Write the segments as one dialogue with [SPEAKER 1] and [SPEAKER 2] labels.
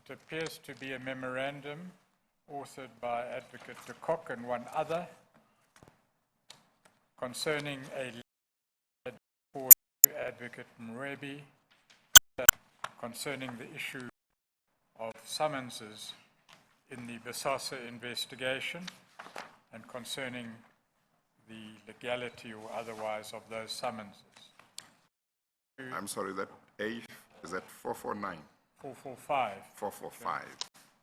[SPEAKER 1] It appears to be a memorandum authored by Advocate de Kock and one other concerning a letter forwarded to Advocate Mwebi concerning the issue of summonses in the BOSASA investigation and concerning the legality or otherwise of those summonses.
[SPEAKER 2] I'm sorry, that A, is that 449?
[SPEAKER 1] 445.
[SPEAKER 2] 445.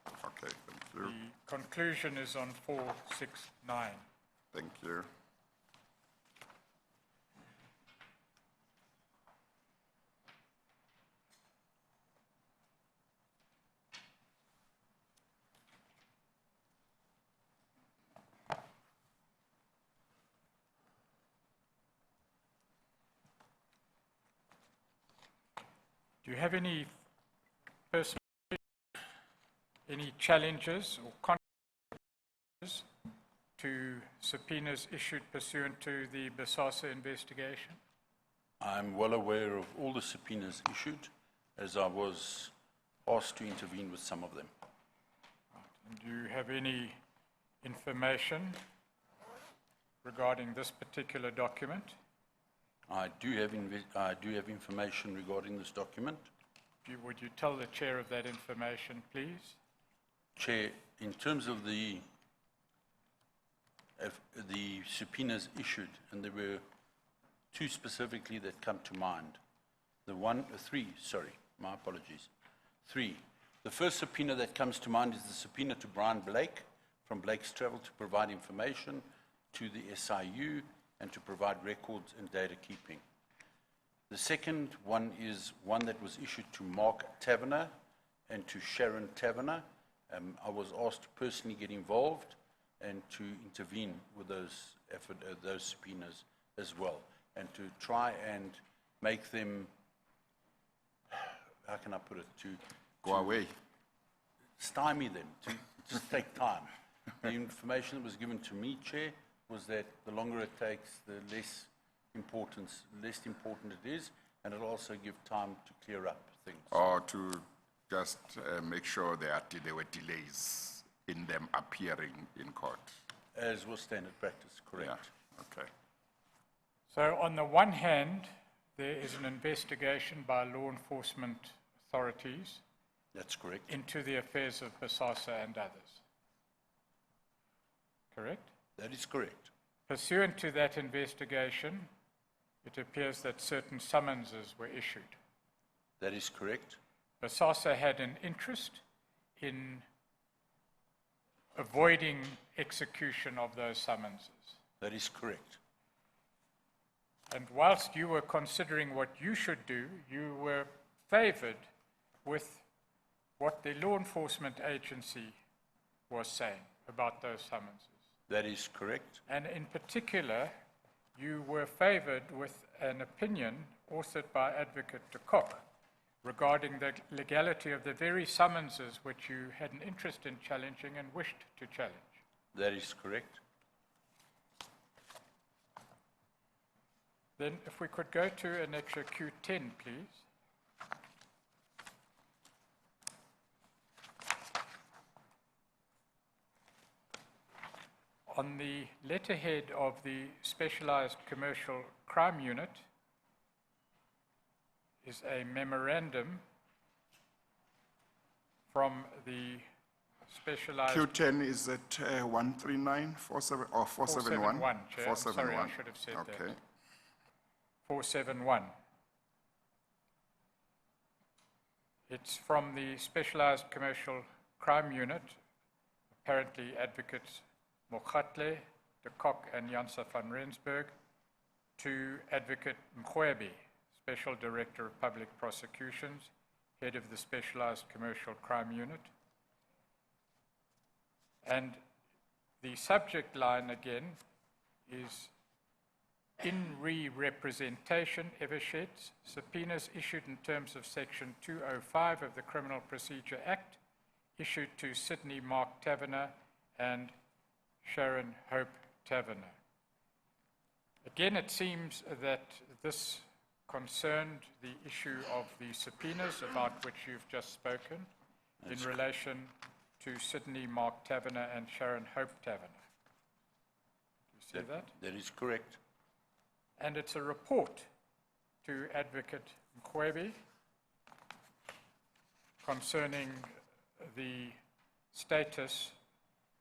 [SPEAKER 2] Okay, thank you.
[SPEAKER 1] The conclusion is on 469.
[SPEAKER 2] Thank you.
[SPEAKER 1] Do you have any challenges or controversies to subpoenas issued pursuant to the BOSASA investigation?
[SPEAKER 3] I'm well aware of all the subpoenas issued, as I was asked to intervene with some of them.
[SPEAKER 1] And do you have any information regarding this particular document?
[SPEAKER 3] I do have information regarding this document.
[SPEAKER 1] Would you tell the chair of that information, please?
[SPEAKER 3] Chair, in terms of the subpoenas issued, and there were two specifically that come to mind. Three, my apologies. Three. The first subpoena that comes to mind is the subpoena to Brian Blake from Blake's Travel to provide information to the SIU and to provide records and data keeping. The second one is one that was issued to Mark Taverner and to Sharon Taverner. I was asked to personally get involved and to intervene with those subpoenas as well, and to try and make them, how can I put it, to
[SPEAKER 2] go away,
[SPEAKER 3] stymie them, to just take time. The information that was given to me, Chair, was that the longer it takes, the less important it is, and it'll also give time to clear up things.
[SPEAKER 2] Or to just make sure there were delays in them appearing in court.
[SPEAKER 3] As was standard practice, correct.
[SPEAKER 2] Yeah. Okay.
[SPEAKER 1] So on the one hand, there is an investigation by law enforcement authorities.
[SPEAKER 3] That's correct.
[SPEAKER 1] Into the affairs of BOSASA and others. Correct?
[SPEAKER 3] That is correct.
[SPEAKER 1] Pursuant to that investigation, it appears that certain summonses were issued.
[SPEAKER 3] That is correct.
[SPEAKER 1] BOSASA had an interest in avoiding execution of those summonses.
[SPEAKER 3] That is correct.
[SPEAKER 1] And whilst you were considering what you should do, you were favored with what the law enforcement agency was saying about those summonses.
[SPEAKER 3] That is correct.
[SPEAKER 1] And in particular, you were favored with an opinion authored by Advocate de Kock regarding the legality of the very summonses which you had an interest in challenging and wished to challenge.
[SPEAKER 3] That is correct.
[SPEAKER 1] Then if we could go to Annexure Q10, please. On the letterhead of the Specialized Commercial Crime Unit is a memorandum from the Specialized...
[SPEAKER 2] Q10 is at 139, 47, or 471?
[SPEAKER 1] 471, Chair.
[SPEAKER 2] 471.
[SPEAKER 1] Sorry, I should have said that.
[SPEAKER 2] Okay.
[SPEAKER 1] 471. It's from the Specialized Commercial Crime Unit, apparently Advocates Mokgatle, de Kock, and Janse van Rensburg, to Advocate Mwebi, Special Director of Public Prosecutions, Head of the Specialized Commercial Crime Unit. And the subject line again is in re-representation, Eversheds, subpoenas issued in terms of Section 205 of the Criminal Procedure Act, issued to Sydney Mark Taverner and Sharon Hope Taverner. Again, it seems that this concerned the issue of the subpoenas about which you've just spoken, in relation to Sydney Mark Taverner and Sharon Hope Taverner. Do you see that?
[SPEAKER 3] That is correct.
[SPEAKER 1] And it's a report to Advocate Mkhwebi concerning the status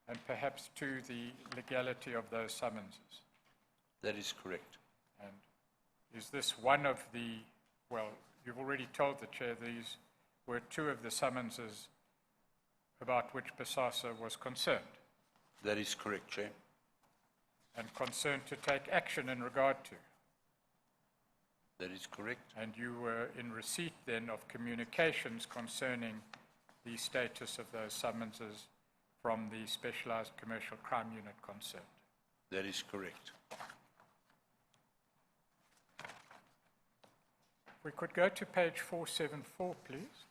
[SPEAKER 1] and perhaps to the legality of those summonses.
[SPEAKER 3] That is correct.
[SPEAKER 1] And is this one of the, well, you've already told the Chair these were two of the summonses about which BOSASA was concerned
[SPEAKER 3] That is correct, Chair.
[SPEAKER 1] and concerned to take action in regard to.
[SPEAKER 3] That is correct.
[SPEAKER 1] And you were in receipt then of communications concerning the status of those summonses from the Specialized Commercial Crime Unit concerned.
[SPEAKER 3] That is correct.
[SPEAKER 1] If we could go to page 474, please.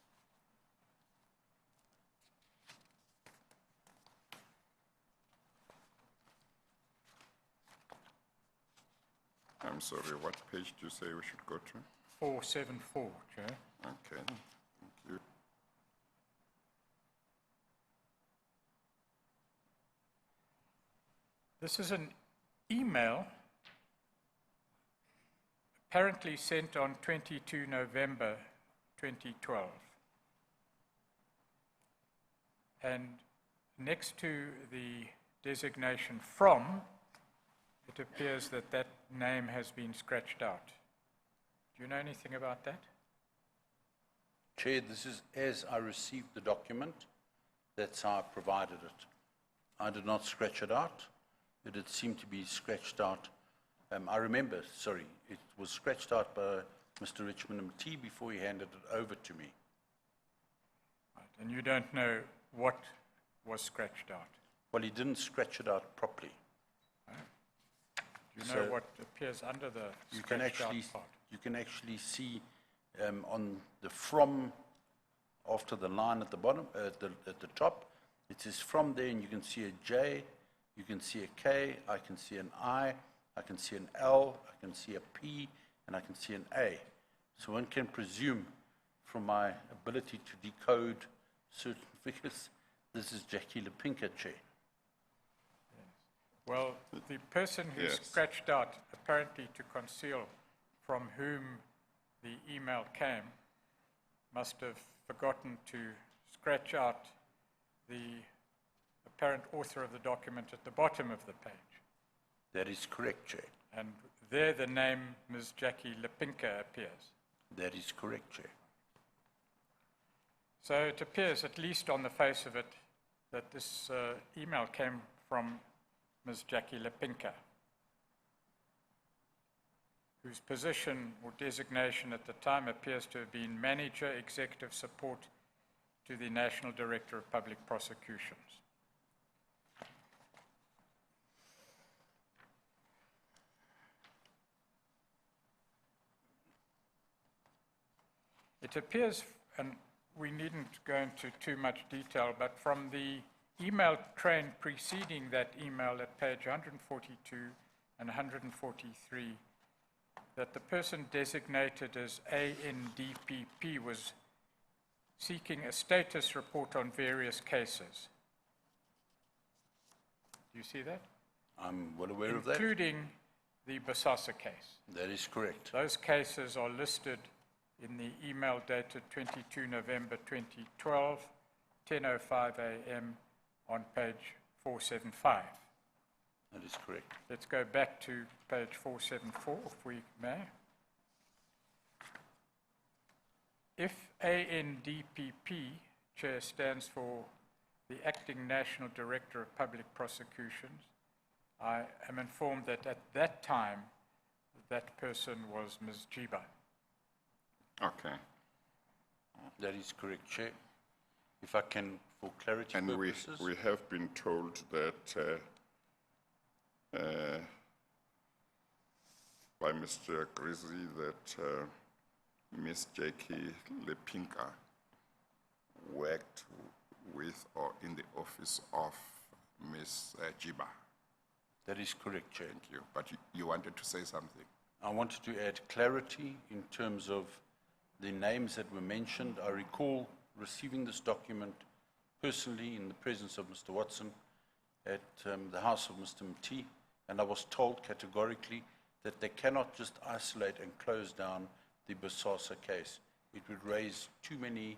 [SPEAKER 2] I'm sorry, what page do you say we should go to?
[SPEAKER 1] 474, Chair.
[SPEAKER 2] Okay, thank you.
[SPEAKER 1] This is an email apparently sent on 22 November 2012. And next to the designation from, it appears that that name has been scratched out. Do you know anything about that?
[SPEAKER 3] Chair, this is as I received the document, that's how I provided it. I did not scratch it out. It did seem to be scratched out. I remember, sorry, it was scratched out by Mr. Richmond M.T. before he handed it over to me.
[SPEAKER 1] Right. And you don't know what was scratched out?
[SPEAKER 3] Well, he didn't scratch it out properly.
[SPEAKER 1] Do you know
[SPEAKER 3] So
[SPEAKER 1] what appears under the
[SPEAKER 3] You can
[SPEAKER 1] scratched out
[SPEAKER 3] actually,
[SPEAKER 1] part?
[SPEAKER 3] you can actually see on the from, after the line at the bottom, at the top, it says from there, and you can see a J, you can see a K, I can see an I can see an L, I can see a P, and I can see an A. So one can presume from my ability to decode certain figures, this is Jackie Lepinka, Chair.
[SPEAKER 1] Well, the person who
[SPEAKER 2] Yes.
[SPEAKER 1] scratched out, apparently to conceal from whom the email came, must have forgotten to scratch out the apparent author of the document at the bottom of the page.
[SPEAKER 3] That is correct, Chair.
[SPEAKER 1] And there the name Ms. Jackie Lepinka appears.
[SPEAKER 3] That is correct, Chair.
[SPEAKER 1] So it appears, at least on the face of it, that this email came from Ms. Jackie Lepinka, whose position or designation at the time appears to have been Manager Executive Support to the National Director of Public Prosecutions. It appears, and we needn't go into too much detail, but from the email train preceding that email at page 142 and 143, that the person designated as ANDPP was seeking a status report on various cases. Do you see that?
[SPEAKER 3] I'm well aware of that.
[SPEAKER 1] Including the BOSASA case.
[SPEAKER 3] That is correct.
[SPEAKER 1] Those cases are listed in the email dated 22 November 2012, 10:05 a.m. on page 475.
[SPEAKER 3] That is correct.
[SPEAKER 1] Let's go back to page 474, if we may. If ANDPP, Chair, stands for the Acting National Director of Public Prosecutions, I am informed that at that time, that person was Ms. Jiba.
[SPEAKER 2] Okay.
[SPEAKER 3] That is correct, Chair. If I can, for clarity
[SPEAKER 2] And
[SPEAKER 3] purposes.
[SPEAKER 2] we have been told that by Mr. Agrizzi that Ms. Jackie Lepinka worked with or in the office of Ms. Jiba.
[SPEAKER 3] That is correct, Chair.
[SPEAKER 2] Thank you. But you wanted to say something?
[SPEAKER 3] I wanted to add clarity in terms of the names that were mentioned. I recall receiving this document personally in the presence of Mr. Watson at the house of Mr. Mti, and I was told categorically that they cannot just isolate and close down the BOSASA case. It would raise too many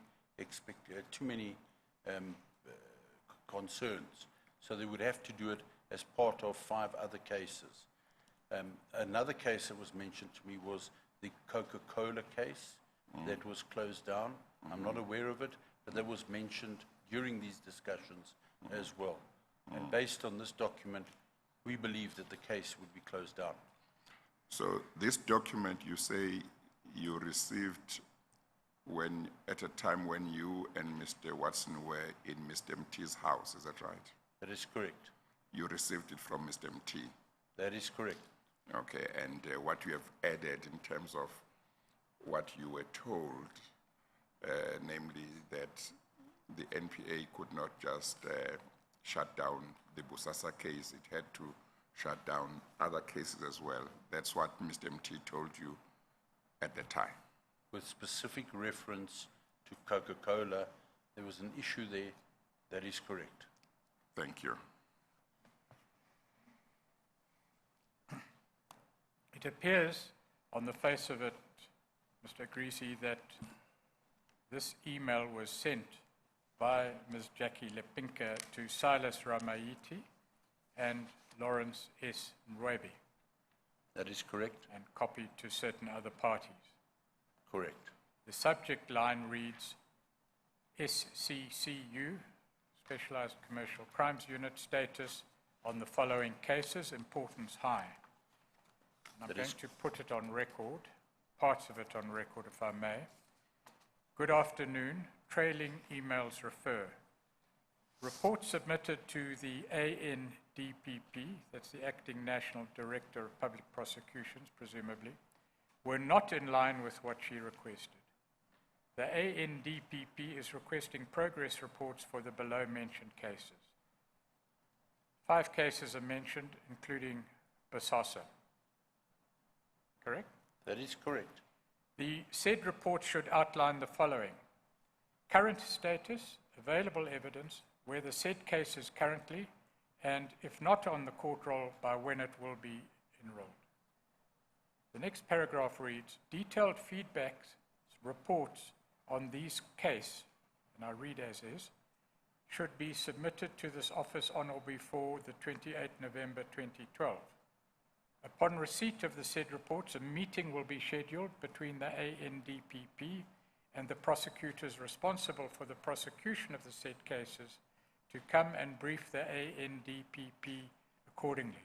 [SPEAKER 3] concerns. So they would have to do it as part of 5 other cases. Another case that was mentioned to me was the Coca-Cola case that was closed down. I'm not aware of it, but that was mentioned during these discussions as well. And based on this document, we believe that the case would be closed down.
[SPEAKER 2] So this document you say you received at a time when you and Mr. Watson were in Mr. Mti's house, is that right?
[SPEAKER 3] That is correct.
[SPEAKER 2] You received it from Mr. Mti.
[SPEAKER 3] That is correct.
[SPEAKER 2] Okay, and what you have added in terms of what you were told, namely that the NPA could not just shut down the BOSASA case, it had to shut down other cases as well. That's what Mr. Mti told you at the time.
[SPEAKER 3] With specific reference to Coca-Cola, there was an issue there. That is correct.
[SPEAKER 2] Thank you.
[SPEAKER 1] It appears on the face of it, Mr. Agrizzi, that this email was sent by Ms. Jackie Lepinka to Silas Ramaiti and Lawrence S. Nwebe,
[SPEAKER 3] That is correct.
[SPEAKER 1] and copied to certain other parties.
[SPEAKER 3] Correct.
[SPEAKER 1] The subject line reads, SCCU, Specialized Commercial Crimes Unit, status on the following cases, importance high. And I'm
[SPEAKER 3] That
[SPEAKER 1] going
[SPEAKER 3] is-
[SPEAKER 1] to put it on record, parts of it on record if I may. Good afternoon, trailing emails refer. Reports submitted to the ANDPP, that's the Acting National Director of Public Prosecutions, presumably, were not in line with what she requested. The ANDPP is requesting progress reports for the below-mentioned cases. 5 cases are mentioned, including BOSASA. Correct?
[SPEAKER 3] That is correct.
[SPEAKER 1] The said report should outline the following: current status, available evidence, where the said case is currently, and if not on the court roll, by when it will be enrolled. The next paragraph reads, detailed feedbacks, reports on these case, and I read as is, should be submitted to this office on or before the 28th November 2012. Upon receipt of the said reports, a meeting will be scheduled between the ANDPP and the prosecutors responsible for the prosecution of the said cases to come and brief the ANDPP accordingly.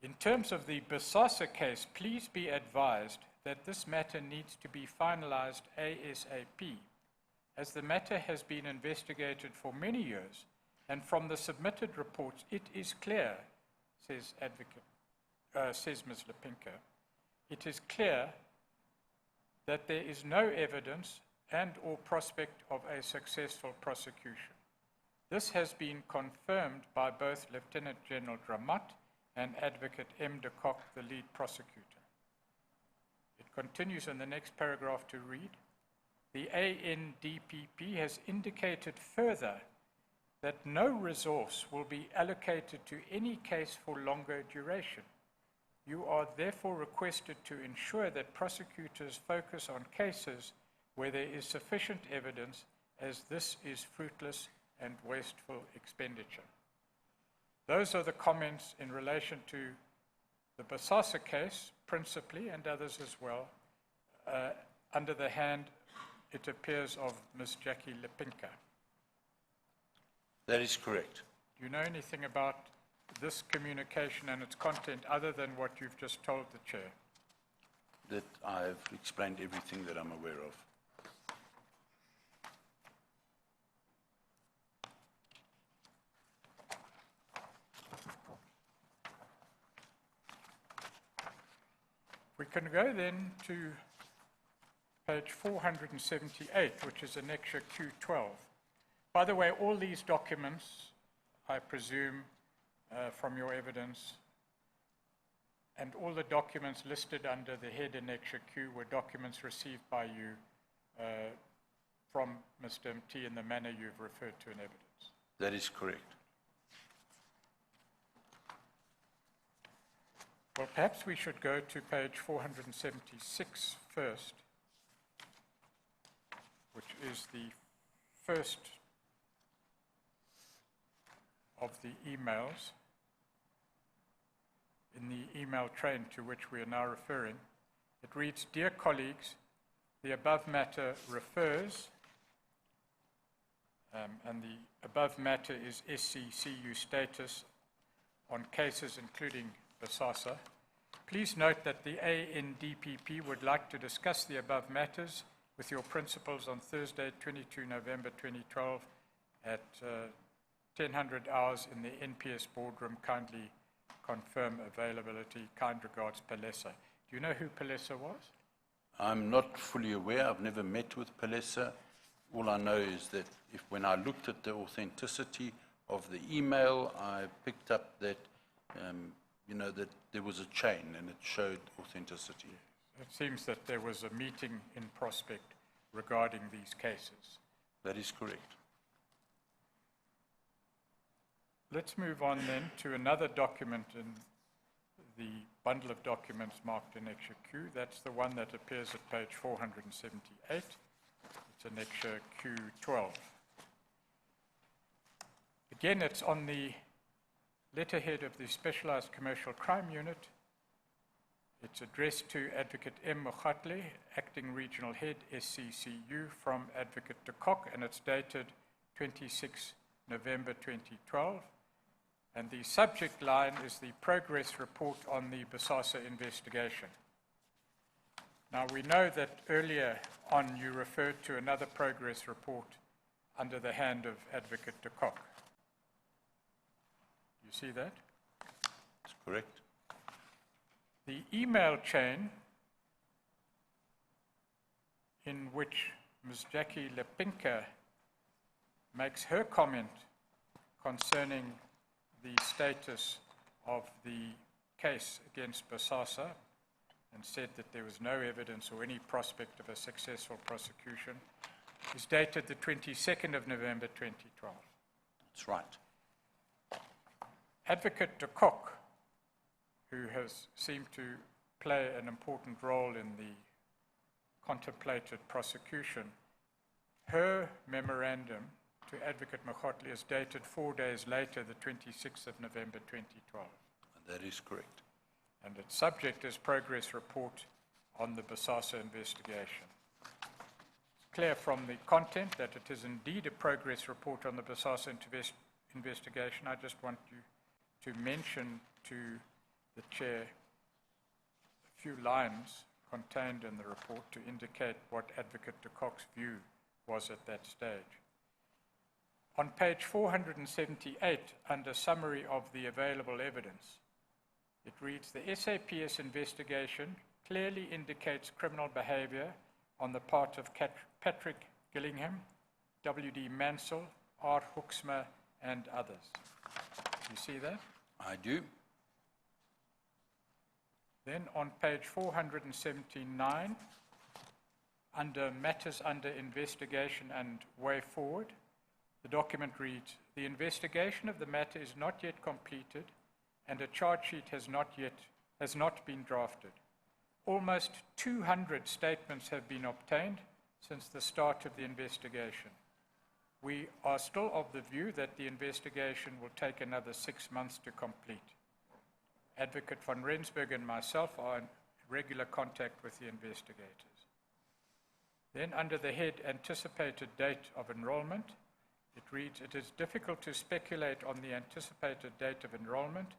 [SPEAKER 1] In terms of the BOSASA case, please be advised that this matter needs to be finalized ASAP, as the matter has been investigated for many years, and from the submitted reports, it is clear, says Ms. Lepinka, it is clear that there is no evidence and or prospect of a successful prosecution. This has been confirmed by both Lieutenant General Dramat and Advocate M. de Kock, the lead prosecutor. It continues in the next paragraph to read, the ANDPP has indicated further that no resource will be allocated to any case for longer duration. You are therefore requested to ensure that prosecutors focus on cases where there is sufficient evidence, as this is fruitless and wasteful expenditure. Those are the comments in relation to the BOSASA case, principally, and others as well, under the hand, it appears, of Ms. Jackie Lepinka.
[SPEAKER 3] That is correct.
[SPEAKER 1] Do you know anything about this communication and its content other than what you've just told the chair?
[SPEAKER 3] That I've explained everything that I'm aware of.
[SPEAKER 1] We can go then to page 478, which is Annexure Q12. By the way, all these documents, I presume, from your evidence, and all the documents listed under the head Annexure Q were documents received by you from Mr. MT in the manner you've referred to in evidence.
[SPEAKER 3] That is correct.
[SPEAKER 1] Well, perhaps we should go to page 476 first, which is the first of the emails in the email train to which we are now referring. It reads, "Dear colleagues, the above matter refers," and the above matter is SCCU status on cases including BOSASA. "Please note that the ANDPP would like to discuss the above matters with your principals on Thursday, 22 November 2012 at 1000 hours in the NPS boardroom. Kindly confirm availability. Kind regards, Palesa." Do you know who Palesa was?
[SPEAKER 3] I'm not fully aware. I've never met with Palesa. All I know is that when I looked at the authenticity of the email, I picked up that, that there was a chain and it showed authenticity.
[SPEAKER 1] It seems that there was a meeting in prospect regarding these cases.
[SPEAKER 3] That is correct.
[SPEAKER 1] Let's move on then to another document in the bundle of documents marked Annexure Q. That's the one that appears at page 478. It's Annexure Q12. Again, it's on the letterhead of the Specialized Commercial Crime Unit. It's addressed to Advocate M. Mokhatle, Acting Regional Head, SCCU, from Advocate de Kock, and it's dated 26 November 2012. And the subject line is the progress report on the BOSASA investigation. Now, we know that earlier on you referred to another progress report under the hand of Advocate de Kock. You see that?
[SPEAKER 3] That's correct.
[SPEAKER 1] The email chain in which Ms. Jackie Lepinka makes her comment concerning the status of the case against BOSASA and said that there was no evidence or any prospect of a successful prosecution, is dated the 22nd of November 2012.
[SPEAKER 3] That's right.
[SPEAKER 1] Advocate de Kock, who has seemed to play an important role in the contemplated prosecution, her memorandum to Advocate Mokhatle is dated 4 days later, the 26th of November 2012.
[SPEAKER 3] That is correct.
[SPEAKER 1] And its subject is progress report on the BOSASA investigation. It's clear from the content that it is indeed a progress report on the BOSASA investigation. I just want you to mention to the Chair a few lines contained in the report to indicate what Advocate de Kock's view was at that stage. On page 478, under summary of the available evidence, it reads, "The SAPS investigation clearly indicates criminal behavior on the part of Patrick Gillingham, W.D. Mansell, R. Hoeksma, and others." You see that?
[SPEAKER 3] I do.
[SPEAKER 1] Then on page 479, under matters under investigation and way forward, the document reads, "The investigation of the matter is not yet completed and a charge sheet has not been drafted. Almost 200 statements have been obtained since the start of the investigation. We are still of the view that the investigation will take another 6 months to complete. Advocate van Rensburg and myself are in regular contact with the investigators." Then under the head anticipated date of enrollment, it reads, "It is difficult to speculate on the anticipated date of enrollment,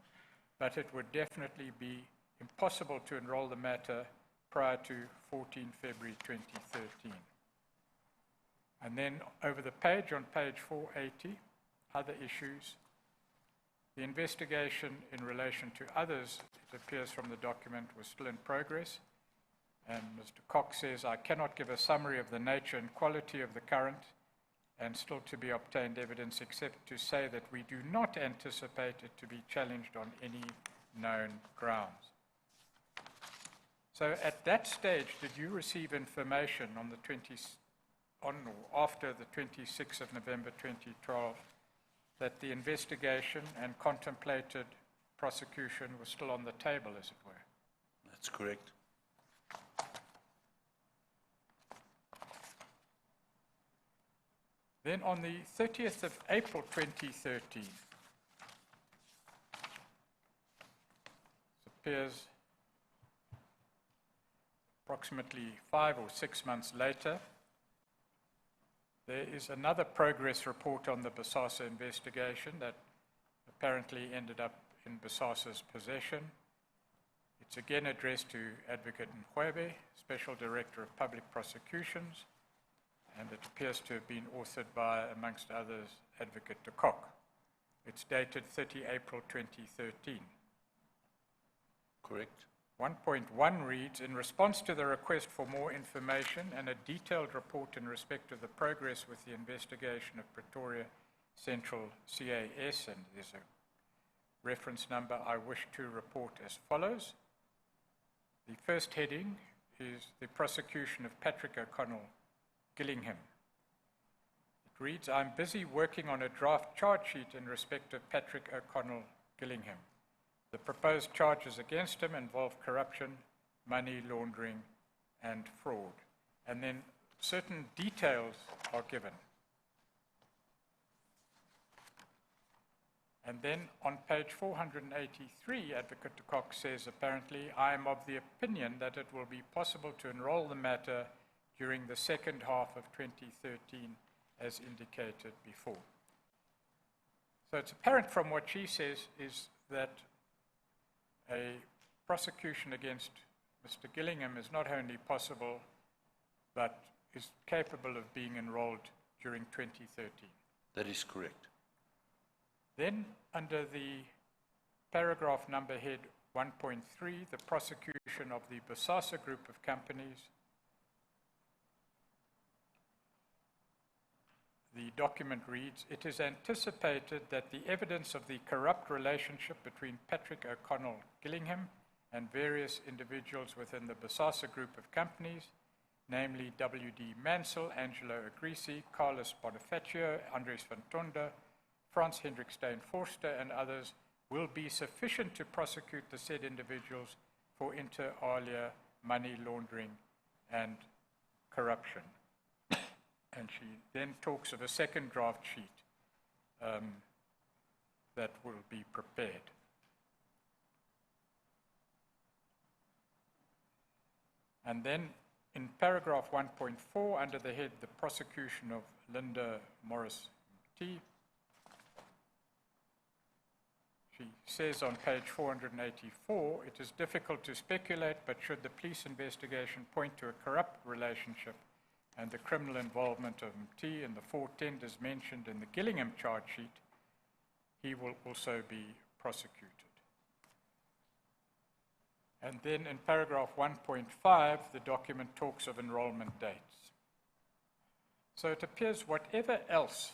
[SPEAKER 1] but it would definitely be impossible to enroll the matter prior to 14 February 2013. And then over the page, on page 480, other issues. The investigation in relation to others, it appears from the document, was still in progress. And Mr. Cox says, "I cannot give a summary of the nature and quality of the current and still to be obtained evidence, except to say that we do not anticipate it to be challenged on any known grounds." So at that stage, did you receive information on the on or after the 26th of November 2012 that the investigation and contemplated prosecution was still on the table, as it were.
[SPEAKER 3] That's correct.
[SPEAKER 1] Then on the 30th of April 2013, it appears approximately 5 or 6 months later, there is another progress report on the BOSASA investigation that apparently ended up in BOSASA's possession. It's again addressed to Advocate Mkhwebe, Special Director of Public Prosecutions, and it appears to have been authored by, amongst others, Advocate de Kock. It's dated 30 April 2013.
[SPEAKER 3] Correct.
[SPEAKER 1] 1.1 reads, in response to the request for more information and a detailed report in respect of the progress with the investigation of Pretoria Central CAS, and there's a reference number, I wish to report as follows. The first heading is the prosecution of Patrick O'Connell Gillingham. It reads, I'm busy working on a draft charge sheet in respect of Patrick O'Connell Gillingham. The proposed charges against him involve corruption, money laundering, and fraud. And then certain details are given. And then on page 483, Advocate de Kock says, apparently, I am of the opinion that it will be possible to enroll the matter during the second half of 2013, as indicated before. So it's apparent from what she says is that a prosecution against Mr. Gillingham is not only possible, but is capable of being enrolled during 2013.
[SPEAKER 3] That is correct.
[SPEAKER 1] Then, under the paragraph number head 1.3, the prosecution of the BOSASA group of companies, the document reads, it is anticipated that the evidence of the corrupt relationship between Patrick O'Connell Gillingham and various individuals within the BOSASA group of companies, namely W.D. Mansell, Angelo Agrizzi, Carlos Bonifacio, Andres van Tonder, Franz Hendrik Steyn-Forster, and others, will be sufficient to prosecute the said individuals for inter alia money laundering and corruption. And she then talks of a second draft sheet that will be prepared. And then in paragraph 1.4, under the head, the prosecution of Linda Morris T, she says on page 484, it is difficult to speculate, but should the police investigation point to a corrupt relationship and the criminal involvement of MT in the 4 tenders mentioned in the Gillingham charge sheet, he will also be prosecuted. And then in paragraph 1.5, the document talks of enrollment dates. So it appears whatever else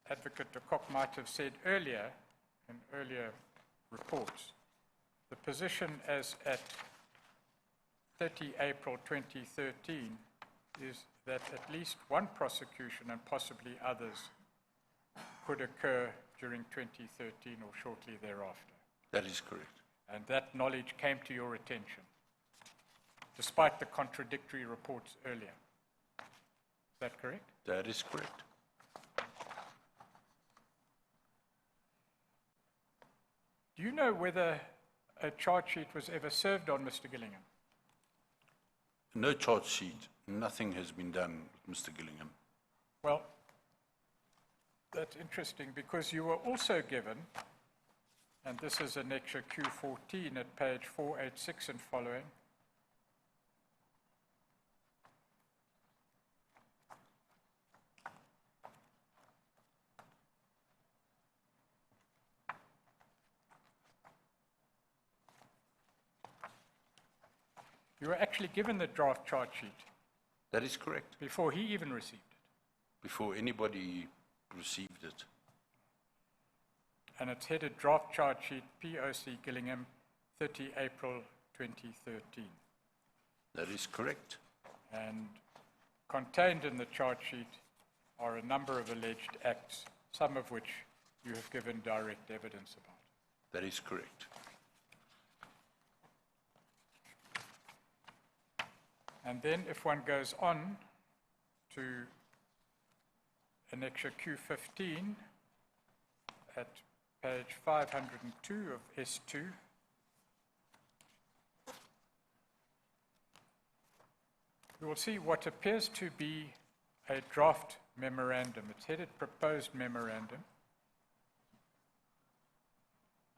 [SPEAKER 1] Advocate de Kock might have said earlier, in earlier reports, the position as at 30 April 2013 is that at least one prosecution and possibly others could occur during 2013 or shortly thereafter.
[SPEAKER 3] That is correct.
[SPEAKER 1] And that knowledge came to your attention, despite the contradictory reports earlier. Is that correct?
[SPEAKER 3] That is correct.
[SPEAKER 1] Do you know whether a charge sheet was ever served on Mr. Gillingham?
[SPEAKER 3] No charge sheet. Nothing has been done with Mr. Gillingham.
[SPEAKER 1] Well, that's interesting because you were also given, and this is Annexure Q14 at page 486 and following, you were actually given the draft charge sheet
[SPEAKER 3] That is correct.
[SPEAKER 1] before he even received it.
[SPEAKER 3] Before anybody received it.
[SPEAKER 1] And it's headed Draft Charge Sheet, POC Gillingham, 30 April 2013.
[SPEAKER 3] That is correct.
[SPEAKER 1] And contained in the charge sheet are a number of alleged acts, some of which you have given direct evidence about.
[SPEAKER 3] That is correct.
[SPEAKER 1] And then if one goes on to Annexure Q15 at page 502 of S2, you will see what appears to be a draft memorandum. It's headed Proposed Memorandum.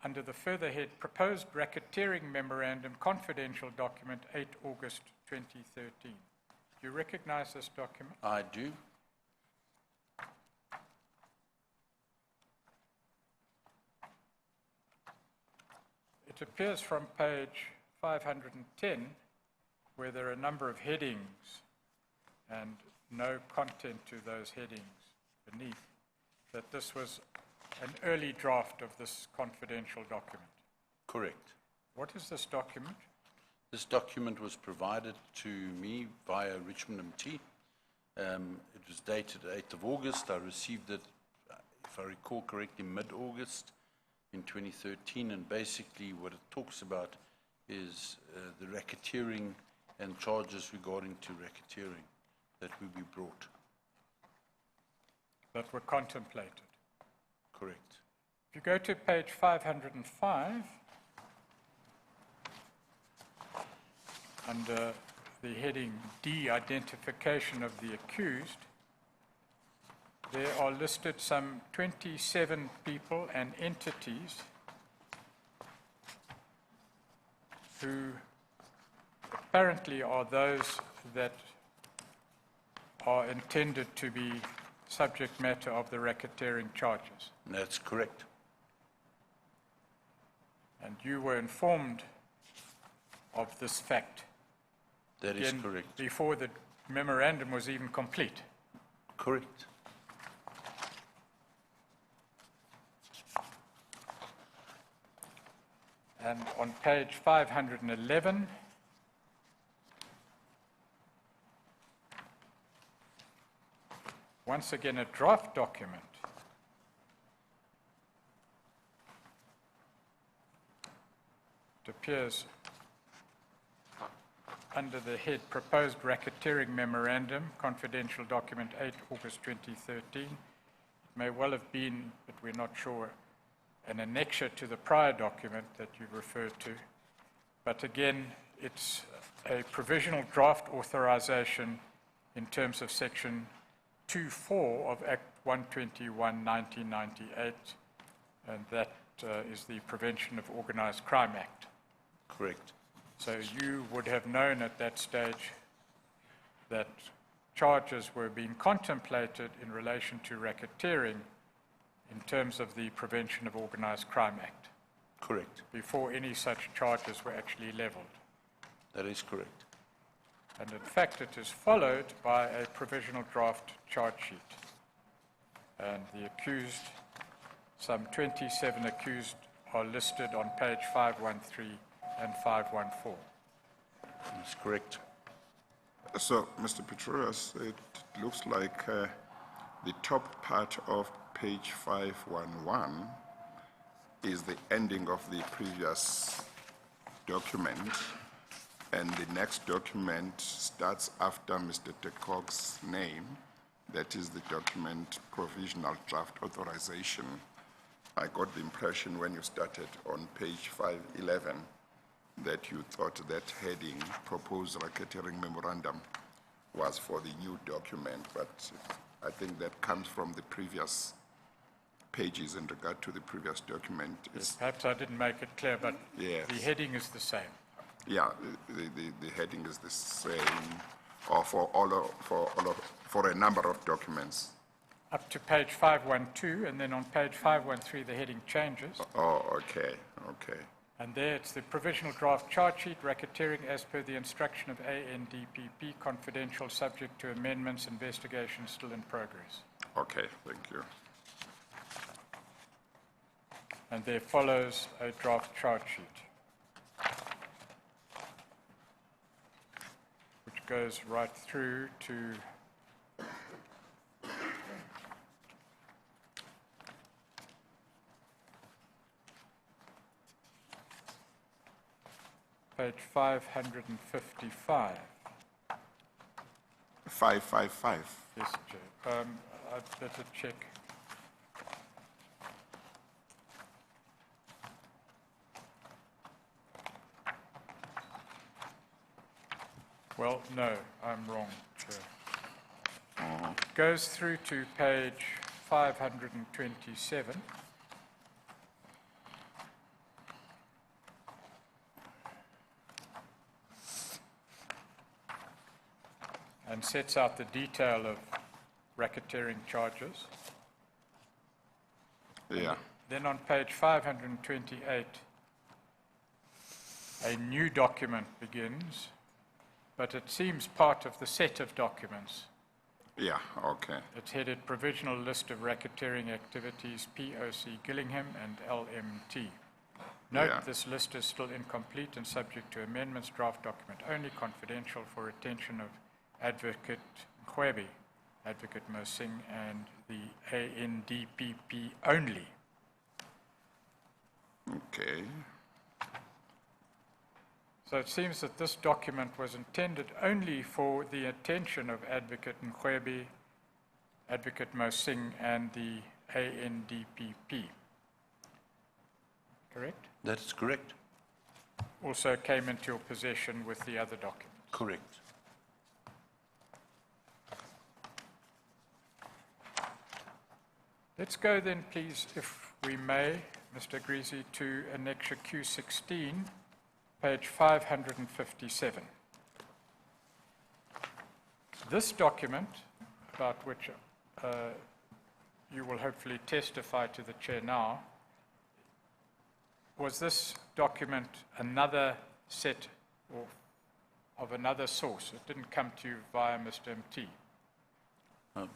[SPEAKER 1] Under the further head, Proposed Racketeering Memorandum, Confidential Document, 8 August 2013. Do you recognize this document?
[SPEAKER 3] I do.
[SPEAKER 1] It appears from page 510, where there are a number of headings and no content to those headings beneath, that this was an early draft of this confidential document.
[SPEAKER 3] Correct.
[SPEAKER 1] What is this document?
[SPEAKER 3] This document was provided to me via Richmond MT. It was dated 8th of August. I received it, if I recall correctly, mid-August in 2013, and basically what it talks about is the racketeering and charges regarding to racketeering that will be brought.
[SPEAKER 1] That were contemplated.
[SPEAKER 3] Correct.
[SPEAKER 1] If you go to page 505, under the heading D, Identification of the Accused, there are listed some 27 people and entities who apparently are those that are intended to be subject matter of the racketeering charges.
[SPEAKER 3] That's correct.
[SPEAKER 1] And you were informed of this fact.
[SPEAKER 3] That is
[SPEAKER 1] Again,
[SPEAKER 3] correct.
[SPEAKER 1] before the memorandum was even complete.
[SPEAKER 3] Correct.
[SPEAKER 1] And on page 511, once again a draft document. It appears under the head Proposed Racketeering Memorandum, Confidential Document 8 August 2013. It may well have been, but we're not sure, an annexure to the prior document that you referred to. But again, it's a provisional draft authorization in terms of Section 2.4 of Act 121, 1998, and that is the Prevention of Organized Crime Act.
[SPEAKER 3] Correct.
[SPEAKER 1] So you would have known at that stage that charges were being contemplated in relation to racketeering in terms of the Prevention of Organized Crime Act,
[SPEAKER 3] Correct.
[SPEAKER 1] before any such charges were actually leveled.
[SPEAKER 3] That is correct.
[SPEAKER 1] And in fact, it is followed by a provisional draft charge sheet. And the accused, some 27 accused, are listed on page 513 and 514.
[SPEAKER 3] That's correct.
[SPEAKER 2] So, Mr. Pretorius, it looks like the top part of page 511 is the ending of the previous document, and the next document starts after Mr. de Kock's name. That is the document Provisional Draft Authorization. I got the impression when you started on page 511 that you thought that heading, Proposed Racketeering Memorandum, was for the new document, but I think that comes from the previous pages in regard to the previous document.
[SPEAKER 1] Perhaps I didn't make it clear, but
[SPEAKER 2] Yes.
[SPEAKER 1] the heading is the same.
[SPEAKER 2] Yeah, the heading is the same, or for a number of documents.
[SPEAKER 1] Up to page 512, and then on page 513, the heading changes.
[SPEAKER 2] Oh, okay, okay.
[SPEAKER 1] And there it's the provisional draft charge sheet, racketeering as per the instruction of ANDPP, confidential, subject to amendments, investigation still in progress.
[SPEAKER 2] Okay, thank you.
[SPEAKER 1] And there follows a draft charge sheet, which goes right through to page 555.
[SPEAKER 2] 555.
[SPEAKER 1] Yes, Chair. I'd better check. Well, no, I'm wrong, Chair. Goes through to page 527. And sets out the detail of racketeering charges.
[SPEAKER 2] Yeah.
[SPEAKER 1] Then on page 528, a new document begins, but it seems part of the set of documents.
[SPEAKER 2] Yeah, okay.
[SPEAKER 1] It's headed Provisional List of Racketeering Activities, POC Gillingham and LMT. Note,
[SPEAKER 2] Yeah.
[SPEAKER 1] this list is still incomplete and subject to amendments, draft document only, confidential for attention of Advocate Mkhwebi, Advocate Mosing, and the ANDPP only.
[SPEAKER 2] Okay.
[SPEAKER 1] So it seems that this document was intended only for the attention of Advocate Mkhwebi, Advocate Mosing, and the ANDPP. Correct?
[SPEAKER 3] That's correct.
[SPEAKER 1] Also came into your possession with the other document.
[SPEAKER 3] Correct.
[SPEAKER 1] Let's go then, please, if we may, Mr. Agrizzi, to Annexure Q16, page 557. This document, about which you will hopefully testify to the Chair now, was this document another set or of another source? It didn't come to you via Mr. MT.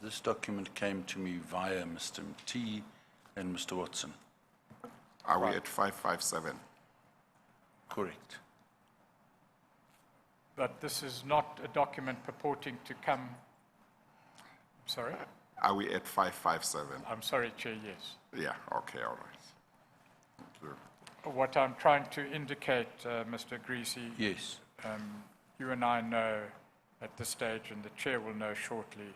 [SPEAKER 3] This document came to me via Mr. MT and Mr. Watson.
[SPEAKER 2] Are we at 557?
[SPEAKER 3] Correct.
[SPEAKER 1] But this is not a document purporting to come. Sorry?
[SPEAKER 2] Are we at 557?
[SPEAKER 1] I'm sorry, Chair, yes.
[SPEAKER 2] Yeah, okay, all right. Thank you.
[SPEAKER 1] What I'm trying to indicate, Mr. Agrizzi,
[SPEAKER 3] Yes.
[SPEAKER 1] you and I know at this stage, and the Chair will know shortly,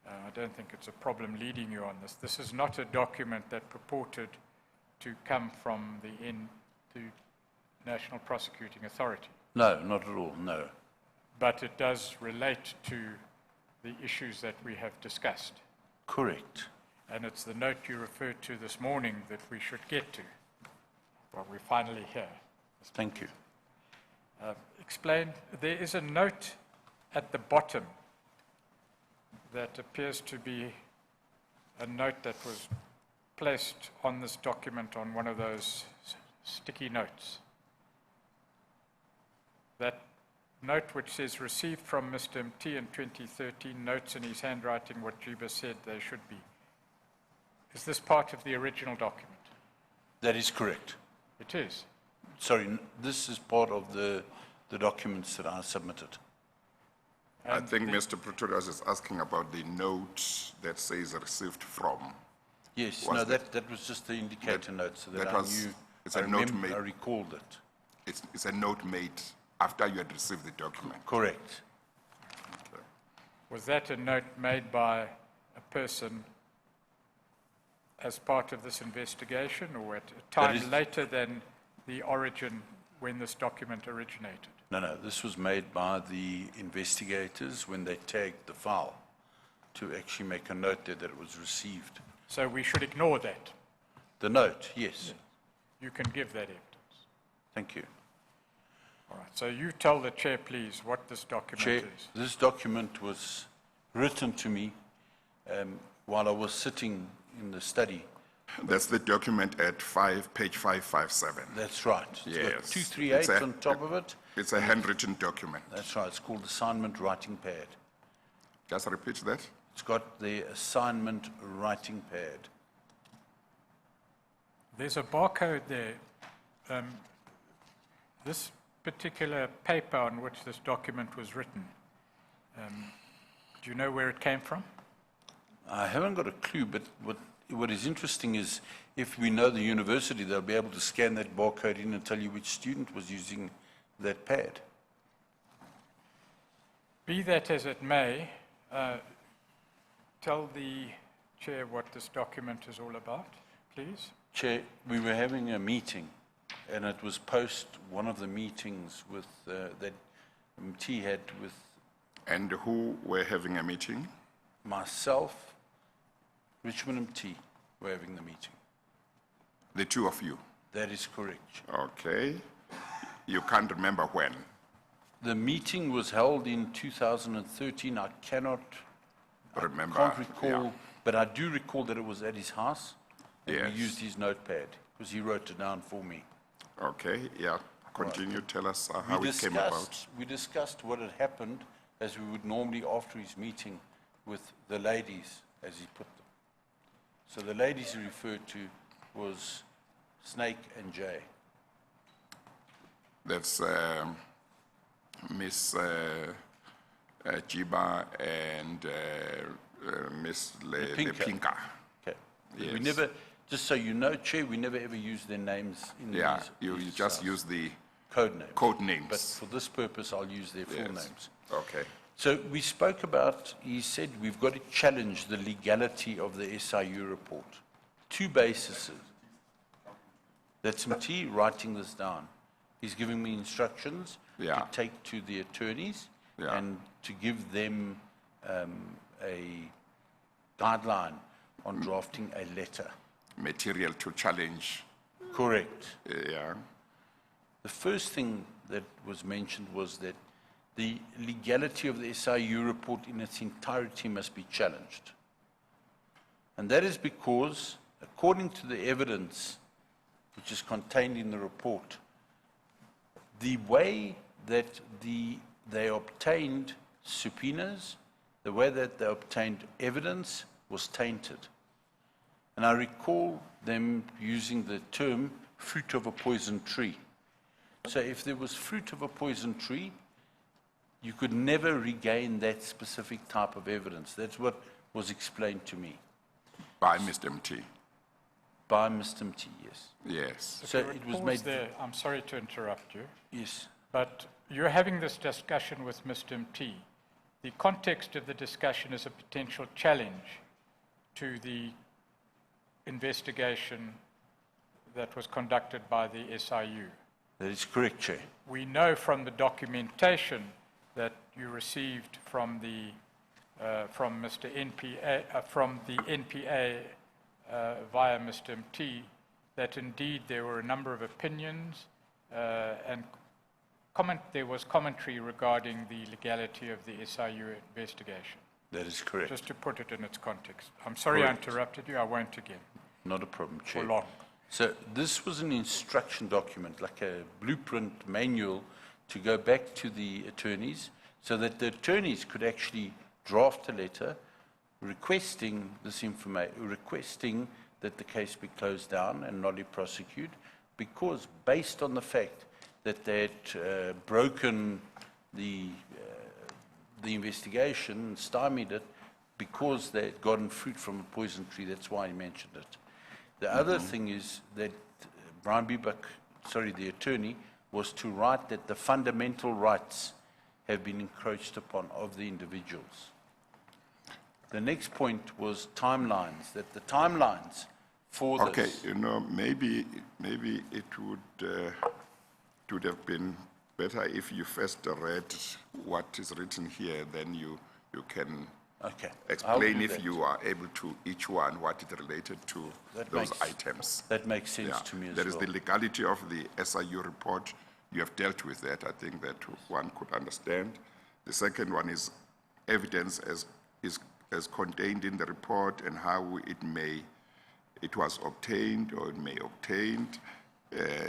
[SPEAKER 1] I don't think it's a problem leading you on this. This is not a document that purported to come from the National Prosecuting Authority.
[SPEAKER 3] No, not at all, no.
[SPEAKER 1] But it does relate to the issues that we have discussed.
[SPEAKER 3] Correct.
[SPEAKER 1] And it's the note you referred to this morning that we should get to. Well, we're finally here.
[SPEAKER 3] Thank you.
[SPEAKER 1] Explain, there is a note at the bottom that appears to be a note that was placed on this document on one of those sticky notes. That note which says, received from Mr. MT in 2013, notes in his handwriting what Juba said they should be. Is this part of the original document?
[SPEAKER 3] That is correct.
[SPEAKER 1] It is.
[SPEAKER 3] Sorry, this is part of the documents that I submitted.
[SPEAKER 2] I think Mr. Pretorius is asking about the note that says received from.
[SPEAKER 3] Yes,
[SPEAKER 2] Was
[SPEAKER 3] no,
[SPEAKER 2] that-
[SPEAKER 3] that was just the indicator note, so that
[SPEAKER 2] that
[SPEAKER 3] I
[SPEAKER 2] was-
[SPEAKER 3] knew,
[SPEAKER 2] it's
[SPEAKER 3] I
[SPEAKER 2] a note
[SPEAKER 3] remember,
[SPEAKER 2] made-
[SPEAKER 3] I recalled it.
[SPEAKER 2] It's a note made after you had received the document.
[SPEAKER 3] Correct.
[SPEAKER 2] Okay.
[SPEAKER 1] Was that a note made by a person as part of this investigation or at a time
[SPEAKER 3] is-
[SPEAKER 1] later than the origin when this document originated?
[SPEAKER 3] No, this was made by the investigators when they tagged the file to actually make a note there that it was received.
[SPEAKER 1] So we should ignore that.
[SPEAKER 3] The note, yes.
[SPEAKER 1] You can give that evidence.
[SPEAKER 3] Thank you.
[SPEAKER 1] All right. So you tell the Chair, please, what this document
[SPEAKER 3] Chair,
[SPEAKER 1] is.
[SPEAKER 3] this document was written to me while I was sitting in the study.
[SPEAKER 2] That's the document at page 557.
[SPEAKER 3] That's right. It's got
[SPEAKER 2] Yes.
[SPEAKER 3] 238
[SPEAKER 2] It's a-
[SPEAKER 3] on top of it.
[SPEAKER 2] It's a handwritten document.
[SPEAKER 3] That's right. It's called assignment writing pad.
[SPEAKER 2] Just repeat that.
[SPEAKER 3] It's got the assignment writing pad.
[SPEAKER 1] There's a barcode there. This particular paper on which this document was written, do you know where it came from?
[SPEAKER 3] I haven't got a clue, but what is interesting is if we know the university, they'll be able to scan that barcode in and tell you which student was using that pad.
[SPEAKER 1] Be that as it may, tell the Chair what this document is all about, please.
[SPEAKER 3] Chair, we were having a meeting, and it was post one of the meetings with, that MT had with
[SPEAKER 2] And who were having a meeting?
[SPEAKER 3] myself, Richmond MT, were having the meeting.
[SPEAKER 2] The two of you.
[SPEAKER 3] That is correct.
[SPEAKER 2] Okay. You can't remember when.
[SPEAKER 3] The meeting was held in 2013. I can't recall,
[SPEAKER 2] yeah.
[SPEAKER 3] but I do recall that it was at his house. And
[SPEAKER 2] Yes.
[SPEAKER 3] we used his notepad because he wrote it down for me.
[SPEAKER 2] Okay, yeah. Continue, tell us how it came about.
[SPEAKER 3] We discussed what had happened as we would normally after his meeting with the ladies, as he put them. So the ladies he referred to was Snake and Jay.
[SPEAKER 2] That's Miss Jiba and Miss Lepinka.
[SPEAKER 3] Okay.
[SPEAKER 2] Yes.
[SPEAKER 3] We never, just so you know, Chair, we never ever use their names in
[SPEAKER 2] Yeah,
[SPEAKER 3] these.
[SPEAKER 2] you
[SPEAKER 3] these,
[SPEAKER 2] just use the
[SPEAKER 3] code names.
[SPEAKER 2] code names.
[SPEAKER 3] But for this purpose, I'll use their full
[SPEAKER 2] Yes.
[SPEAKER 3] names.
[SPEAKER 2] Okay.
[SPEAKER 3] So we spoke about, he said, we've got to challenge the legality of the SIU report. Two bases. That's MT writing this down. He's giving me instructions
[SPEAKER 2] Yeah.
[SPEAKER 3] to take to the attorneys
[SPEAKER 2] Yeah.
[SPEAKER 3] and to give them a guideline on drafting a letter.
[SPEAKER 2] Material to challenge.
[SPEAKER 3] Correct.
[SPEAKER 2] Yeah.
[SPEAKER 3] The first thing that was mentioned was that the legality of the SIU report in its entirety must be challenged. And that is because, according to the evidence which is contained in the report, the way that they obtained subpoenas, the way that they obtained evidence was tainted. And I recall them using the term fruit of a poison tree. So if there was fruit of a poison tree, you could never regain that specific type of evidence. That's what was explained to me
[SPEAKER 2] By Mr. MT.
[SPEAKER 3] by Mr. MT, yes.
[SPEAKER 2] Yes.
[SPEAKER 3] So
[SPEAKER 1] If you
[SPEAKER 3] it was
[SPEAKER 1] would
[SPEAKER 3] made,
[SPEAKER 1] pause there. I'm sorry to interrupt you,
[SPEAKER 3] yes,
[SPEAKER 1] but you're having this discussion with Mr. MT. The context of the discussion is a potential challenge to the investigation that was conducted by the SIU.
[SPEAKER 3] that is correct, Chair.
[SPEAKER 1] We know from the documentation that you received from the from Mr. NPA from the NPA via Mr. MT that indeed there were a number of opinions and there was commentary regarding the legality of the SIU investigation.
[SPEAKER 3] That is correct.
[SPEAKER 1] Just to put it in its context. I'm sorry
[SPEAKER 3] Correct.
[SPEAKER 1] I interrupted you. I won't again.
[SPEAKER 3] Not a problem,
[SPEAKER 1] For
[SPEAKER 3] Chair.
[SPEAKER 1] long.
[SPEAKER 3] So this was an instruction document, like a blueprint manual to go back to the attorneys so that the attorneys could actually draft a letter requesting this information, requesting that the case be closed down and not be prosecuted, because based on the fact that they had broken the investigation, stymied it, because they had gotten fruit from a poison tree. That's why he mentioned it. The other thing is that Brian Biebuck, the attorney, was to write that the fundamental rights have been encroached upon of the individuals. The next point was timelines, that the timelines for
[SPEAKER 2] Okay,
[SPEAKER 3] this...
[SPEAKER 2] you know, maybe it would have been better if you first read what is written here, then you can
[SPEAKER 3] Okay. I'll
[SPEAKER 2] explain
[SPEAKER 3] do
[SPEAKER 2] if
[SPEAKER 3] that.
[SPEAKER 2] you are able to each one what it related to
[SPEAKER 3] That
[SPEAKER 2] those
[SPEAKER 3] makes-
[SPEAKER 2] items.
[SPEAKER 3] That makes sense
[SPEAKER 2] Yeah.
[SPEAKER 3] to me as
[SPEAKER 2] There is
[SPEAKER 3] well.
[SPEAKER 2] the legality of the SIU report. You have dealt with that. I think that one could understand. The second one is evidence as contained in the report and how it was obtained or it may obtained.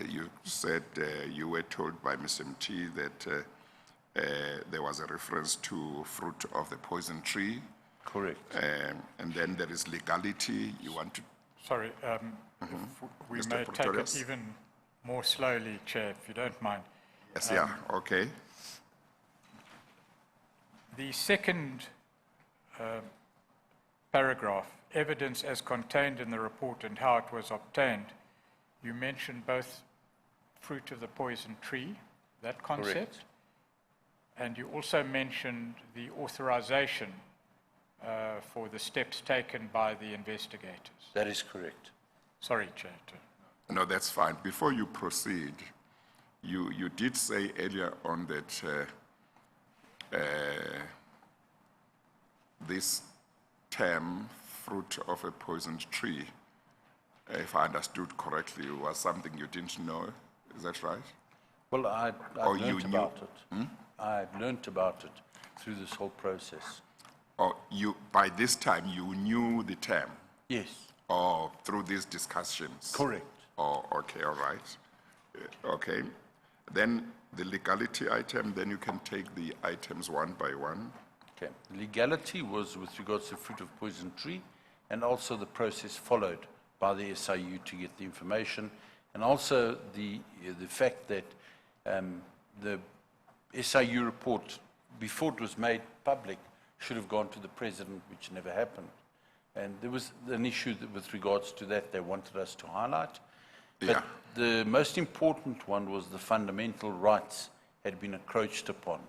[SPEAKER 2] You said you were told by Mr. MT that there was a reference to fruit of the poison tree.
[SPEAKER 3] Correct.
[SPEAKER 2] And then there is legality. You want to,
[SPEAKER 1] Sorry, if we
[SPEAKER 2] Mr.
[SPEAKER 1] may take it
[SPEAKER 2] Pretorius?
[SPEAKER 1] even more slowly, Chair, if you don't mind.
[SPEAKER 2] yes, yeah, okay.
[SPEAKER 1] The second paragraph, evidence as contained in the report and how it was obtained, you mentioned both fruit of the poison tree that concept?
[SPEAKER 3] Correct.
[SPEAKER 1] And you also mentioned the authorization for the steps taken by the investigators.
[SPEAKER 3] That is correct.
[SPEAKER 1] Sorry, Chair.
[SPEAKER 2] No, that's fine. Before you proceed, you did say earlier on that this term, fruit of a poisoned tree, if I understood correctly, was something you didn't know. Is that right?
[SPEAKER 3] Well, I
[SPEAKER 2] Or you
[SPEAKER 3] learned
[SPEAKER 2] knew-
[SPEAKER 3] about it. I learned about it through this whole process.
[SPEAKER 2] Or by this time, you knew the term,
[SPEAKER 3] Yes,
[SPEAKER 2] or through these discussions?
[SPEAKER 3] correct.
[SPEAKER 2] Oh, okay, all right. Okay. Then the legality item, then you can take the items one by one.
[SPEAKER 3] Okay. Legality was with regards to fruit of poison tree, and also the process followed by the SIU to get the information, and also the fact that the SIU report, before it was made public, should have gone to the president, which never happened. And there was an issue with regards to that they wanted us to highlight. But
[SPEAKER 2] Yeah.
[SPEAKER 3] the most important one was the fundamental rights had been encroached upon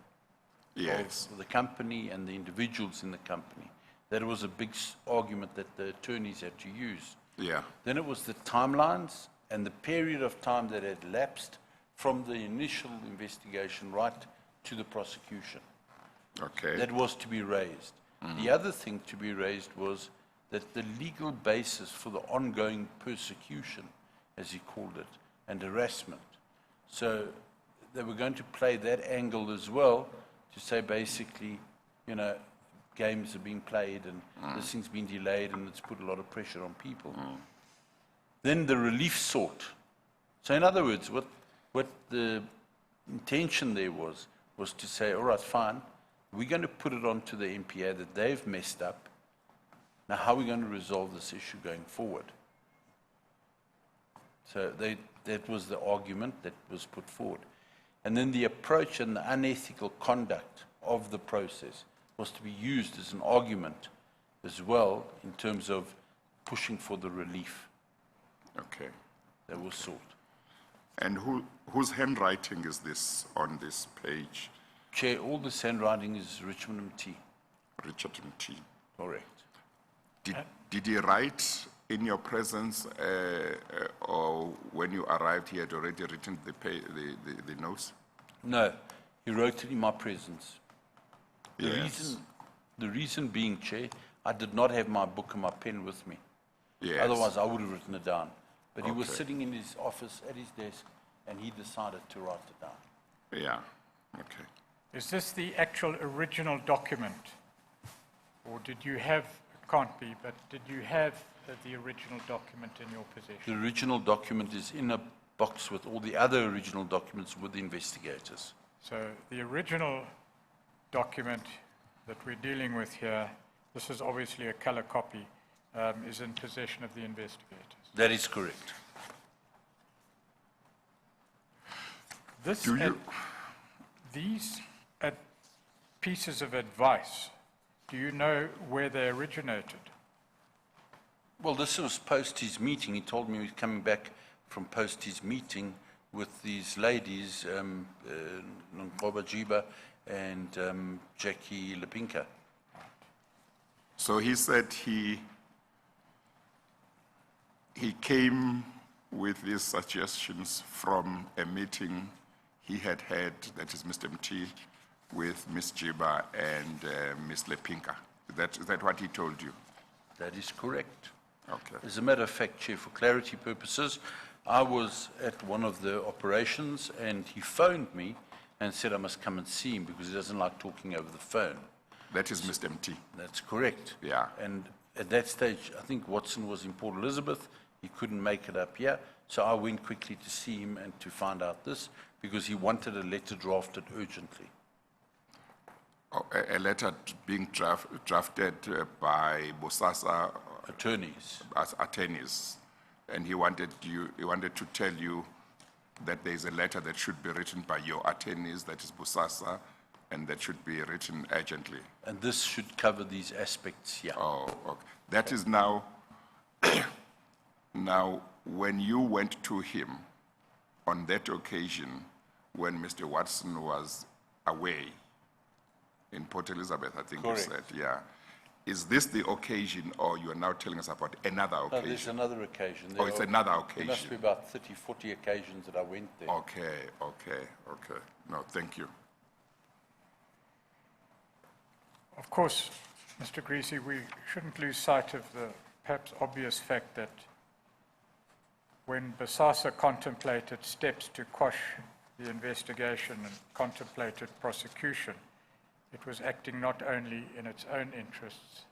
[SPEAKER 2] Yes.
[SPEAKER 3] of the company and the individuals in the company. That was a big argument that the attorneys had to use.
[SPEAKER 2] Yeah.
[SPEAKER 3] Then it was the timelines and the period of time that had lapsed from the initial investigation right to the prosecution.
[SPEAKER 2] Okay.
[SPEAKER 3] That was to be raised. The other thing to be raised was that the legal basis for the ongoing persecution, as he called it, and harassment. So they were going to play that angle as well to say basically, you know, games are being played and this thing's been delayed and it's put a lot of pressure on people. Then the relief sought. So in other words, what the intention there was to say, all right, fine, we're going to put it onto the NPA that they've messed up. Now, how are we going to resolve this issue going forward? So that was the argument that was put forward. And then the approach and the unethical conduct of the process was to be used as an argument as well in terms of pushing for the relief
[SPEAKER 2] Okay.
[SPEAKER 3] that was sought.
[SPEAKER 2] And whose handwriting is this on this page?
[SPEAKER 3] Chair, all this handwriting is Richmond M.T.
[SPEAKER 2] Richard M.T.
[SPEAKER 3] Correct.
[SPEAKER 2] Did he write in your presence, or when you arrived, he had already written the notes?
[SPEAKER 3] No, he wrote it in my presence.
[SPEAKER 2] Yes.
[SPEAKER 3] The reason being, Chair, I did not have my book and my pen with me.
[SPEAKER 2] Yes.
[SPEAKER 3] Otherwise, I would have written it down. But he was
[SPEAKER 2] Okay.
[SPEAKER 3] sitting in his office at his desk, and he decided to write it down.
[SPEAKER 2] Yeah. Okay.
[SPEAKER 1] Is this the actual original document? Or did you have, it can't be, but did you have the original document in your
[SPEAKER 3] The
[SPEAKER 1] possession?
[SPEAKER 3] original document is in a box with all the other original documents with the investigators.
[SPEAKER 1] So the original document that we're dealing with here, this is obviously a color copy, is in possession of the investigators.
[SPEAKER 3] That is correct.
[SPEAKER 1] This
[SPEAKER 2] Do you-
[SPEAKER 1] these pieces of advice, do you know where they originated?
[SPEAKER 3] Well, this was post his meeting. He told me he was coming back from post his meeting with these ladies, Nkoba Jiba and Jackie Lepinka.
[SPEAKER 2] So he said he came with these suggestions from a meeting he had had, that is Mr. M.T., with Ms. Jiba and Ms. Lepinka. Is that what he told you?
[SPEAKER 3] That is correct.
[SPEAKER 2] Okay.
[SPEAKER 3] As a matter of fact, Chair, for clarity purposes, I was at one of the operations and he phoned me and said I must come and see him because he doesn't like talking over the phone.
[SPEAKER 2] That is Mr. M.T.
[SPEAKER 3] That's correct.
[SPEAKER 2] Yeah.
[SPEAKER 3] And at that stage, I think Watson was in Port Elizabeth. He couldn't make it up here. So I went quickly to see him and to find out this because he wanted a letter drafted urgently.
[SPEAKER 2] Oh, a letter being drafted by BOSASA
[SPEAKER 3] Attorneys.
[SPEAKER 2] as attorneys, and he wanted to tell you that there is a letter that should be written by your attorneys, that is BOSASA, and that should be written urgently.
[SPEAKER 3] And this should cover these aspects here.
[SPEAKER 2] Oh, okay. That is now, now, when you went to him on that occasion, when Mr. Watson was away in Port Elizabeth, I think
[SPEAKER 3] Correct.
[SPEAKER 2] you said, yeah. Is this the occasion, or you are now telling us about another
[SPEAKER 3] No,
[SPEAKER 2] occasion?
[SPEAKER 3] there's another occasion.
[SPEAKER 2] Oh, it's another
[SPEAKER 3] There must
[SPEAKER 2] occasion.
[SPEAKER 3] be about 30, 40 occasions that I went there.
[SPEAKER 2] Okay. No, thank you.
[SPEAKER 1] Of course, Mr. Agrizzi, we shouldn't lose sight of the perhaps obvious fact that when BOSASA contemplated steps to quash the investigation and contemplated prosecution, it was acting not only in its own interests,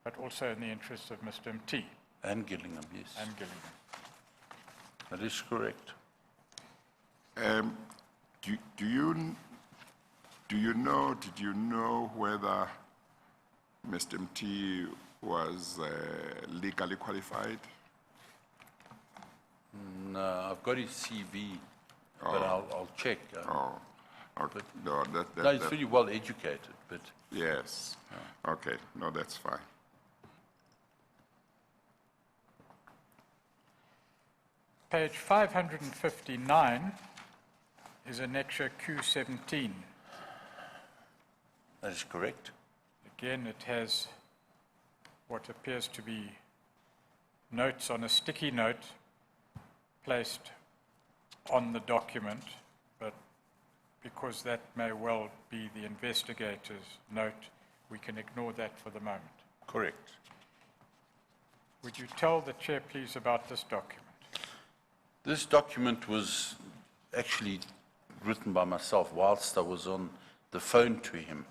[SPEAKER 1] but also in the interests of Mr. Mti
[SPEAKER 3] And Gillingham, yes.
[SPEAKER 1] and Gillingham.
[SPEAKER 3] That is correct.
[SPEAKER 2] Did you know whether Mr. Mti was legally qualified?
[SPEAKER 3] No, I've got his CV, but I'll check.
[SPEAKER 2] Okay. No,
[SPEAKER 3] No, he's very well educated, but
[SPEAKER 2] yes. Okay, no, that's fine.
[SPEAKER 1] Page 559 is Annexure Q17.
[SPEAKER 3] that is correct.
[SPEAKER 1] Again, it has what appears to be notes on a sticky note placed on the document, but because that may well be the investigator's note, we can ignore that for the moment.
[SPEAKER 3] Correct.
[SPEAKER 1] Would you tell the Chair, please, about this document?
[SPEAKER 3] This document was actually written by myself whilst I was on the phone to him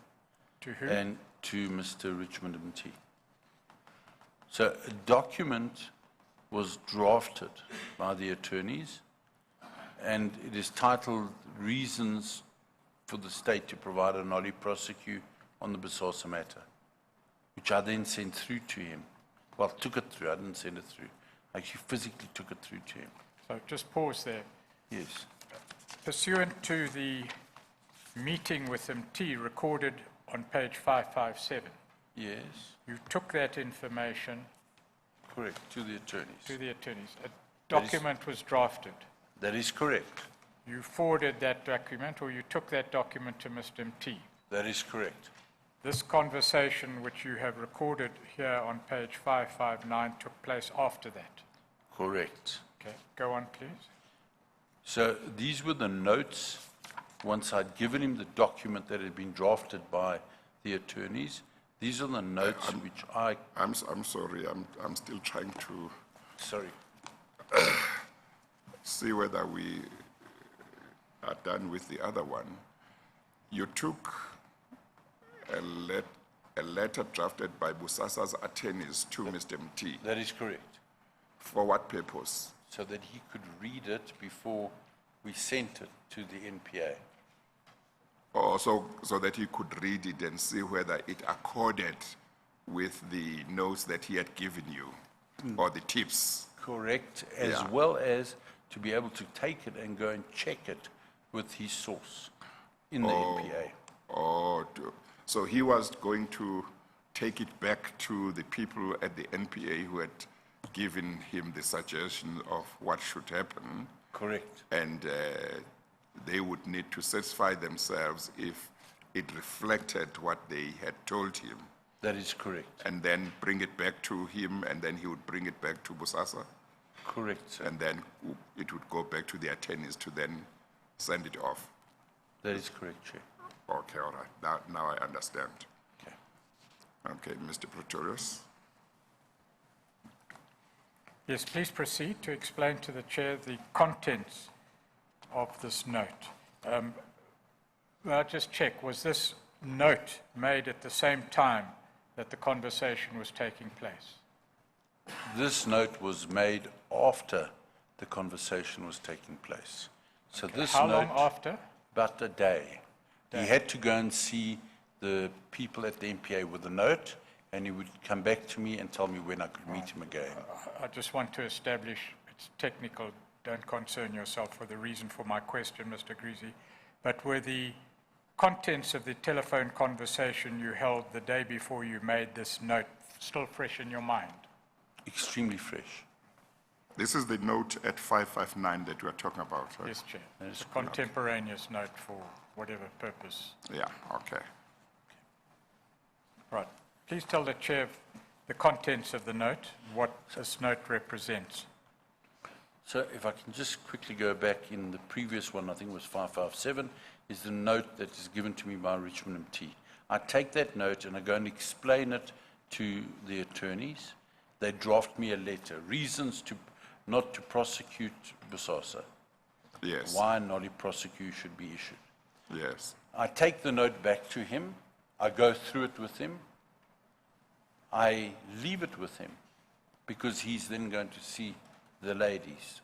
[SPEAKER 1] To who?
[SPEAKER 3] and to Mr. Richmond Mti. So a document was drafted by the attorneys, and it is titled Reasons for the State to Provide a Nollie Prosecute on the BOSASA matter, which I then sent through to him. Well, took it through, I didn't send it through. I actually physically took it through to him.
[SPEAKER 1] So just pause there.
[SPEAKER 3] Yes.
[SPEAKER 1] Pursuant to the meeting with MT recorded on page 557,
[SPEAKER 3] Yes,
[SPEAKER 1] you took that information
[SPEAKER 3] correct, to the attorneys.
[SPEAKER 1] to the attorneys. A
[SPEAKER 3] That is-
[SPEAKER 1] document was drafted.
[SPEAKER 3] That is correct.
[SPEAKER 1] You forwarded that document, or you took that document to Mr. MT.
[SPEAKER 3] That is correct.
[SPEAKER 1] This conversation, which you have recorded here on page 559, took place after that.
[SPEAKER 3] Correct.
[SPEAKER 1] Okay, go on, please.
[SPEAKER 3] So these were the notes, once I'd given him the document that had been drafted by the attorneys. These are the notes which
[SPEAKER 2] I'm sorry, I'm still trying to
[SPEAKER 3] sorry,
[SPEAKER 2] see whether we are done with the other one. You took a letter drafted by BOSASA's attorneys to Mr. Mti.
[SPEAKER 3] that is correct.
[SPEAKER 2] For what purpose?
[SPEAKER 3] So that he could read it before we sent it to the NPA.
[SPEAKER 2] Or so that he could read it and see whether it accorded with the notes that he had given you, or the tips.
[SPEAKER 3] Correct, as
[SPEAKER 2] Yeah.
[SPEAKER 3] well as to be able to take it and go and check it with his source in the NPA.
[SPEAKER 2] So he was going to take it back to the people at the NPA who had given him the suggestion of what should happen,
[SPEAKER 3] Correct.
[SPEAKER 2] and they would need to satisfy themselves if it reflected what they had told him,
[SPEAKER 3] That is correct.
[SPEAKER 2] and then bring it back to him, and then he would bring it back to BOSASA,
[SPEAKER 3] Correct, sir.
[SPEAKER 2] and then it would go back to the attorneys to then send it off.
[SPEAKER 3] That is correct, Chair.
[SPEAKER 2] Okay, all right. Now I understand.
[SPEAKER 3] Okay.
[SPEAKER 2] Okay, Mr. Pretorius.
[SPEAKER 1] Yes, please proceed to explain to the Chair the contents of this note. I'll just check, was this note made at the same time that the conversation was taking place?
[SPEAKER 3] This note was made after the conversation was taking place. So this
[SPEAKER 1] How
[SPEAKER 3] note,
[SPEAKER 1] long after?
[SPEAKER 3] about a day. He had to go and see the people at the NPA with the note, and he would come back to me and tell me when I could meet him again.
[SPEAKER 1] I just want to establish, it's technical, don't concern yourself with the reason for my question, Mr. Agrizzi, but were the contents of the telephone conversation you held the day before you made this note still fresh in your mind?
[SPEAKER 3] Extremely fresh.
[SPEAKER 2] This is the note at 559 that we are talking about, right?
[SPEAKER 1] Yes, Chair. It's a contemporaneous note for whatever purpose.
[SPEAKER 2] Yeah, okay.
[SPEAKER 1] Right. Please tell the Chair the contents of the note, what this note represents.
[SPEAKER 3] So if I can just quickly go back in the previous one, I think it was 557, is the note that is given to me by Richmond MT. I take that note and I go and explain it to the attorneys. They draft me a letter, reasons not to prosecute BOSASA.
[SPEAKER 2] Yes.
[SPEAKER 3] Why nollie prosecute should be issued.
[SPEAKER 2] Yes.
[SPEAKER 3] I take the note back to him. I go through it with him. I leave it with him because he's then going to see the ladies,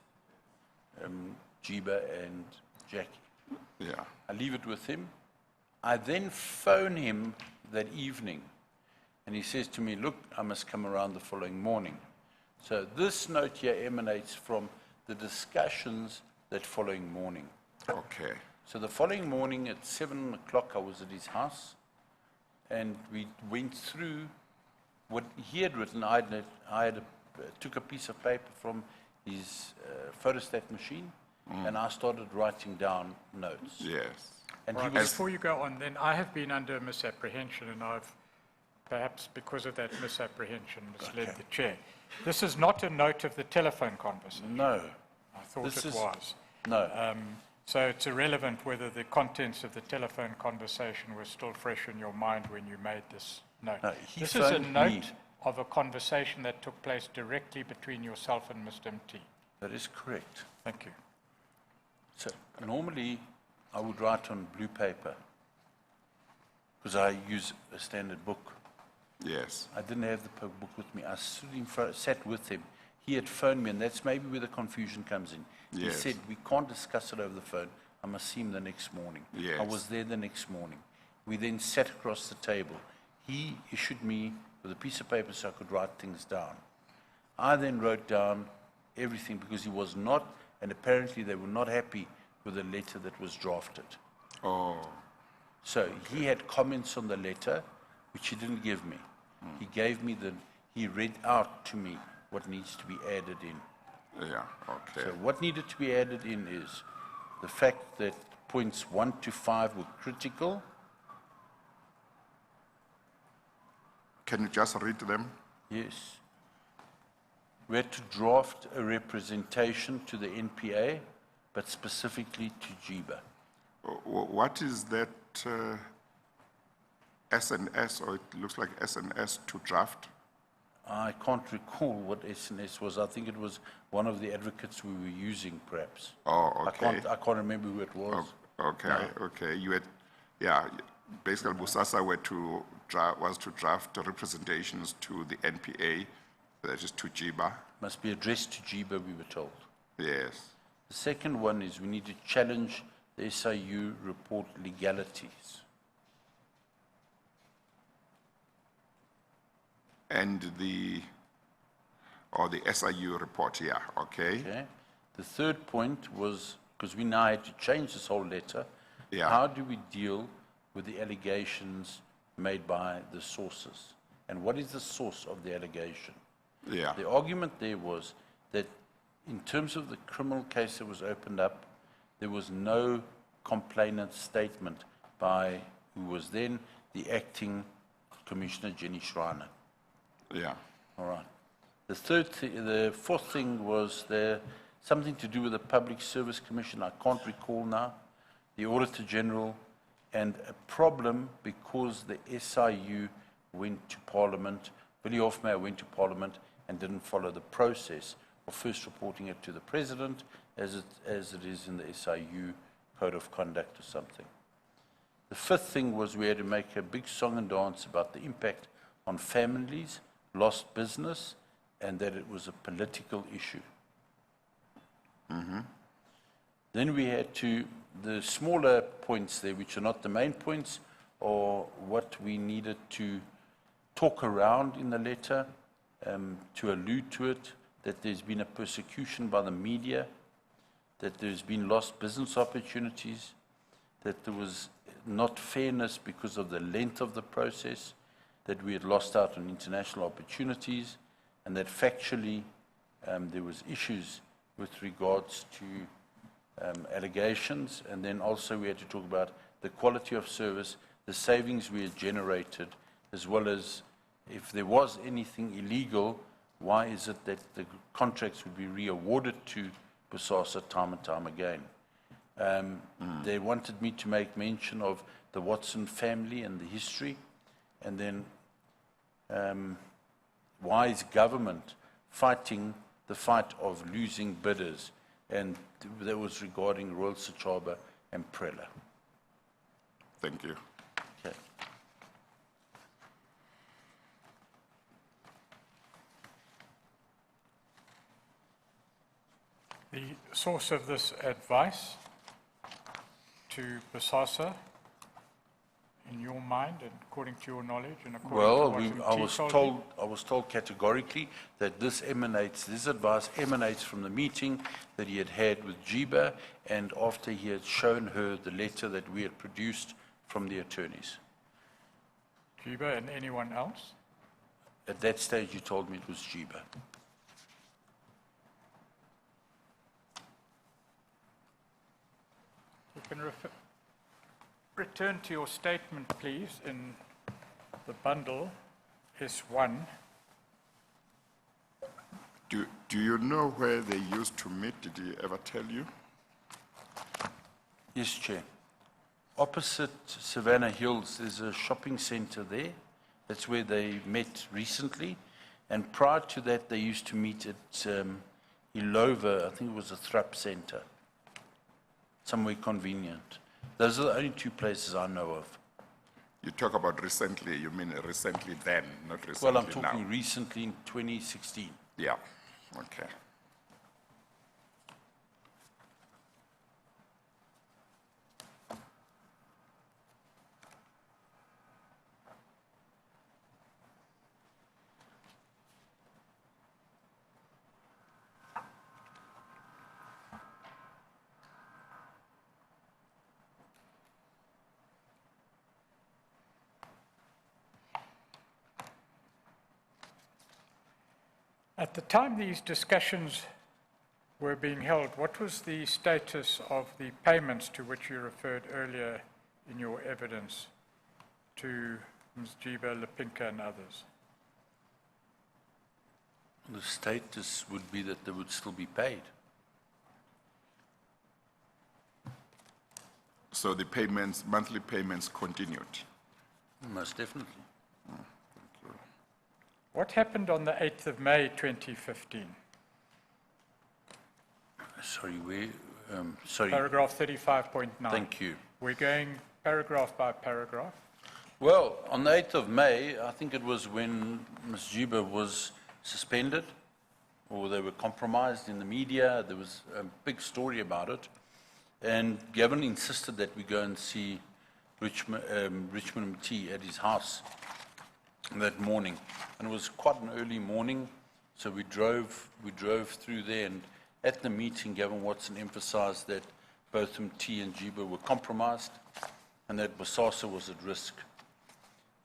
[SPEAKER 3] Jiba and Jackie.
[SPEAKER 2] Yeah.
[SPEAKER 3] I leave it with him. I then phone him that evening, and he says to me, look, I must come around the following morning. So this note here emanates from the discussions that following morning.
[SPEAKER 2] Okay.
[SPEAKER 3] So the following morning at 7 o'clock, I was at his house, and we went through what he had written. Took a piece of paper from his photostat machine, and I started writing down notes.
[SPEAKER 2] Yes.
[SPEAKER 3] And
[SPEAKER 1] Right,
[SPEAKER 3] he was,
[SPEAKER 1] before you go on, then, I have been under misapprehension, and I've, perhaps because of that misapprehension, misled the Chair. This is not a note of the telephone conversation.
[SPEAKER 3] no,
[SPEAKER 1] I thought
[SPEAKER 3] this
[SPEAKER 1] it
[SPEAKER 3] is-
[SPEAKER 1] was.
[SPEAKER 3] no.
[SPEAKER 1] So it's irrelevant whether the contents of the telephone conversation were still fresh in your mind when you made this note.
[SPEAKER 3] No, he
[SPEAKER 1] This is a
[SPEAKER 3] phoned
[SPEAKER 1] note
[SPEAKER 3] me.
[SPEAKER 1] of a conversation that took place directly between yourself and Mr. MT.
[SPEAKER 3] That is correct.
[SPEAKER 1] Thank you.
[SPEAKER 3] So normally I would write on blue paper because I use a standard book.
[SPEAKER 2] Yes.
[SPEAKER 3] I didn't have the book with me. I sat with him. He had phoned me, and that's maybe where the confusion comes in. He
[SPEAKER 2] Yes.
[SPEAKER 3] said, we can't discuss it over the phone. I must see him the next morning.
[SPEAKER 2] Yes.
[SPEAKER 3] I was there the next morning. We then sat across the table. He issued me with a piece of paper so I could write things down. I then wrote down everything because he was not, and apparently they were not happy with the letter that was drafted.
[SPEAKER 2] Oh,
[SPEAKER 3] So he had comments on the letter, which he didn't give me. He gave me he read out to me what needs to be added in.
[SPEAKER 2] yeah, okay.
[SPEAKER 3] So what needed to be added in is the fact that points 1 to 5 were critical.
[SPEAKER 2] Can you just read them?
[SPEAKER 3] Yes. We had to draft a representation to the NPA, but specifically to Jiba.
[SPEAKER 2] What is that SNS, or it looks like SNS to draft?
[SPEAKER 3] I can't recall what SNS was. I think it was one of the advocates we were using, perhaps.
[SPEAKER 2] Oh, okay.
[SPEAKER 3] I can't remember who it was.
[SPEAKER 2] Okay, okay. You had, yeah, basically BOSASA was to draft the representations to the NPA, that is to Jiba.
[SPEAKER 3] Must be addressed to Jiba, we were told.
[SPEAKER 2] Yes.
[SPEAKER 3] The second one is we need to challenge the SIU report legalities.
[SPEAKER 2] And the SIU report, yeah, okay.
[SPEAKER 3] Okay. The third point was, because we now had to change this whole letter,
[SPEAKER 2] Yeah.
[SPEAKER 3] how do we deal with the allegations made by the sources? And what is the source of the allegation?
[SPEAKER 2] Yeah,
[SPEAKER 3] The argument there was that in terms of the criminal case that was opened up, there was no complainant statement by who was then the acting Commissioner Jenny Schreiner.
[SPEAKER 2] yeah,
[SPEAKER 3] All right. The fourth thing was there something to do with the Public Service Commission. I can't recall now. The Auditor General, and a problem because the SIU went to Parliament. Billy Hofmeyer went to Parliament and didn't follow the process of first reporting it to the President, as it is in the SIU Code of Conduct or something. The fifth thing was we had to make a big song and dance about the impact on families, lost business, and that it was a political issue. Then we had the smaller points there, which are not the main points, or what we needed to talk around in the letter, to allude to it, that there's been a persecution by the media, that there's been lost business opportunities, that there was not fairness because of the length of the process, that we had lost out on international opportunities, and that factually there was issues with regards to allegations, and then also we had to talk about the quality of service, the savings we had generated, as well as if there was anything illegal, why is it that the contracts would be re-awarded to BOSASA time and time again. They wanted me to make mention of the Watson family and the history, and then why is government fighting the fight of losing bidders, and that was regarding Royal Sechaba and Prela.
[SPEAKER 2] Thank you.
[SPEAKER 3] Okay.
[SPEAKER 1] The source of this advice to BOSASA, in your mind and according to your knowledge and according to what
[SPEAKER 3] I was told categorically that this advice emanates from the meeting that he had had with Jiba, and after he had shown her the letter that we had produced from the attorneys.
[SPEAKER 1] Jiba and anyone else?
[SPEAKER 3] At that stage, you told me it was Jiba.
[SPEAKER 1] You can return to your statement, please, in the bundle S1.
[SPEAKER 2] Do you know where they used to meet? Did he ever tell you?
[SPEAKER 3] Yes, Chair. Opposite Savannah Hills, there's a shopping center there. That's where they met recently. And prior to that, they used to meet at Ilova, I think it was a Thrupp center, somewhere convenient. Those are the only two places I know of.
[SPEAKER 2] You talk about recently, you mean recently then, not recently
[SPEAKER 3] Well, I'm
[SPEAKER 2] now.
[SPEAKER 3] talking recently in 2016.
[SPEAKER 2] Yeah, okay.
[SPEAKER 1] At the time these discussions were being held, what was the status of the payments to which you referred earlier in your evidence to Ms. Jiba, Lipinka and others?
[SPEAKER 3] The status would be that they would still be paid.
[SPEAKER 2] So the payments, monthly payments continued?
[SPEAKER 3] Most definitely.
[SPEAKER 1] What happened on the 8th of May 2015?
[SPEAKER 3] Sorry, where? Sorry.
[SPEAKER 1] Paragraph 35.9.
[SPEAKER 3] Thank you.
[SPEAKER 1] We're going paragraph by paragraph.
[SPEAKER 3] Well, on the 8th of May, I think it was when Ms. Jiba was suspended, or they were compromised in the media. There was a big story about it. And Gavin insisted that we go and see Richmond Mt at his house that morning. And it was quite an early morning, so we drove through there, and at the meeting, Gavin Watson emphasized that both MT and Jiba were compromised and that BOSASA was at risk.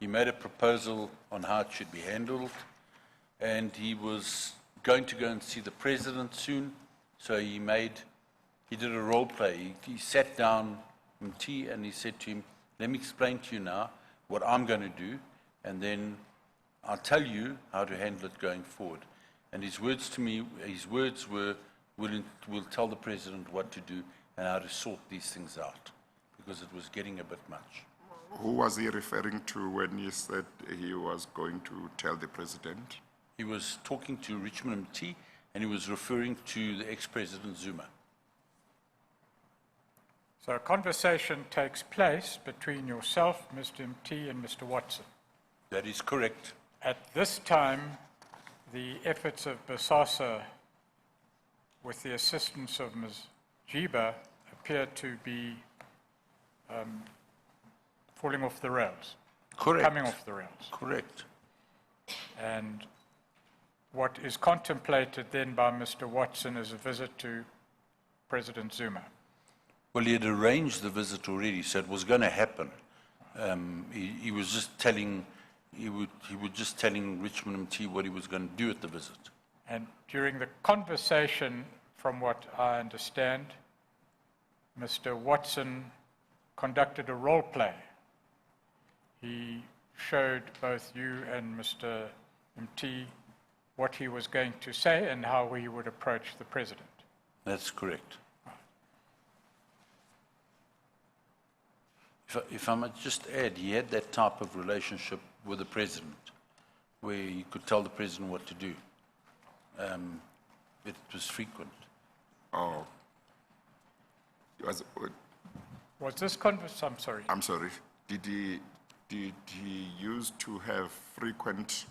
[SPEAKER 3] He made a proposal on how it should be handled, and he was going to go and see the president soon, so he did a role play. He sat down MT and he said to him, let me explain to you now what I'm going to do, and then I'll tell you how to handle it going forward. And his words were, we'll tell the president what to do and how to sort these things out, because it was getting a bit much.
[SPEAKER 2] Who was he referring to when he said he was going to tell the president?
[SPEAKER 3] He was talking to Richmond MT, and he was referring to the ex-president Zuma.
[SPEAKER 1] So a conversation takes place between yourself, Mr. MT, and Mr. Watson.
[SPEAKER 3] That is correct.
[SPEAKER 1] At this time, the efforts of BOSASA, with the assistance of Ms. Jiba, appeared to be falling off the rails.
[SPEAKER 3] Correct.
[SPEAKER 1] Coming off the rails.
[SPEAKER 3] Correct.
[SPEAKER 1] And what is contemplated then by Mr. Watson is a visit to President Zuma.
[SPEAKER 3] Well, he had arranged the visit already, so it was going to happen. He was just telling Richmond MT what he was going to do at the visit.
[SPEAKER 1] And during the conversation, from what I understand, Mr. Watson conducted a role play. He showed both you and Mr. MT what he was going to say and how he would approach the president.
[SPEAKER 3] That's correct. If I might just add, he had that type of relationship with the president, where he could tell the president what to do. It was frequent.
[SPEAKER 2] Oh.
[SPEAKER 1] Was this conversation, I'm sorry.
[SPEAKER 2] I'm sorry. Did he used to have frequent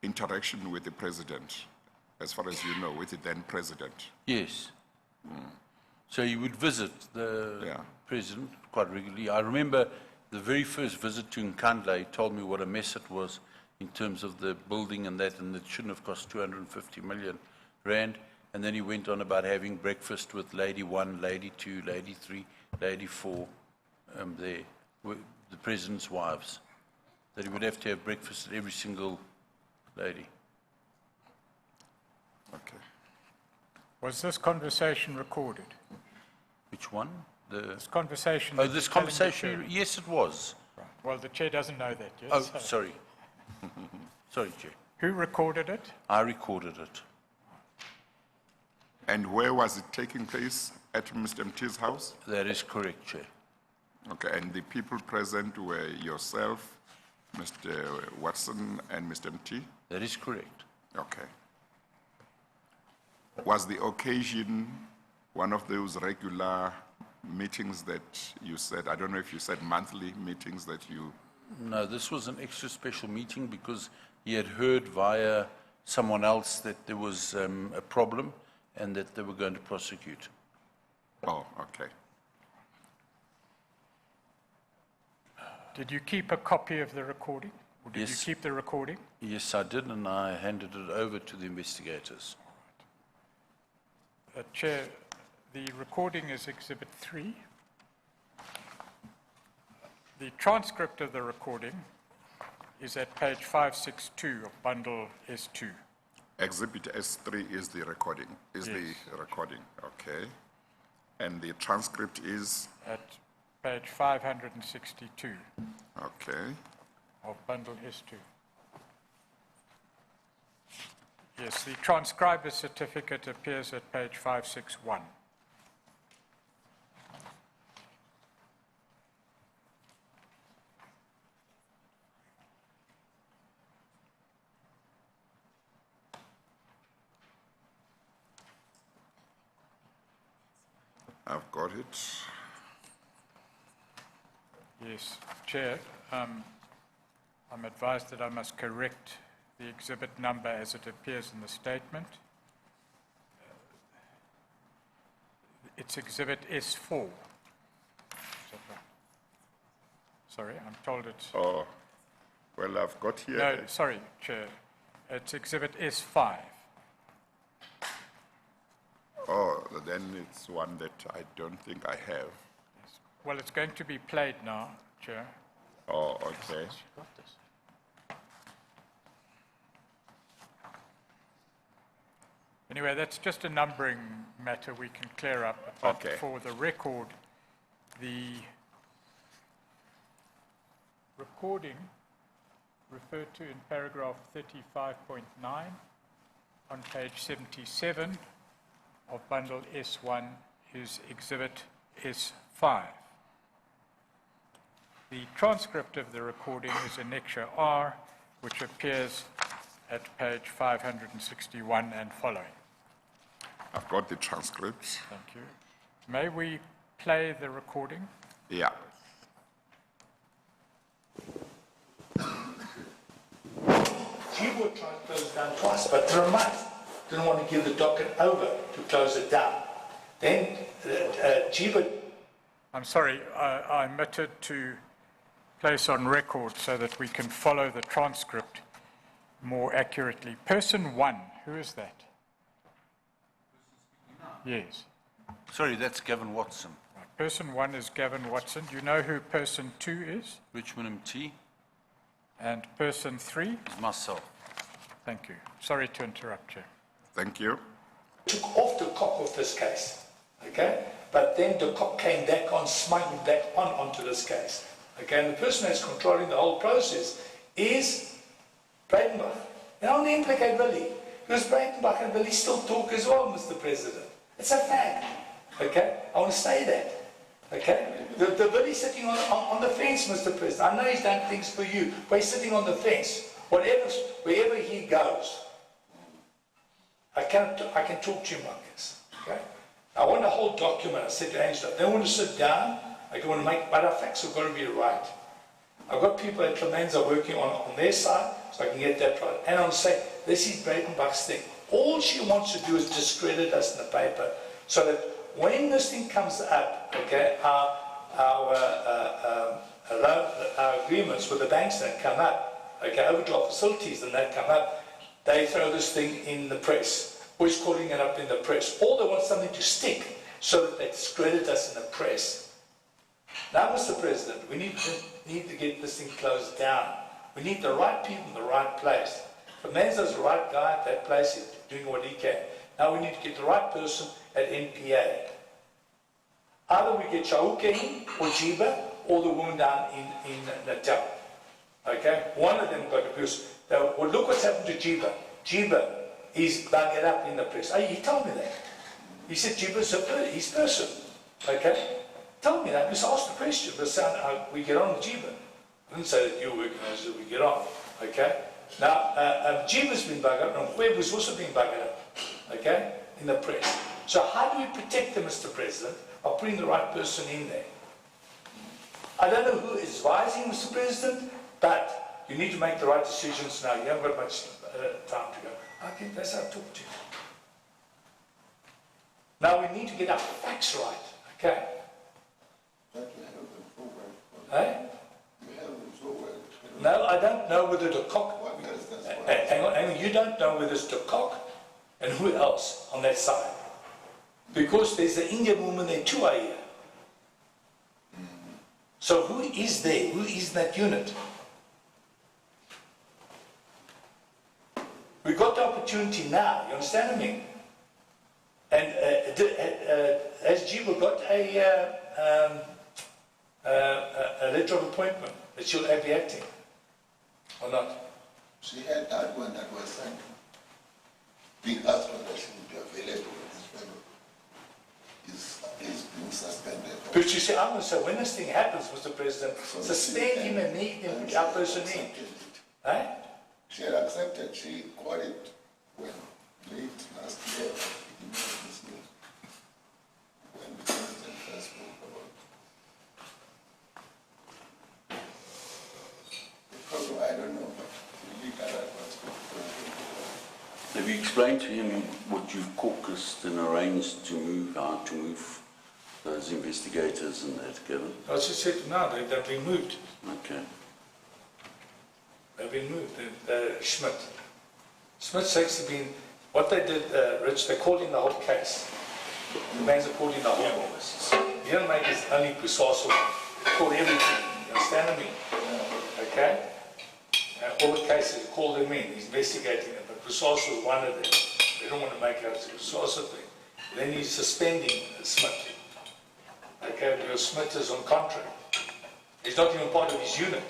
[SPEAKER 2] interaction with the president, as far as you know, with the then president?
[SPEAKER 3] Yes. So he would visit the president quite regularly. I remember the very first visit to Nkandla, he told me what a mess it was in terms of the building and that, and it shouldn't have cost 250 million rand. And then he went on about having breakfast with Lady 1, Lady 2, Lady 3, Lady 4, there, with the president's wives, that he would have to have breakfast at every single lady.
[SPEAKER 2] Okay.
[SPEAKER 1] Was this conversation recorded?
[SPEAKER 3] Which one?
[SPEAKER 1] This conversation.
[SPEAKER 3] Oh,
[SPEAKER 1] that
[SPEAKER 3] this
[SPEAKER 1] you're telling the
[SPEAKER 3] conversation,
[SPEAKER 1] chair?
[SPEAKER 3] yes, it was.
[SPEAKER 1] Right. Well, the chair doesn't know that yet.
[SPEAKER 3] Oh,
[SPEAKER 1] so-
[SPEAKER 3] sorry. Sorry, Chair.
[SPEAKER 1] Who recorded it?
[SPEAKER 3] I recorded it.
[SPEAKER 2] And where was it taking place? At Mr. MT's house?
[SPEAKER 3] That is correct, Chair.
[SPEAKER 2] Okay, and the people present were yourself, Mr. Watson, and Mr. MT?
[SPEAKER 3] That is correct.
[SPEAKER 2] Okay. Was the occasion one of those regular meetings that you said, I don't know if you said monthly meetings that you...
[SPEAKER 3] No, this was an extra special meeting because he had heard via someone else that there was a problem and that they were going to prosecute.
[SPEAKER 2] Oh, okay.
[SPEAKER 1] Did you keep a copy of the recording? Or did
[SPEAKER 3] Yes.
[SPEAKER 1] you keep the recording?
[SPEAKER 3] Yes, I did, and I handed it over to the investigators.
[SPEAKER 1] Chair, the recording is Exhibit 3. The transcript of the recording is at page 562 of Bundle S2.
[SPEAKER 2] Exhibit S3 is the recording, okay. And the transcript is,
[SPEAKER 1] At page 562
[SPEAKER 2] okay.
[SPEAKER 1] of Bundle S2. Yes, the transcriber's certificate appears at page 561.
[SPEAKER 2] I've got it.
[SPEAKER 1] Yes, Chair, I'm advised that I must correct the exhibit number as it appears in the statement. It's Exhibit S4. Is that right? Sorry, I'm told it's...
[SPEAKER 2] Oh, well, I've got here.
[SPEAKER 1] No, sorry, Chair. It's Exhibit S5.
[SPEAKER 2] Oh, then it's one that I don't think I have.
[SPEAKER 1] Well, it's going to be played now, Chair.
[SPEAKER 2] Oh, okay.
[SPEAKER 1] Anyway, that's just a numbering matter we can clear up. But
[SPEAKER 2] Okay.
[SPEAKER 1] for the record, the recording referred to in paragraph 35.9 on page 77 of Bundle S1 is Exhibit S5. The transcript of the recording is Annexure R, which appears at page 561 and following.
[SPEAKER 2] I've got the transcript.
[SPEAKER 1] Thank you. May we play the recording?
[SPEAKER 2] Yeah.
[SPEAKER 4] She would try to close it down twice, but Ramat didn't want to give the docket over to close it down. Then Jiva...
[SPEAKER 1] I'm sorry, I omitted to place on record so that we can follow the transcript more accurately. Person 1, who is that? Yes.
[SPEAKER 3] Sorry, that's Gavin Watson.
[SPEAKER 1] Right. Person 1 is Gavin Watson. Do you know who person 2 is?
[SPEAKER 3] Richmond MT
[SPEAKER 1] And person 3?
[SPEAKER 3] is myself.
[SPEAKER 1] Thank you. Sorry to interrupt you.
[SPEAKER 2] Thank you.
[SPEAKER 4] Took off the cock of this case, okay? But then the cock came back on, smuggled back onto this case, okay? And the person that's controlling the whole process is Breitenbach. And I want to implicate Billy, because Breitenbach and Billy still talk as well, Mr. President. It's a fact, okay? I want to say that, okay? The Billy's sitting on the fence, Mr. President. I know he's done things for you, but he's sitting on the fence. Wherever he goes, I can talk to him like this, okay? I want a whole document. I said to Angelo, they want to sit down, I want to make, but our facts have got to be right. I've got people at Clemenza working on their side, so I can get that right. And I'll say, this is Breitenbach's thing. All she wants to do is discredit us in the paper, so that when this thing comes up, okay, our agreements with the banks that come up, okay, overdraft facilities and that come up, they throw this thing in the press. Always calling it up in the press. Or they want something to stick so that they discredit us in the press. Now, Mr. President, we need to get this thing closed down. We need the right people in the right place. Clemenza's the right guy at that place, he's doing what he can. Now we need to get the right person at NPA. Either we get Chauke in, or Jiba, or the woman down in Natal. Okay? One of them got to, because well, look what's happened to Jiba. Jiba is buggered up in the press. He told me that. He said Jiba's his person. Okay? Told me that, because I asked the question, but how we get on with Jiba. I didn't say that you're working on it, so we get on. Okay? Now, Jiba's been buggered up, and Huebu's also been buggered up. Okay? In the press. So how do we protect them, Mr. President, by putting the right person in there? I don't know who is advising, Mr. President, but you need to make the right decisions now. You haven't got much time to go. Okay, that's how I talk to you. Now we need to get our facts right, okay? Hey? No, I don't know whether the cock... Hang on, you don't know whether it's the cock and who else on that side. Because there's the Indian woman there too, I hear. So who is there? Who is in that unit? We got the opportunity now, you understand what I mean? And has Jiba got a letter of appointment that she'll be acting? Or not?
[SPEAKER 5] She had that one that was sent. Being asked whether she would be available when this fellow is being suspended.
[SPEAKER 4] But you see, I'm going to say, when this thing happens, Mr. President, suspend him and make him put our person in. Eh?
[SPEAKER 5] She had accepted, she got it when late last year, this news, when the president first spoke about the problem. I don't know, but the legal advice.
[SPEAKER 3] Have you explained to him what you've caucused and arranged to move, how to move those investigators and that, Kevin?
[SPEAKER 4] I just said now, they've been moved.
[SPEAKER 3] Okay.
[SPEAKER 4] They've been moved. Schmidt. Schmidt's actually been, what they did, Rich, they called in the whole case. The man's are called in the whole case. He didn't make his only Busasa. He called everything. You understand what I mean? Okay? All the cases, he called them in. He's investigating them. But Busasa was one of them. They don't want to make it out as a Busasa thing. Then he's suspending Schmidt. Okay? Because Schmidt is on contract. He's not even part of his unit.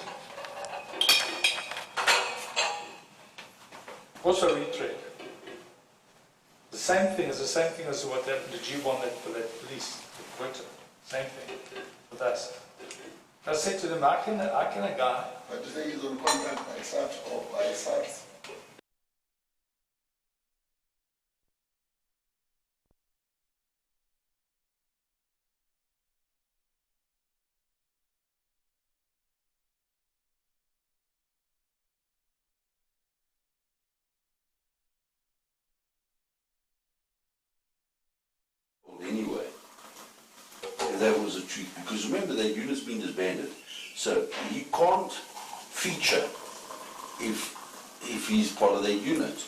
[SPEAKER 4] Also retread. The same thing is what happened to G1 for that police worked. Same thing with us. I said to them, I can a guy.
[SPEAKER 5] But you say he's on contract by SABC or by SABC?
[SPEAKER 3] Anyway, that was a treat, because remember that unit's been disbanded, so he can't feature if he's part of that unit.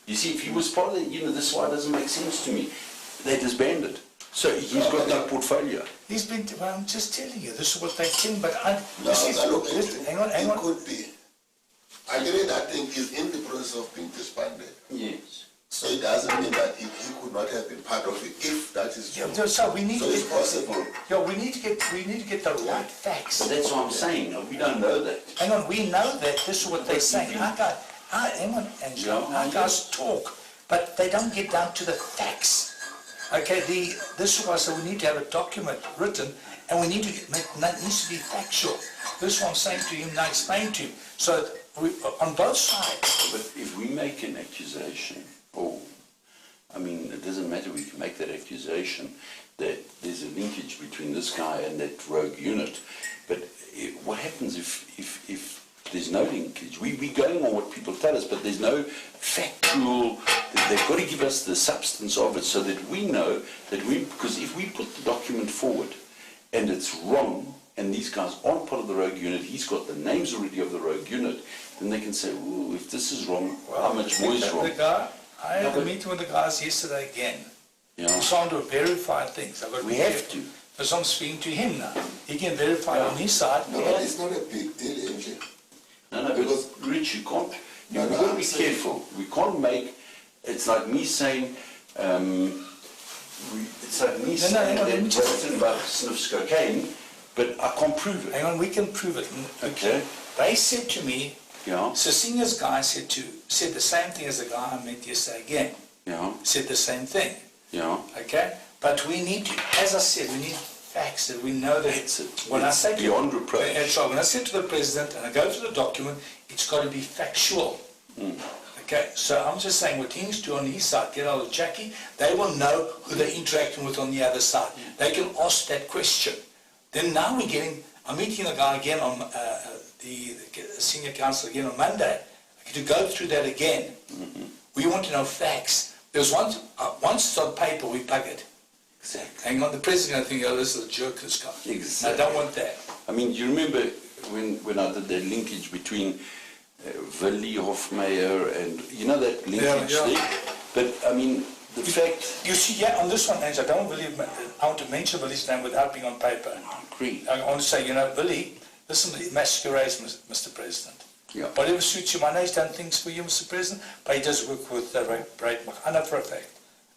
[SPEAKER 3] You see, if he was part of that unit, this is why it doesn't make sense to me. They disbanded, so he's got no portfolio.
[SPEAKER 4] He's been, well, I'm just telling you, this is what they think, but hang on.
[SPEAKER 5] It could be. I mean, I think he's in the process of being disbanded.
[SPEAKER 3] Yes.
[SPEAKER 5] So it doesn't mean that he could not have been part of it, if that is true.
[SPEAKER 4] Yeah, so we need
[SPEAKER 5] So
[SPEAKER 4] to
[SPEAKER 5] it's
[SPEAKER 4] get,
[SPEAKER 5] possible.
[SPEAKER 4] yeah, we need to get the right facts.
[SPEAKER 3] So that's what I'm saying. We don't know that.
[SPEAKER 4] Hang on, we know that this is what they're saying. Hang on, Angelo,
[SPEAKER 3] Yeah,
[SPEAKER 4] our guys talk, but they don't get down to the facts. Okay, this is why, so we need to have a document written, and we need to needs to be factual. This is what I'm saying to him, now explain to him. So we, on both sides.
[SPEAKER 3] But if we make an accusation, or, I mean, it doesn't matter, we can make that accusation that there's a linkage between this guy and that rogue unit, but what happens if there's no linkage? We're going on what people tell us, but there's no factual, they've got to give us the substance of it so that we know that because if we put the document forward and it's wrong, and these guys aren't part of the rogue unit, he's got the names already of the rogue unit, then they can say, ooh, if this is wrong, how much more is wrong?
[SPEAKER 4] I had a meeting with the guys yesterday again.
[SPEAKER 3] Yeah.
[SPEAKER 4] We're trying to verify things.
[SPEAKER 3] We have to.
[SPEAKER 4] Because I'm speaking to him now. He can verify on his side.
[SPEAKER 5] No, but it's not a big deal, Angelo.
[SPEAKER 3] No,
[SPEAKER 5] Because-
[SPEAKER 3] but Rich, you can't,
[SPEAKER 5] No,
[SPEAKER 3] you've
[SPEAKER 5] no,
[SPEAKER 3] got to
[SPEAKER 5] I'm
[SPEAKER 3] be
[SPEAKER 5] saying-
[SPEAKER 3] careful. We can't make, it's like me saying, it's like me saying
[SPEAKER 4] hang on, let me
[SPEAKER 3] that Western Buck sniffs cocaine, but I can't prove it.
[SPEAKER 4] Hang on, we can prove it.
[SPEAKER 3] Okay.
[SPEAKER 4] They said to me,
[SPEAKER 3] Yeah,
[SPEAKER 4] Cecilia's guy said the same thing as the guy I met yesterday again.
[SPEAKER 3] yeah,
[SPEAKER 4] Said the same thing.
[SPEAKER 3] yeah.
[SPEAKER 4] Okay? But we need to, as I said, we need facts that we know that
[SPEAKER 3] It's
[SPEAKER 4] when I say
[SPEAKER 3] beyond reproach.
[SPEAKER 4] That's right. When I say to the president and I go to the document, it's got to be factual. Okay, so I'm just saying what he needs to do on his side, get out of Jackie, they will know who they're interacting with on the other side. They can ask that question. Then now I'm meeting the guy again on the senior counsel again on Monday to go through that again. We want to know facts. Because once it's on paper, we bug it.
[SPEAKER 3] Exactly.
[SPEAKER 4] Hang on, the president going to think, oh, this is a jerk, this guy.
[SPEAKER 3] Exactly.
[SPEAKER 4] I don't want that.
[SPEAKER 3] I mean, you remember when I did the linkage between Willie Hofmeyer and, you know that linkage
[SPEAKER 4] Yeah.
[SPEAKER 3] there? But, I mean, the fact...
[SPEAKER 4] You see, yeah, on this one, Angelo, I want to mention Willie's name without being on paper.
[SPEAKER 3] I agree.
[SPEAKER 4] I want to say, Willie, listen, masquerades, Mr. President.
[SPEAKER 3] Yeah.
[SPEAKER 4] Whatever suits you. My name's done things for you, Mr. President, but he does work with Braitmark. I know for a fact.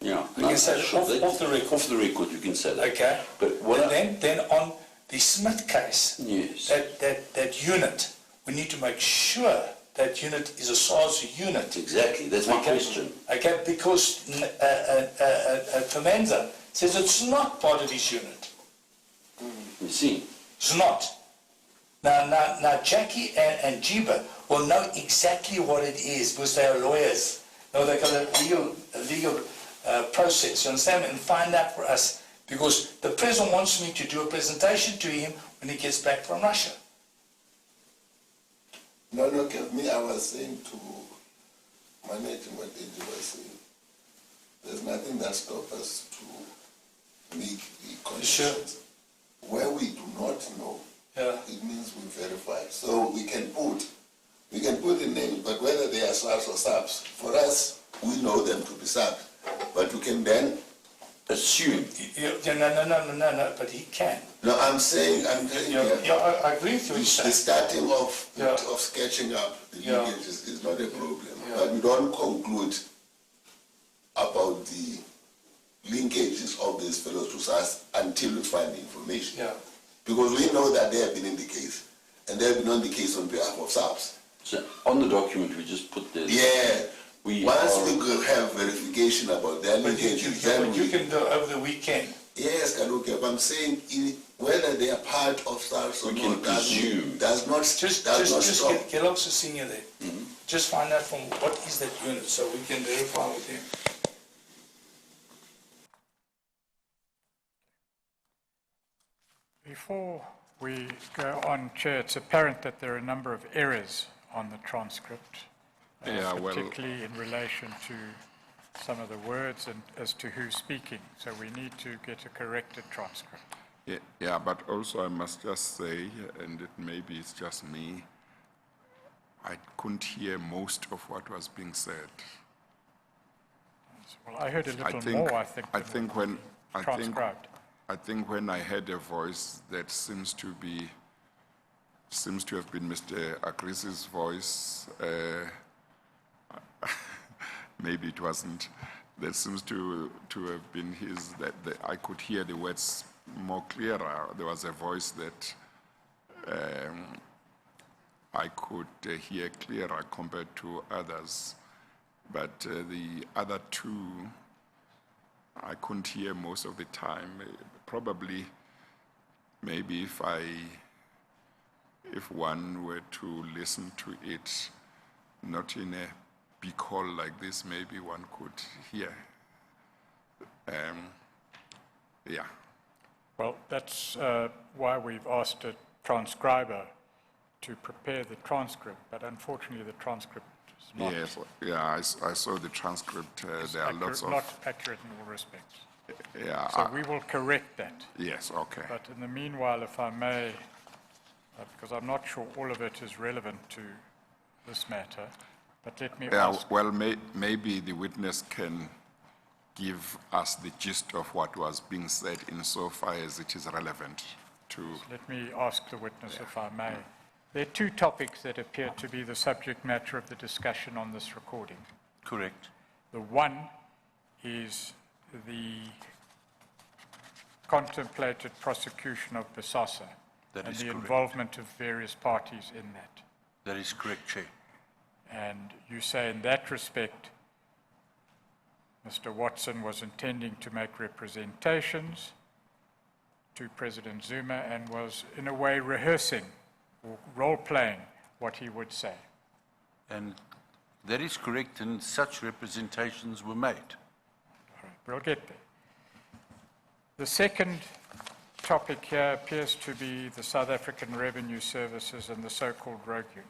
[SPEAKER 3] Yeah.
[SPEAKER 4] You can say that
[SPEAKER 3] sure,
[SPEAKER 4] off the record.
[SPEAKER 3] Off the record, you can say that.
[SPEAKER 4] Okay.
[SPEAKER 3] But what
[SPEAKER 4] And then on the Smith case,
[SPEAKER 3] Yes.
[SPEAKER 4] that unit, we need to make sure that unit is a SARS unit.
[SPEAKER 3] Exactly, that's my question.
[SPEAKER 4] Okay, because Fernanda says it's not part of his unit.
[SPEAKER 3] You see?
[SPEAKER 4] It's not. Now Jackie and Jiba will know exactly what it is because they are lawyers. No, they've got a legal process, you understand? And find out for us because the president wants me to do a presentation to him when he gets back from Russia.
[SPEAKER 5] No, me, I was saying to managing what Angelo was saying. There's nothing that stops us to make the conditions. Where we do not know, it means we verify. So we can put the names, but whether they are SARS or SABs, for us, we know them to be SABs. But we can then
[SPEAKER 3] Assume.
[SPEAKER 4] No, but he can.
[SPEAKER 5] No, I'm telling you,
[SPEAKER 4] I agree with you.
[SPEAKER 5] the starting of sketching up the linkages is not a problem. But we don't conclude about the linkages of these fellows to SARS until we find the information.
[SPEAKER 4] Yeah.
[SPEAKER 5] Because we know that they have been in the case, and they have been on the case on behalf of SARS.
[SPEAKER 3] So on the document, we just put this.
[SPEAKER 5] Yeah. Once we could have verification about their linkages, then
[SPEAKER 4] you can do it over the weekend.
[SPEAKER 5] Yes, Kaluke, but I'm saying whether they are part of SARS or
[SPEAKER 3] We
[SPEAKER 5] not
[SPEAKER 3] can presume.
[SPEAKER 5] does not
[SPEAKER 4] Just
[SPEAKER 5] stop.
[SPEAKER 4] get Kellogg's senior there. Just find out from what is that unit so we can verify with him.
[SPEAKER 1] Before we go on, Chair, it's apparent that there are a number of errors on the transcript, particularly in relation to some of the words and as to who's speaking. So we need to get a corrected transcript.
[SPEAKER 2] Yeah, but also I must just say, and maybe it's just me, I couldn't hear most of what was being said.
[SPEAKER 1] Well, I heard a little more, I think, than what was transcribed.
[SPEAKER 2] I think when I heard a voice that seems to have been Mr. Agrizzi's voice, maybe it wasn't. There seems to have been that I could hear the words more clearer. There was a voice that I could hear clearer compared to others. But the other two, I couldn't hear most of the time. Probably, maybe if one were to listen to it, not in a big hall like this, maybe one could hear. Yeah.
[SPEAKER 1] Well, that's why we've asked a transcriber to prepare the transcript, but unfortunately the transcript is not,
[SPEAKER 2] Yes, yeah, I saw the transcript. There are lots of...
[SPEAKER 1] not accurate in all respects.
[SPEAKER 2] Yeah.
[SPEAKER 1] So we will correct that.
[SPEAKER 2] Yes, okay.
[SPEAKER 1] But in the meanwhile, if I may, because I'm not sure all of it is relevant to this matter, but let me ask.
[SPEAKER 2] Well, maybe the witness can give us the gist of what was being said insofar as it is relevant to...
[SPEAKER 1] Let me ask the witness, if I may. There are two topics that appear to be the subject matter of the discussion on this recording.
[SPEAKER 3] Correct.
[SPEAKER 1] The one is the contemplated prosecution of BOSASA
[SPEAKER 3] That
[SPEAKER 1] and
[SPEAKER 3] is
[SPEAKER 1] the
[SPEAKER 3] correct.
[SPEAKER 1] involvement of various parties in that.
[SPEAKER 3] That is correct, Chair.
[SPEAKER 1] And you say in that respect, Mr. Watson was intending to make representations to President Zuma and was in a way rehearsing or role-playing what he would say.
[SPEAKER 3] And that is correct, and such representations were made.
[SPEAKER 1] All right, we'll get there. The second topic here appears to be the South African Revenue Services and the so-called rogue unit.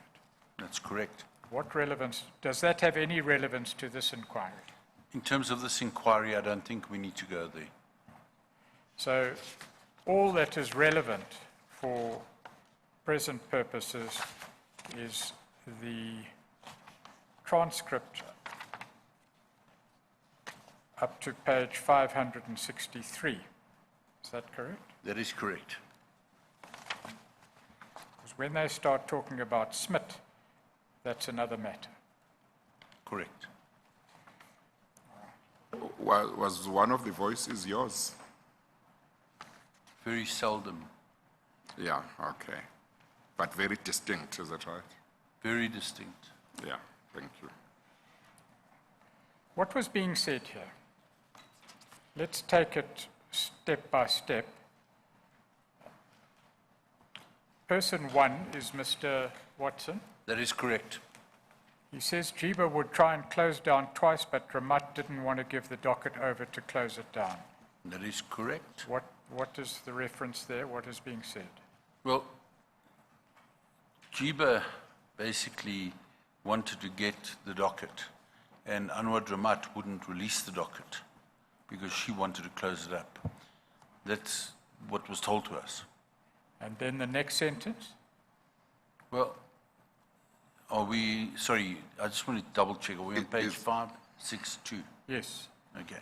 [SPEAKER 3] That's correct.
[SPEAKER 1] What relevance, does that have any relevance to this inquiry?
[SPEAKER 3] In terms of this inquiry, I don't think we need to go there.
[SPEAKER 1] So all that is relevant for present purposes is the transcript up to page 563. Is that correct?
[SPEAKER 3] That is correct.
[SPEAKER 1] Because when they start talking about Smith, that's another matter.
[SPEAKER 3] Correct.
[SPEAKER 2] Was one of the voices yours?
[SPEAKER 3] Very seldom.
[SPEAKER 2] Yeah, okay. But very distinct, is that right?
[SPEAKER 3] Very distinct.
[SPEAKER 2] Yeah, thank you.
[SPEAKER 1] What was being said here? Let's take it step by step. Person one is Mr. Watson.
[SPEAKER 3] That is correct.
[SPEAKER 1] He says Jiba would try and close down twice, but Ramat didn't want to give the docket over to close it down.
[SPEAKER 3] That is correct.
[SPEAKER 1] What is the reference there? What is being said?
[SPEAKER 3] Well, Jiba basically wanted to get the docket, and Anwar Ramat wouldn't release the docket because she wanted to close it up. That's what was told to us.
[SPEAKER 1] And then the next sentence?
[SPEAKER 3] Well, sorry, I just want to double check. Are we on page 562?
[SPEAKER 1] Yes.
[SPEAKER 3] Okay.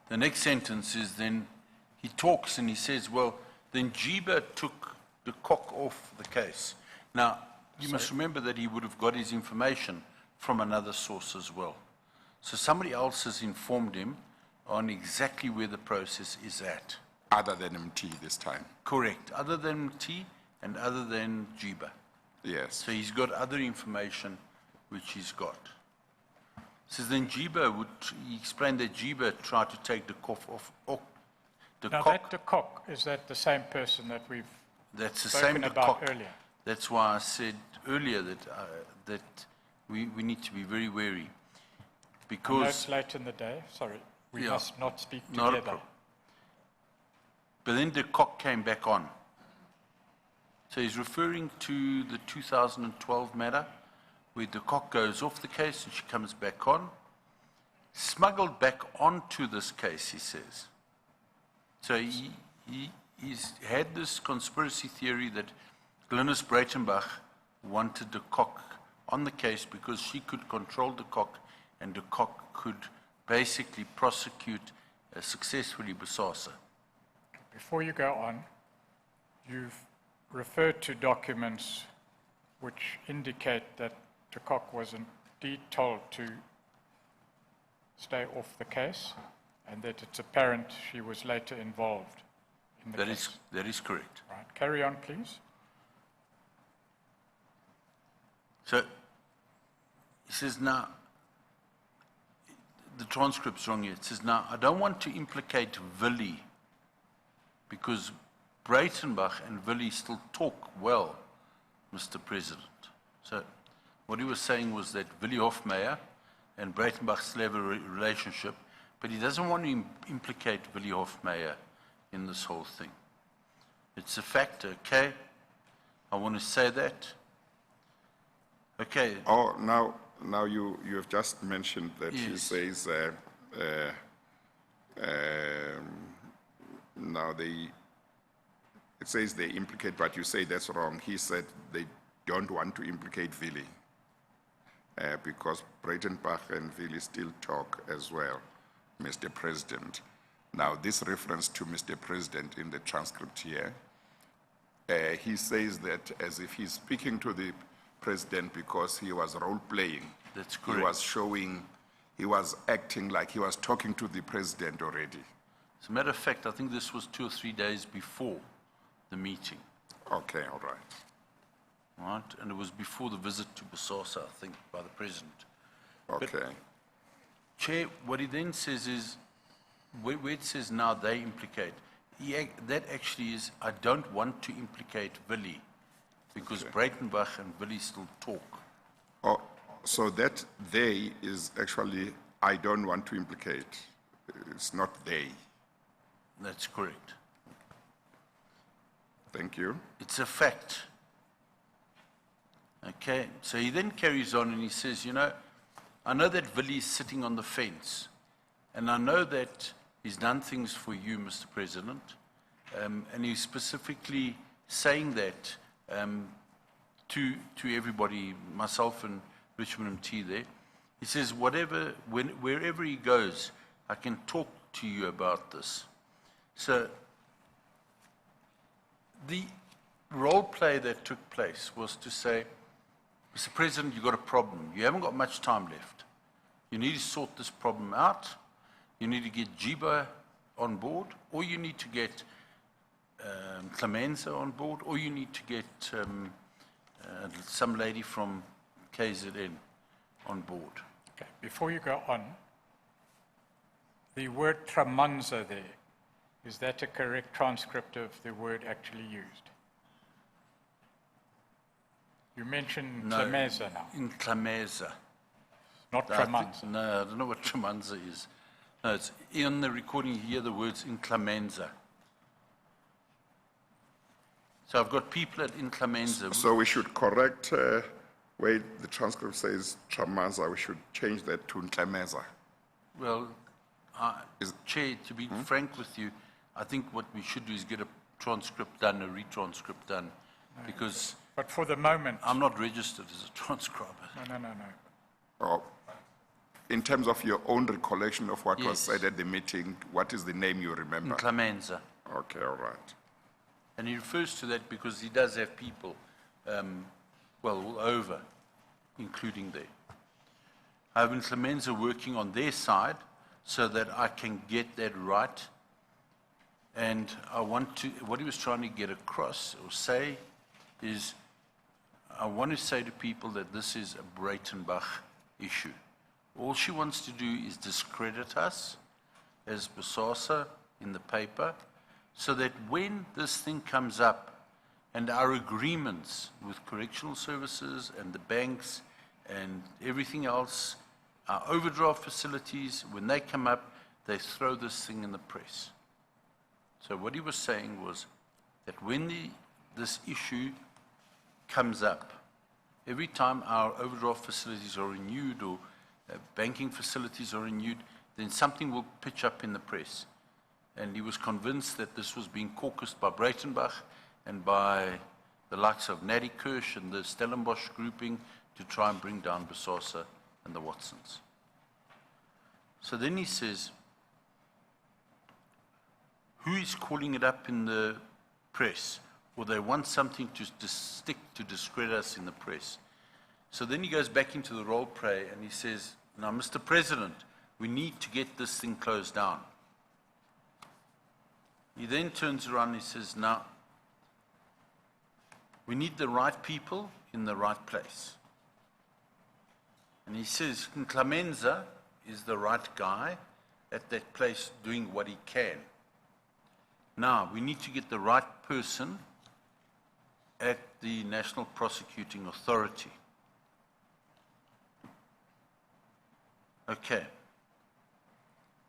[SPEAKER 3] The next sentence is then he talks and he says, well, then Jiba took the cock off the case. Now, you must remember that he would have got his information from another source as well. So somebody else has informed him on exactly where the process is at.
[SPEAKER 2] Other than MT this time?
[SPEAKER 3] Correct. Other than MT and other than Jiba.
[SPEAKER 2] Yes.
[SPEAKER 3] So he's got other information which he's got. Says then Jiba he explained that Jiba tried to take the cough off.
[SPEAKER 1] Now that de Kock, is that the same person that we've
[SPEAKER 3] That's the
[SPEAKER 1] spoken
[SPEAKER 3] same de
[SPEAKER 1] about
[SPEAKER 3] Kock.
[SPEAKER 1] earlier?
[SPEAKER 3] That's why I said earlier that we need to be very wary.
[SPEAKER 1] I know
[SPEAKER 3] Because
[SPEAKER 1] it's late in the day. Sorry, we
[SPEAKER 3] Yeah.
[SPEAKER 1] must not speak
[SPEAKER 3] Not a
[SPEAKER 1] together.
[SPEAKER 3] problem. But then de Kock came back on. So he's referring to the 2012 matter where de Kock goes off the case and she comes back on. Smuggled back onto this case, he says. So he's had this conspiracy theory that Glynis Breitenbach wanted de Kock on the case because she could control de Kock and de Kock could basically prosecute successfully BOSASA.
[SPEAKER 1] Before you go on, you've referred to documents which indicate that de Kock was indeed told to stay off the case, and that it's apparent she was later involved in the case.
[SPEAKER 3] That is correct.
[SPEAKER 1] Right. Carry on, please.
[SPEAKER 3] So he says now, the transcript's wrong here. It says now, I don't want to implicate Willie because Breitenbach and Willie still talk well, Mr. President. So what he was saying was that Willie Hofmeyer and Breitenbach still have a relationship, but he doesn't want to implicate Willie Hofmeyer in this whole thing. It's a fact, okay? I want to say that. Okay.
[SPEAKER 2] Oh, now you have just mentioned that he says now it says they implicate, but you say that's wrong. He said they don't want to implicate Willie because Breitenbach and Willie still talk as well, Mr. President. Now, this reference to Mr. President in the transcript here, he says that as if he's speaking to the President because he was role-playing.
[SPEAKER 3] That's correct.
[SPEAKER 2] He was acting like he was talking to the President already.
[SPEAKER 3] As a matter of fact, I think this was 2 or 3 days before the meeting.
[SPEAKER 2] Okay, all right.
[SPEAKER 3] Right? And it was before the visit to BOSASA, I think, by the President.
[SPEAKER 2] Okay.
[SPEAKER 3] But, Chair, what he then says is, where it says now they implicate, that actually is, I don't want to implicate Willie, because Breitenbach and Willie still talk.
[SPEAKER 2] Oh, so that they is actually, I don't want to implicate. It's not they.
[SPEAKER 3] That's correct.
[SPEAKER 2] Thank you.
[SPEAKER 3] It's a fact. Okay, so he then carries on and he says, you know, I know that Willie is sitting on the fence, and I know that he's done things for you, Mr. President, and he's specifically saying that to everybody, myself and Richmond MT there. He says, wherever he goes, I can talk to you about this. So the role play that took place was to say, Mr. President, you've got a problem. You haven't got much time left. You need to sort this problem out. You need to get Jiba on board, or you need to get Clemenza on board, or you need to get some lady from KZN on board.
[SPEAKER 1] Okay. Before you go on, the word Tramanza there, is that a correct transcript of the word actually used? You mentioned Clemenza now.
[SPEAKER 3] In Clemenza.
[SPEAKER 1] Not Tramanza.
[SPEAKER 3] No, I don't know what Tramanza is. No, it's in the recording, you hear the words in Clemenza. So I've got people at in Clemenza.
[SPEAKER 2] So we should correct where the transcript says Tramanza, we should change that to Ntlemeza.
[SPEAKER 3] Well, Chair, to be frank with you, I think what we should do is get a transcript done, a retranscript done, because
[SPEAKER 1] But for the moment,
[SPEAKER 3] I'm not registered as a transcriber.
[SPEAKER 1] no.
[SPEAKER 2] Oh, in terms of your own recollection of what was
[SPEAKER 3] Yes.
[SPEAKER 2] said at the meeting, what is the name you
[SPEAKER 3] In
[SPEAKER 2] remember?
[SPEAKER 3] Clemenza.
[SPEAKER 2] Okay, all right.
[SPEAKER 3] And he refers to that because he does have people, all over, including there. I have in Clemenza working on their side so that I can get that right. And I want to, what he was trying to get across or say is, I want to say to people that this is a Breitenbach issue. All she wants to do is discredit us as BOSASA in the paper, so that when this thing comes up and our agreements with correctional services and the banks and everything else, our overdraft facilities, when they come up, they throw this thing in the press. So what he was saying was that when this issue comes up, every time our overdraft facilities are renewed or banking facilities are renewed, then something will pitch up in the press. And he was convinced that this was being caucused by Breitenbach and by the likes of Natty Kirsch and the Stellenbosch grouping to try and bring down BOSASA and the Watsons. So then he says, who is calling it up in the press? Or they want something to stick to discredit us in the press. So then he goes back into the role play and he says, now, Mr. President, We need to get this thing closed down. He then turns around and he says, now, we need the right people in the right place. And he says, Clemenza is the right guy at that place doing what he can. Now, we need to get the right person at the National Prosecuting Authority. Okay.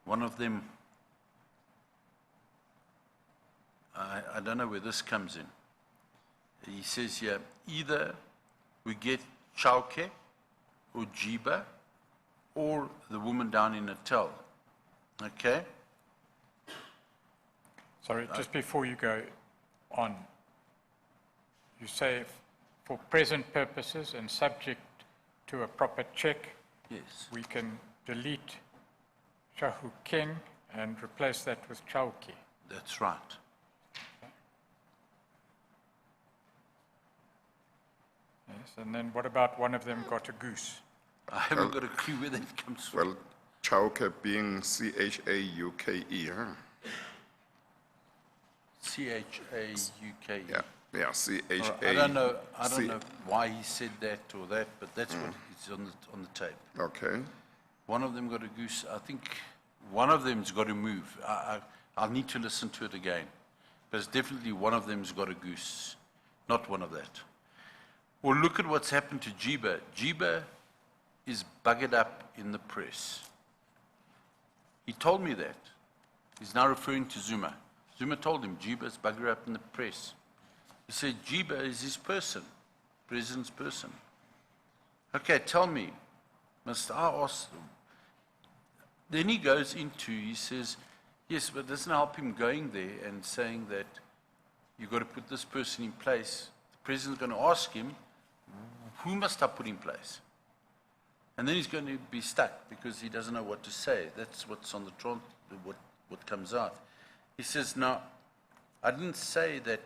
[SPEAKER 3] One of them, I don't know where this comes in. He says here, either we get Chauke or Jiba or the woman down in Natal. Okay?
[SPEAKER 1] Sorry, just before you go on, you say for present purposes and subject to a proper check,
[SPEAKER 3] Yes.
[SPEAKER 1] we can delete Shahu King and replace that with Chauki.
[SPEAKER 3] That's right.
[SPEAKER 1] Yes, and then what about one of them got a goose?
[SPEAKER 3] I haven't got a clue where that comes from.
[SPEAKER 2] Well, Chauke being C-H-A-U-K-E, huh?
[SPEAKER 3] C-H-A-U-K-E.
[SPEAKER 2] Yeah, yeah, C-H-A.
[SPEAKER 3] I don't know why he said that or that, but that's what is on the tape.
[SPEAKER 2] Okay.
[SPEAKER 3] One of them got a goose. I think one of them's got to move. I'll need to listen to it again. But it's definitely one of them's got a goose, not one of that. Well, look at what's happened to Jiba. Jiba is buggered up in the press. He told me that. He's now referring to Zuma. Zuma told him Jiba's buggered up in the press. He said Jiba is his person, president's person. Okay, tell me, must I ask? Then he goes into, he says, yes, but it doesn't help him going there and saying that you've got to put this person in place. The president's going to ask him, who must I put in place? And then he's going to be stuck because he doesn't know what to say. That's what's on the what comes out. He says, now, I didn't say that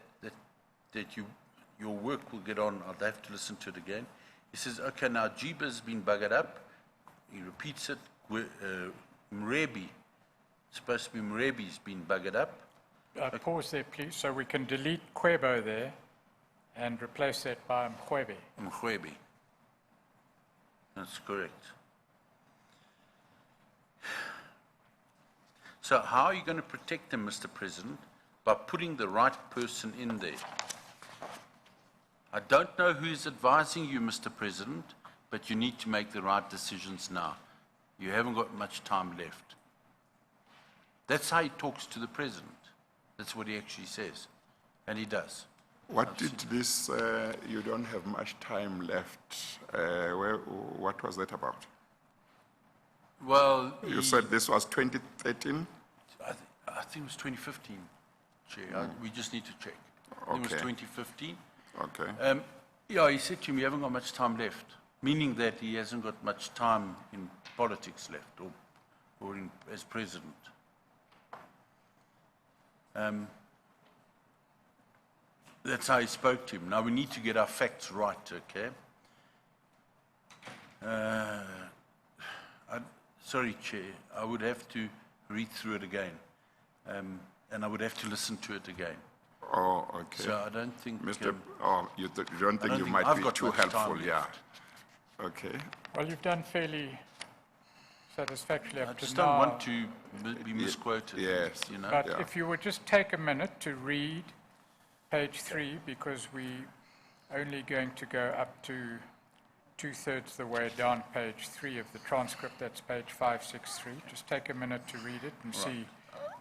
[SPEAKER 3] your work will get on. I'll have to listen to it again. He says, okay, now Jiba's been buggered up. He repeats it. Mrebi, supposed to be Mrebi's been buggered up.
[SPEAKER 1] Pause there, please, so we can delete Kwebo there and replace that by Mkhwebe.
[SPEAKER 3] Mkhwebe. That's correct. So how are you going to protect them, Mr. President? By putting the right person in there. I don't know who's advising you, Mr. President, but you need to make the right decisions now. You haven't got much time left. That's how he talks to the president. That's what he actually says. And he does.
[SPEAKER 2] What did this, you don't have much time left, what was that about?
[SPEAKER 3] Well,
[SPEAKER 2] You said this was 2013?
[SPEAKER 3] I think it was 2015, Chair. We just need to check. I think it was
[SPEAKER 2] Okay.
[SPEAKER 3] 2015.
[SPEAKER 2] Okay.
[SPEAKER 3] Yeah, he said to me, you haven't got much time left, meaning that he hasn't got much time in politics left or as president. That's how he spoke to him. Now we need to get our facts right, okay? Sorry, Chair, I would have to read through it again, and I would have to listen to it again.
[SPEAKER 2] Oh, okay.
[SPEAKER 3] So I don't think...
[SPEAKER 2] Mr. You don't think you
[SPEAKER 3] think
[SPEAKER 2] might
[SPEAKER 3] I've
[SPEAKER 2] be
[SPEAKER 3] got
[SPEAKER 2] too
[SPEAKER 3] much
[SPEAKER 2] helpful,
[SPEAKER 3] time
[SPEAKER 2] yeah.
[SPEAKER 3] left.
[SPEAKER 2] Okay.
[SPEAKER 1] Well, you've done fairly satisfactorily
[SPEAKER 3] I
[SPEAKER 1] up
[SPEAKER 3] just
[SPEAKER 1] to
[SPEAKER 3] don't
[SPEAKER 1] now.
[SPEAKER 3] want to be misquoted.
[SPEAKER 2] Yes.
[SPEAKER 3] You know?
[SPEAKER 1] But
[SPEAKER 2] Yeah.
[SPEAKER 1] if you would just take a minute to read page 3, because we're only going to go up to 2/3 the way down page 3 of the transcript, that's page 563. Just take a minute to read it and see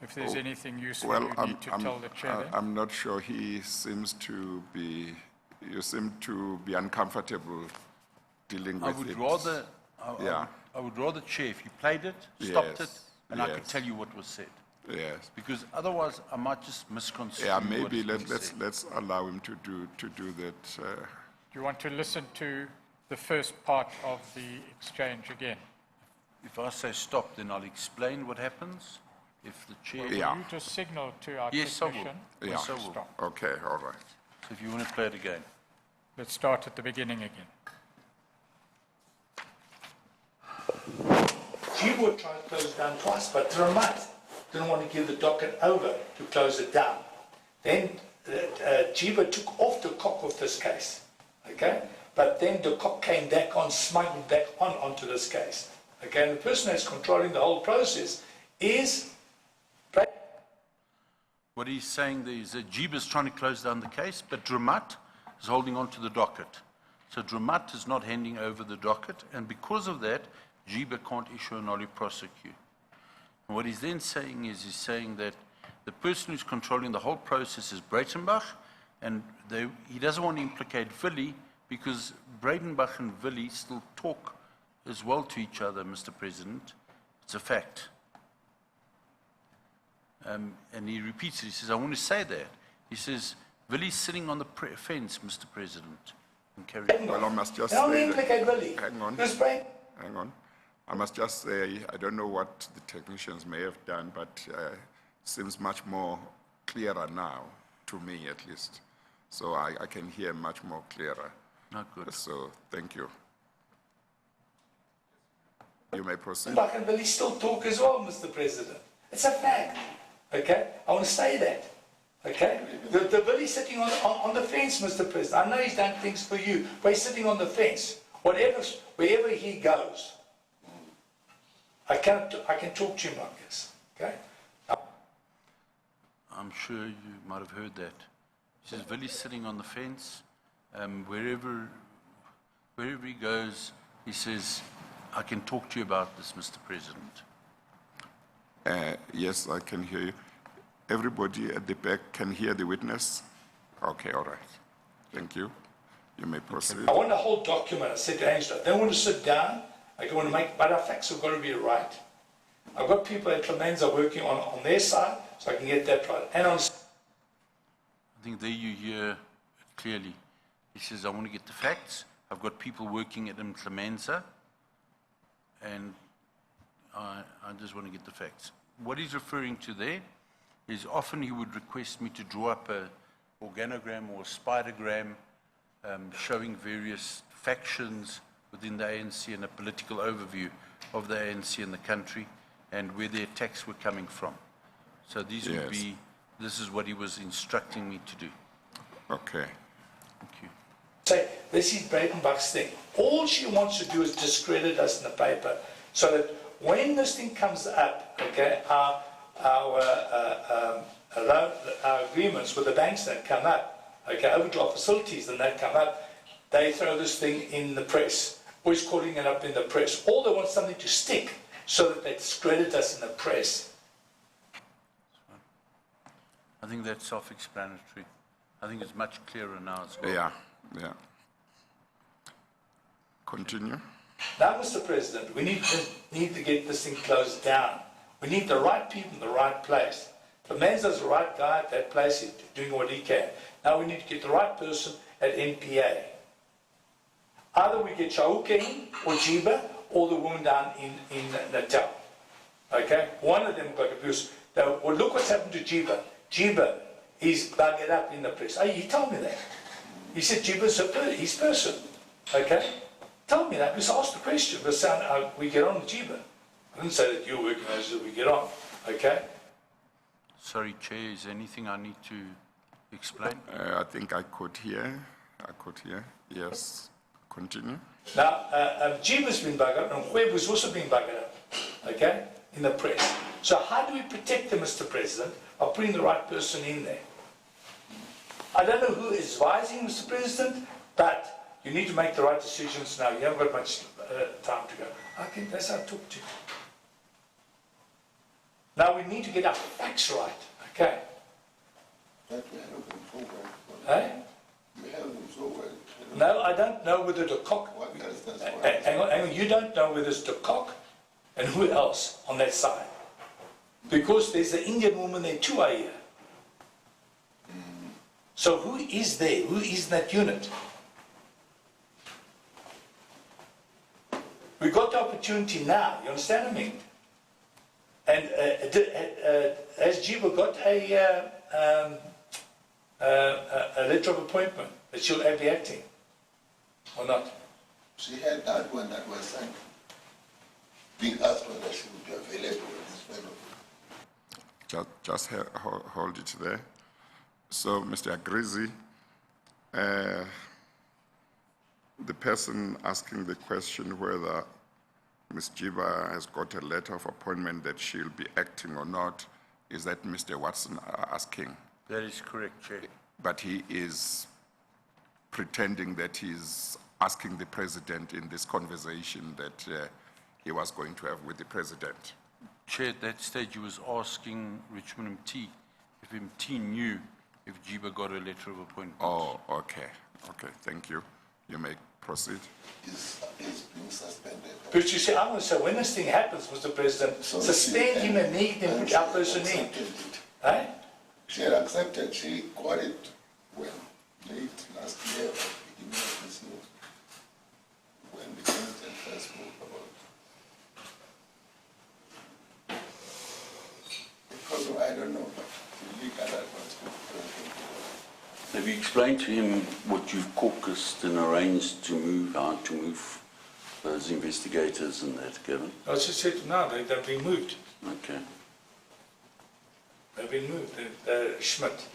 [SPEAKER 1] if there's anything useful
[SPEAKER 2] Well,
[SPEAKER 1] you need to tell the chair. then.
[SPEAKER 2] I'm not sure he seems to be, you seem to be uncomfortable dealing
[SPEAKER 3] I
[SPEAKER 2] with
[SPEAKER 3] would
[SPEAKER 2] it.
[SPEAKER 3] rather,
[SPEAKER 2] Yeah.
[SPEAKER 3] I would rather, Chair, if you played it, stopped
[SPEAKER 2] Yes,
[SPEAKER 3] it, and I could
[SPEAKER 2] yes.
[SPEAKER 3] tell you what was said.
[SPEAKER 2] Yes.
[SPEAKER 3] Because otherwise, I might just misconstrue
[SPEAKER 2] Yeah,
[SPEAKER 3] what's
[SPEAKER 2] maybe
[SPEAKER 3] being said.
[SPEAKER 2] let's allow him to do that.
[SPEAKER 1] Do you want to listen to the first part of the exchange again?
[SPEAKER 3] If I say stop, then I'll explain what happens. If the chair...
[SPEAKER 2] Yeah.
[SPEAKER 1] Will you just signal to our
[SPEAKER 3] Yes, I will.
[SPEAKER 1] technician?
[SPEAKER 2] Yeah.
[SPEAKER 3] Yes, I will.
[SPEAKER 1] Stop.
[SPEAKER 2] Okay, all right.
[SPEAKER 3] So if you want to play it again.
[SPEAKER 1] Let's start at the beginning again.
[SPEAKER 4] Jiba would try to close it down twice, but Ramat didn't want to give the docket over to close it down. Then Jiba took off the cock of this case, okay? But then the cock came back on, smuggled back onto this case, okay? And the person that's controlling the whole process is...
[SPEAKER 3] What he's saying there is that Jiba is trying to close down the case, but Dramat is holding on to the docket. So Dramat is not handing over the docket, and because of that, Jiba can't issue a nolli prosecute. And what he's then saying is, he's saying that the person who's controlling the whole process is Breitenbach, and he doesn't want to implicate Willie, because Breitenbach and Willie still talk as well to each other, Mr. President. It's a fact. And he repeats it. He says, I want to say that. He says, Willie's sitting on the fence, Mr. President. And carry on.
[SPEAKER 2] Well, I must just
[SPEAKER 4] Now
[SPEAKER 2] say
[SPEAKER 4] implicate Willie.
[SPEAKER 2] Hang on. Hang on. I must just say, I don't know what the technicians may have done, but it seems much more clearer now, to me at least. So I can hear much more clearer.
[SPEAKER 3] Not good.
[SPEAKER 2] So thank you. You may proceed.
[SPEAKER 4] Breitenbach and Willie still talk as well, Mr. President. It's a fact. Okay? I want to say that. Okay? The Willie's sitting on the fence, Mr. President. I know he's done things for you, but he's sitting on the fence. Wherever he goes, I can talk to him like this. Okay?
[SPEAKER 3] I'm sure you might have heard that. He says, Willie's sitting on the fence. Wherever he goes, he says, I can talk to you about this, Mr. President.
[SPEAKER 2] Yes, I can hear you. Everybody at the back can hear the witness? Okay, all right. Thank you. You may proceed.
[SPEAKER 4] I want the whole document. I said to Angelo, I don't want to sit down. I want to make, but our facts have got to be right. I've got people at Clemenza working on their side, so I can get that right. And on...
[SPEAKER 3] I think there you hear it clearly. He says, I want to get the facts. I've got people working at Clemenza, and I just want to get the facts. What he's referring to there is often he would request me to draw up an organogram or a spidergram showing various factions within the ANC and a political overview of the ANC in the country and where the attacks were coming from. So these would be, this is what he was instructing me to do.
[SPEAKER 2] Okay.
[SPEAKER 3] Thank you.
[SPEAKER 4] Say, this is Breitenbach's thing. All she wants to do is discredit us in the paper so that when this thing comes up, okay, our agreements with the banks that come up, okay, overdraft facilities and that come up, they throw this thing in the press, always calling it up in the press. All they want something to stick so that they discredit us in the press.
[SPEAKER 3] I think that's self-explanatory. I think it's much clearer now as well.
[SPEAKER 2] Yeah. Continue.
[SPEAKER 4] Now, Mr. President, we need to get this thing closed down. We need the right people in the right place. Clemenza's the right guy at that place, he's doing what he can. Now we need to get the right person at NPA. Either we get Chauke in, or Jiba, or the woman down in Natal. Okay? One of them got abused. Now, well, look what's happened to Jiba. Jiba is buggered up in the press. He told me that. He said Jiba's his person. Okay? Tell me that, because I asked the question, because we get on with Jiba. I didn't say that you're working as we get on. Okay?
[SPEAKER 3] Sorry, Chair, is there anything I need to explain?
[SPEAKER 2] I think I could hear. Yes. Continue.
[SPEAKER 4] Now, Jiba's been buggered up, and Kwebu's also been buggered up. Okay? In the press. So how do we protect them, Mr. President, by putting the right person in there? I don't know who is advising, Mr. President, but you need to make the right decisions now. You haven't got much time to go. Okay, that's how I talk to you. Now we need to get our facts right, okay?
[SPEAKER 5] But we have them so well.
[SPEAKER 4] Eh?
[SPEAKER 5] We have them so well.
[SPEAKER 4] No, I don't know whether the cock...
[SPEAKER 5] What does that
[SPEAKER 4] Hang on, you don't know whether it's the cock and who else on that side. Because there's the Indian woman there too, I hear. So who is there? Who is in that unit? We got the opportunity now, you understand what I mean? And has Jiba got a letter of appointment that she'll be acting? Or not?
[SPEAKER 5] She had that one that was sent. being asked whether she would be available in this matter.
[SPEAKER 2] Just hold it there. So, Mr. Agrizzi, the person asking the question whether Ms. Jiba has got a letter of appointment that she'll be acting or not, is that Mr. Watson asking?
[SPEAKER 3] That is correct, Chair.
[SPEAKER 2] But he is pretending that he's asking the president in this conversation that he was going to have with the president.
[SPEAKER 3] Chair, at that stage he was asking Richmond MT if MT knew if Jiba got a letter of appointment.
[SPEAKER 2] Oh, okay. Okay, thank you. You may proceed.
[SPEAKER 5] Is being suspended.
[SPEAKER 4] But you see, I want to say, when this thing happens, Mr. President,
[SPEAKER 5] So
[SPEAKER 4] suspend
[SPEAKER 5] she-
[SPEAKER 4] him and make them put our person in.
[SPEAKER 5] accepted it.
[SPEAKER 4] Eh?
[SPEAKER 5] She had accepted, she got it when, late last year, or beginning of this year, when the president first spoke about it. Because of, I don't know, but the legal advice to the president.
[SPEAKER 3] Have you explained to him what you've caucused and arranged to move, how to move those investigators and that, Gavin?
[SPEAKER 4] I just said now, they've been moved.
[SPEAKER 3] Okay.
[SPEAKER 4] They've been moved. Schmidt.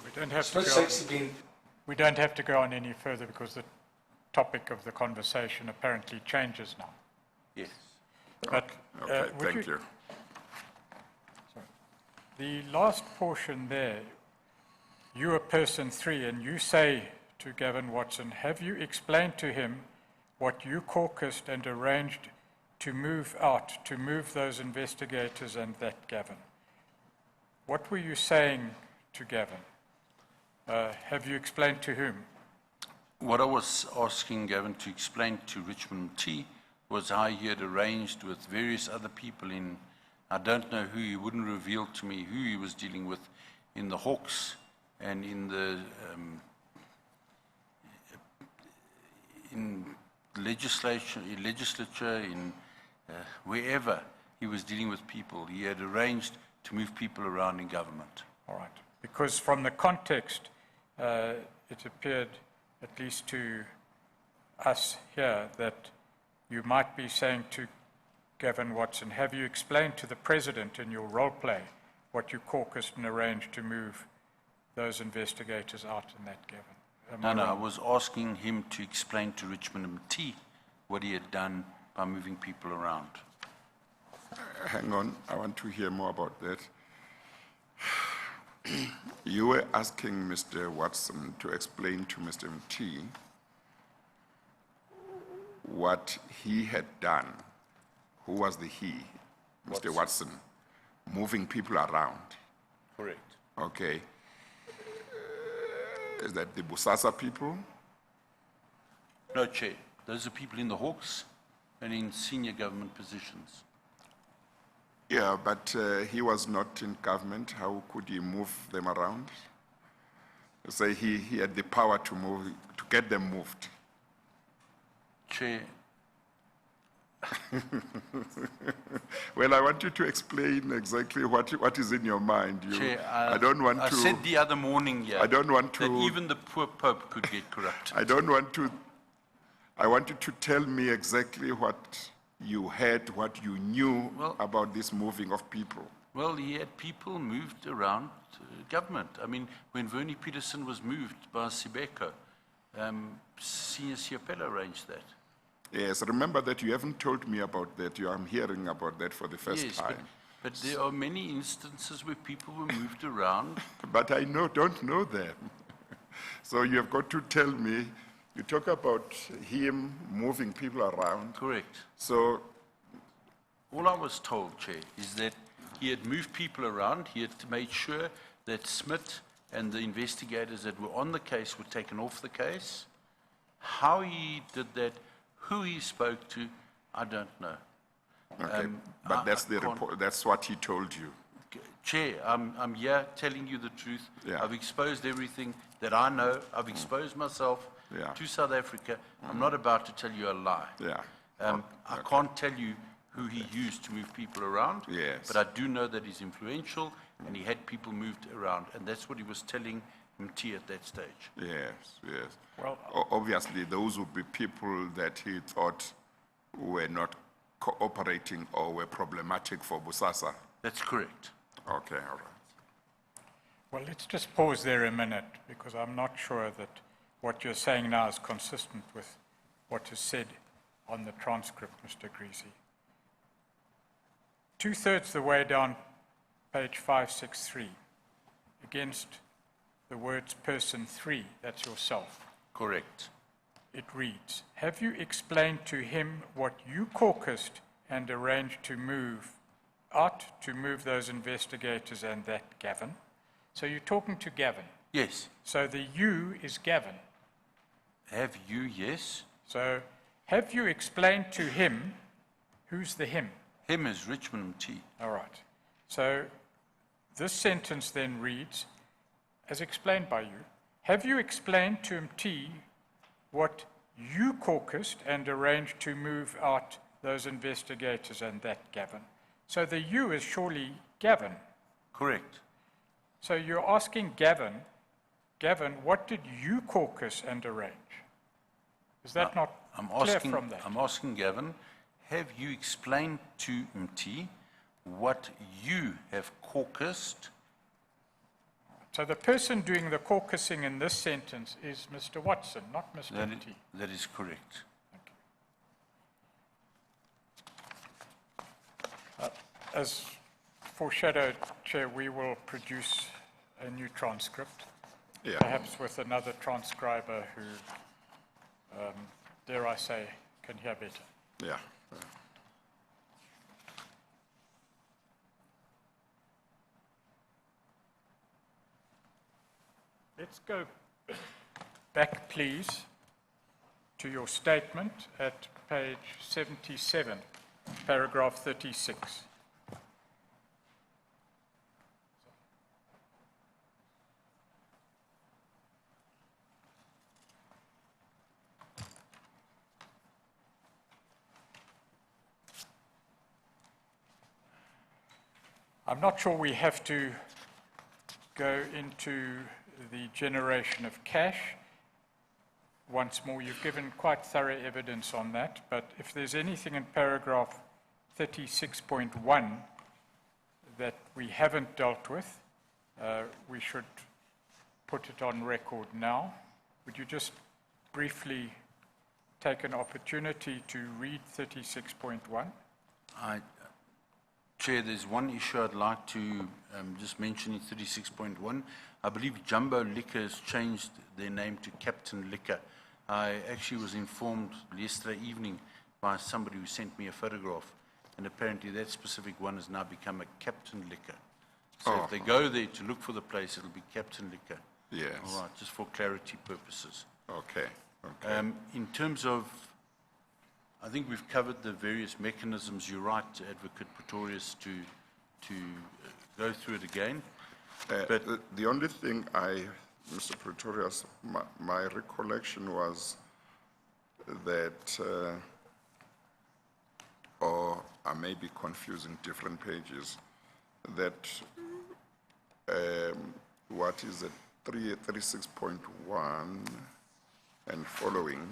[SPEAKER 1] We don't have to
[SPEAKER 4] Schmidt's
[SPEAKER 1] go on,
[SPEAKER 4] actually been,
[SPEAKER 1] we don't have to go on any further because the topic of the conversation apparently changes now.
[SPEAKER 3] Yes.
[SPEAKER 1] But
[SPEAKER 2] Okay,
[SPEAKER 1] would
[SPEAKER 2] thank you.
[SPEAKER 1] the last portion there, you are person 3, and you say to Gavin Watson, have you explained to him what you caucused and arranged to move out, to move those investigators and that Gavin? What were you saying to Gavin? Have you explained to whom?
[SPEAKER 3] What I was asking Gavin to explain to Richmond T was how he had arranged with various other people in, I don't know who, he wouldn't reveal to me who he was dealing with in the Hawks and in the in legislature, in wherever he was dealing with people. He had arranged to move people around in government.
[SPEAKER 1] All right. Because from the context, it appeared, at least to us here, that you might be saying to Gavin Watson, have you explained to the president in your role play what you caucused and arranged to move those investigators out in that, Gavin?
[SPEAKER 3] No, I was asking him to explain to Richmond MT what he had done by moving people around.
[SPEAKER 2] Hang on, I want to hear more about that. You were asking Mr. Watson to explain to Mr. MT what he had done. Who was the he? Mr. Watson. Moving people around.
[SPEAKER 3] Correct.
[SPEAKER 2] Okay. Is that the BOSASA people?
[SPEAKER 3] No, Chair. Those are people in the Hawks and in senior government positions.
[SPEAKER 2] Yeah, but he was not in government. How could he move them around? Say he had the power to move, to get them moved.
[SPEAKER 3] Chair,
[SPEAKER 2] Well, I want you to explain exactly what is in your mind.
[SPEAKER 3] Chair,
[SPEAKER 2] I don't want
[SPEAKER 3] I
[SPEAKER 2] to.
[SPEAKER 3] said the other morning here
[SPEAKER 2] I don't want
[SPEAKER 3] that
[SPEAKER 2] to.
[SPEAKER 3] even the poor Pope could get corrupt.
[SPEAKER 2] I don't want to. I want you to tell me exactly what you heard, what you knew
[SPEAKER 3] Well-
[SPEAKER 2] about this moving of people.
[SPEAKER 3] Well, he had people moved around government. I mean, when Vernie Peterson was moved by Sibeko, Senior Siapela arranged that.
[SPEAKER 2] Yes, remember that you haven't told me about that. I'm hearing about that for the first
[SPEAKER 3] Yes,
[SPEAKER 2] time.
[SPEAKER 3] but there are many instances where people were moved around.
[SPEAKER 2] But I don't know them. So you have got to tell me. You talk about him moving people around.
[SPEAKER 3] Correct.
[SPEAKER 2] So
[SPEAKER 3] All I was told, Chair, is that he had moved people around. He had made sure that Smith and the investigators that were on the case were taken off the case. How he did that, who he spoke to, I don't know.
[SPEAKER 2] okay, but that's the
[SPEAKER 3] can't-
[SPEAKER 2] report. That's what he told you.
[SPEAKER 3] Chair, I'm here telling you the truth.
[SPEAKER 2] Yeah.
[SPEAKER 3] I've exposed everything that I know. I've exposed myself
[SPEAKER 2] Yeah.
[SPEAKER 3] to South Africa. I'm not about to tell you a lie.
[SPEAKER 2] Yeah.
[SPEAKER 3] I can't tell you who he used to move people around.
[SPEAKER 2] Yes.
[SPEAKER 3] But I do know that he's influential and he had people moved around. And that's what he was telling MT at that stage.
[SPEAKER 2] Yes, yes.
[SPEAKER 1] Well-
[SPEAKER 2] Obviously, those would be people that he thought were not cooperating or were problematic for BOSASA.
[SPEAKER 3] That's correct.
[SPEAKER 2] Okay, all right.
[SPEAKER 1] Well, let's just pause there a minute, because I'm not sure that what you're saying now is consistent with what is said on the transcript, Mr. Agrizzi. Two-thirds the way down page 563, against the words person 3, that's yourself.
[SPEAKER 3] Correct.
[SPEAKER 1] It reads, have you explained to him what you caucused and arranged to move those investigators and that Gavin? So you're talking to Gavin.
[SPEAKER 3] Yes.
[SPEAKER 1] So the you is Gavin.
[SPEAKER 3] Have you, yes.
[SPEAKER 1] So have you explained to him, who's the him?
[SPEAKER 3] Him is Richmond T.
[SPEAKER 1] All right. So this sentence then reads, as explained by you, have you explained to T what you caucused and arranged to move out those investigators and that Gavin? So the you is surely Gavin.
[SPEAKER 3] Correct.
[SPEAKER 1] So you're asking Gavin, what did you caucus and arrange? Is that not clear from that?
[SPEAKER 3] I'm asking Gavin, have you explained to MT what you have caucused?
[SPEAKER 1] So the person doing the caucusing in this sentence is Mr. Watson, not Mr. MT.
[SPEAKER 3] That is correct.
[SPEAKER 1] As foreshadowed, Chair, we will produce a new transcript,
[SPEAKER 2] Yeah.
[SPEAKER 1] perhaps with another transcriber who, dare I say, can hear better.
[SPEAKER 2] Yeah.
[SPEAKER 1] Let's go back, please, to your statement at page 77, paragraph 36. I'm not sure we have to go into the generation of cash. Once more, you've given quite thorough evidence on that, but if there's anything in paragraph 36.1 that we haven't dealt with, we should put it on record now. Would you just briefly take an opportunity to read 36.1?
[SPEAKER 3] Chair, there's one issue I'd like to just mention in 36.1. I believe Jumbo Liquor has changed their name to Captain Liquor. I actually was informed yesterday evening by somebody who sent me a photograph, and apparently that specific one has now become a Captain Liquor. So if they go there to look for the place, it'll be Captain Liquor.
[SPEAKER 2] Yes.
[SPEAKER 3] All right, just for clarity purposes.
[SPEAKER 2] Okay. Okay.
[SPEAKER 3] In terms of, I think we've covered the various mechanisms. You're right, Advocate Pretorius, to go through it again.
[SPEAKER 2] But the only thing Mr. Pretorius, my recollection was that, or I may be confusing different pages, that what is it, 36.1 and following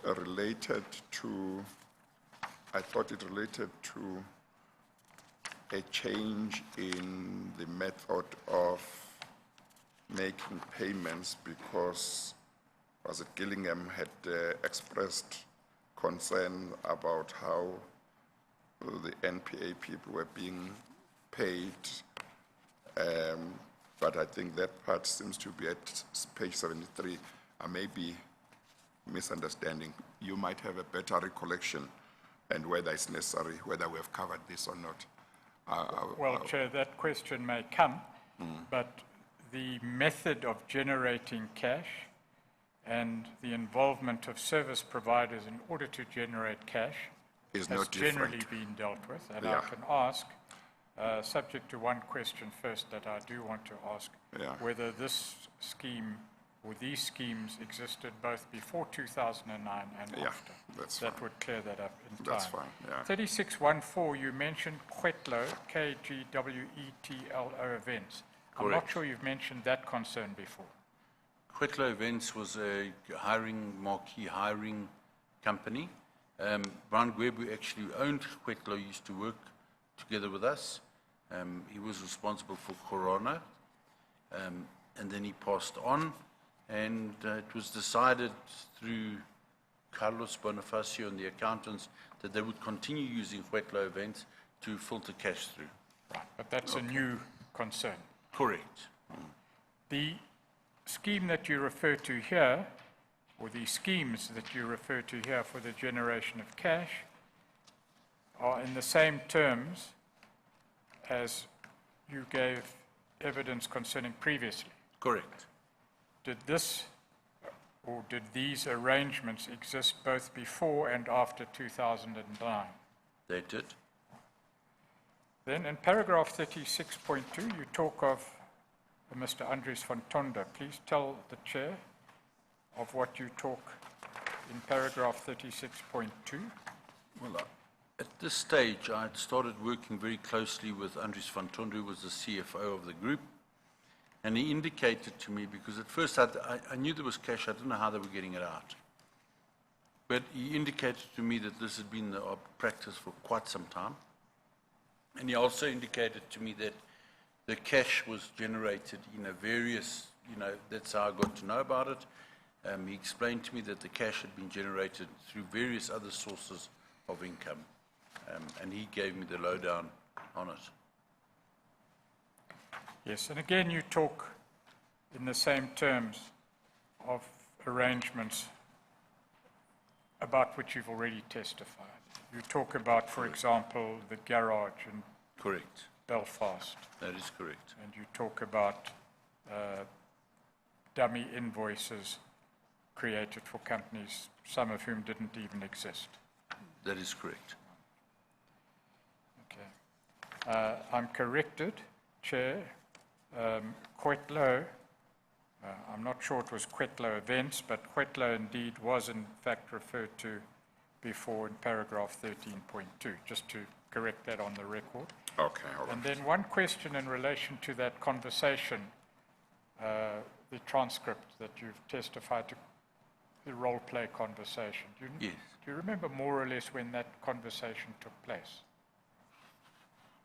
[SPEAKER 2] related to, I thought it related to a change in the method of making payments because, was it Gillingham had expressed concern about how the NPA people were being paid, but I think that part seems to be at page 73. I may be misunderstanding. You might have a better recollection and whether it's necessary, whether we have covered this or not.
[SPEAKER 1] Well, Chair, that question may come, but the method of generating cash and the involvement of service providers in order to generate cash
[SPEAKER 2] Is
[SPEAKER 1] has
[SPEAKER 2] not different.
[SPEAKER 1] generally been dealt with. And
[SPEAKER 2] Yeah.
[SPEAKER 1] I can ask, subject to one question first that I do want to ask,
[SPEAKER 2] Yeah.
[SPEAKER 1] whether this scheme or these schemes existed both before 2009 and
[SPEAKER 2] Yeah,
[SPEAKER 1] after.
[SPEAKER 2] that's
[SPEAKER 1] That
[SPEAKER 2] fine.
[SPEAKER 1] would clear that up in time.
[SPEAKER 2] That's fine, yeah.
[SPEAKER 1] 3614, you mentioned Kwetlo, KGWETLO events. I'm not
[SPEAKER 3] Correct.
[SPEAKER 1] sure you've mentioned that concern before.
[SPEAKER 3] Quitlo Events was a marquee hiring company, Brian Gweb, who actually owned Kwetlo, used to work together with us. He was responsible for Corona, and then he passed on, and it was decided through Carlos Bonifacio and the accountants that they would continue using Kwetlo events to filter cash through.
[SPEAKER 1] Right, but that's a new concern.
[SPEAKER 3] Correct.
[SPEAKER 1] The scheme that you refer to here, or the schemes that you refer to here for the generation of cash, are in the same terms as you gave evidence concerning previously.
[SPEAKER 3] Correct.
[SPEAKER 1] Did this, or did these arrangements exist both before and after 2009?
[SPEAKER 3] They did.
[SPEAKER 1] Then in paragraph 36.2, you talk of Mr. Andries van Tonder. Please tell the chair of what you talk in paragraph 36.2.
[SPEAKER 3] Well, at this stage, I had started working very closely with Andries van Tonder, who was the CFO of the group. And he indicated to me, because at first I knew there was cash, I didn't know how they were getting it out. But he indicated to me that this had been the practice for quite some time. And he also indicated to me that the cash was generated in a various, that's how I got to know about it. He explained to me that the cash had been generated through various other sources of income. And he gave me the lowdown on it.
[SPEAKER 1] Yes, and again you talk in the same terms of arrangements about which you've already testified. You talk about, for example, the garage in
[SPEAKER 3] Correct.
[SPEAKER 1] Belfast.
[SPEAKER 3] That is correct.
[SPEAKER 1] And you talk about dummy invoices created for companies, some of whom didn't even exist.
[SPEAKER 3] That is correct.
[SPEAKER 1] Okay. I'm corrected, Chair. Kwetlo, I'm not sure it was Kwetlo events, but Kwetlo indeed was in fact referred to before in paragraph 13.2, just to correct that on the record.
[SPEAKER 2] Okay, all right.
[SPEAKER 1] And then one question in relation to that conversation, the transcript that you've testified to, the role play conversation.
[SPEAKER 3] Yes.
[SPEAKER 1] Do you remember more or less when that conversation took place?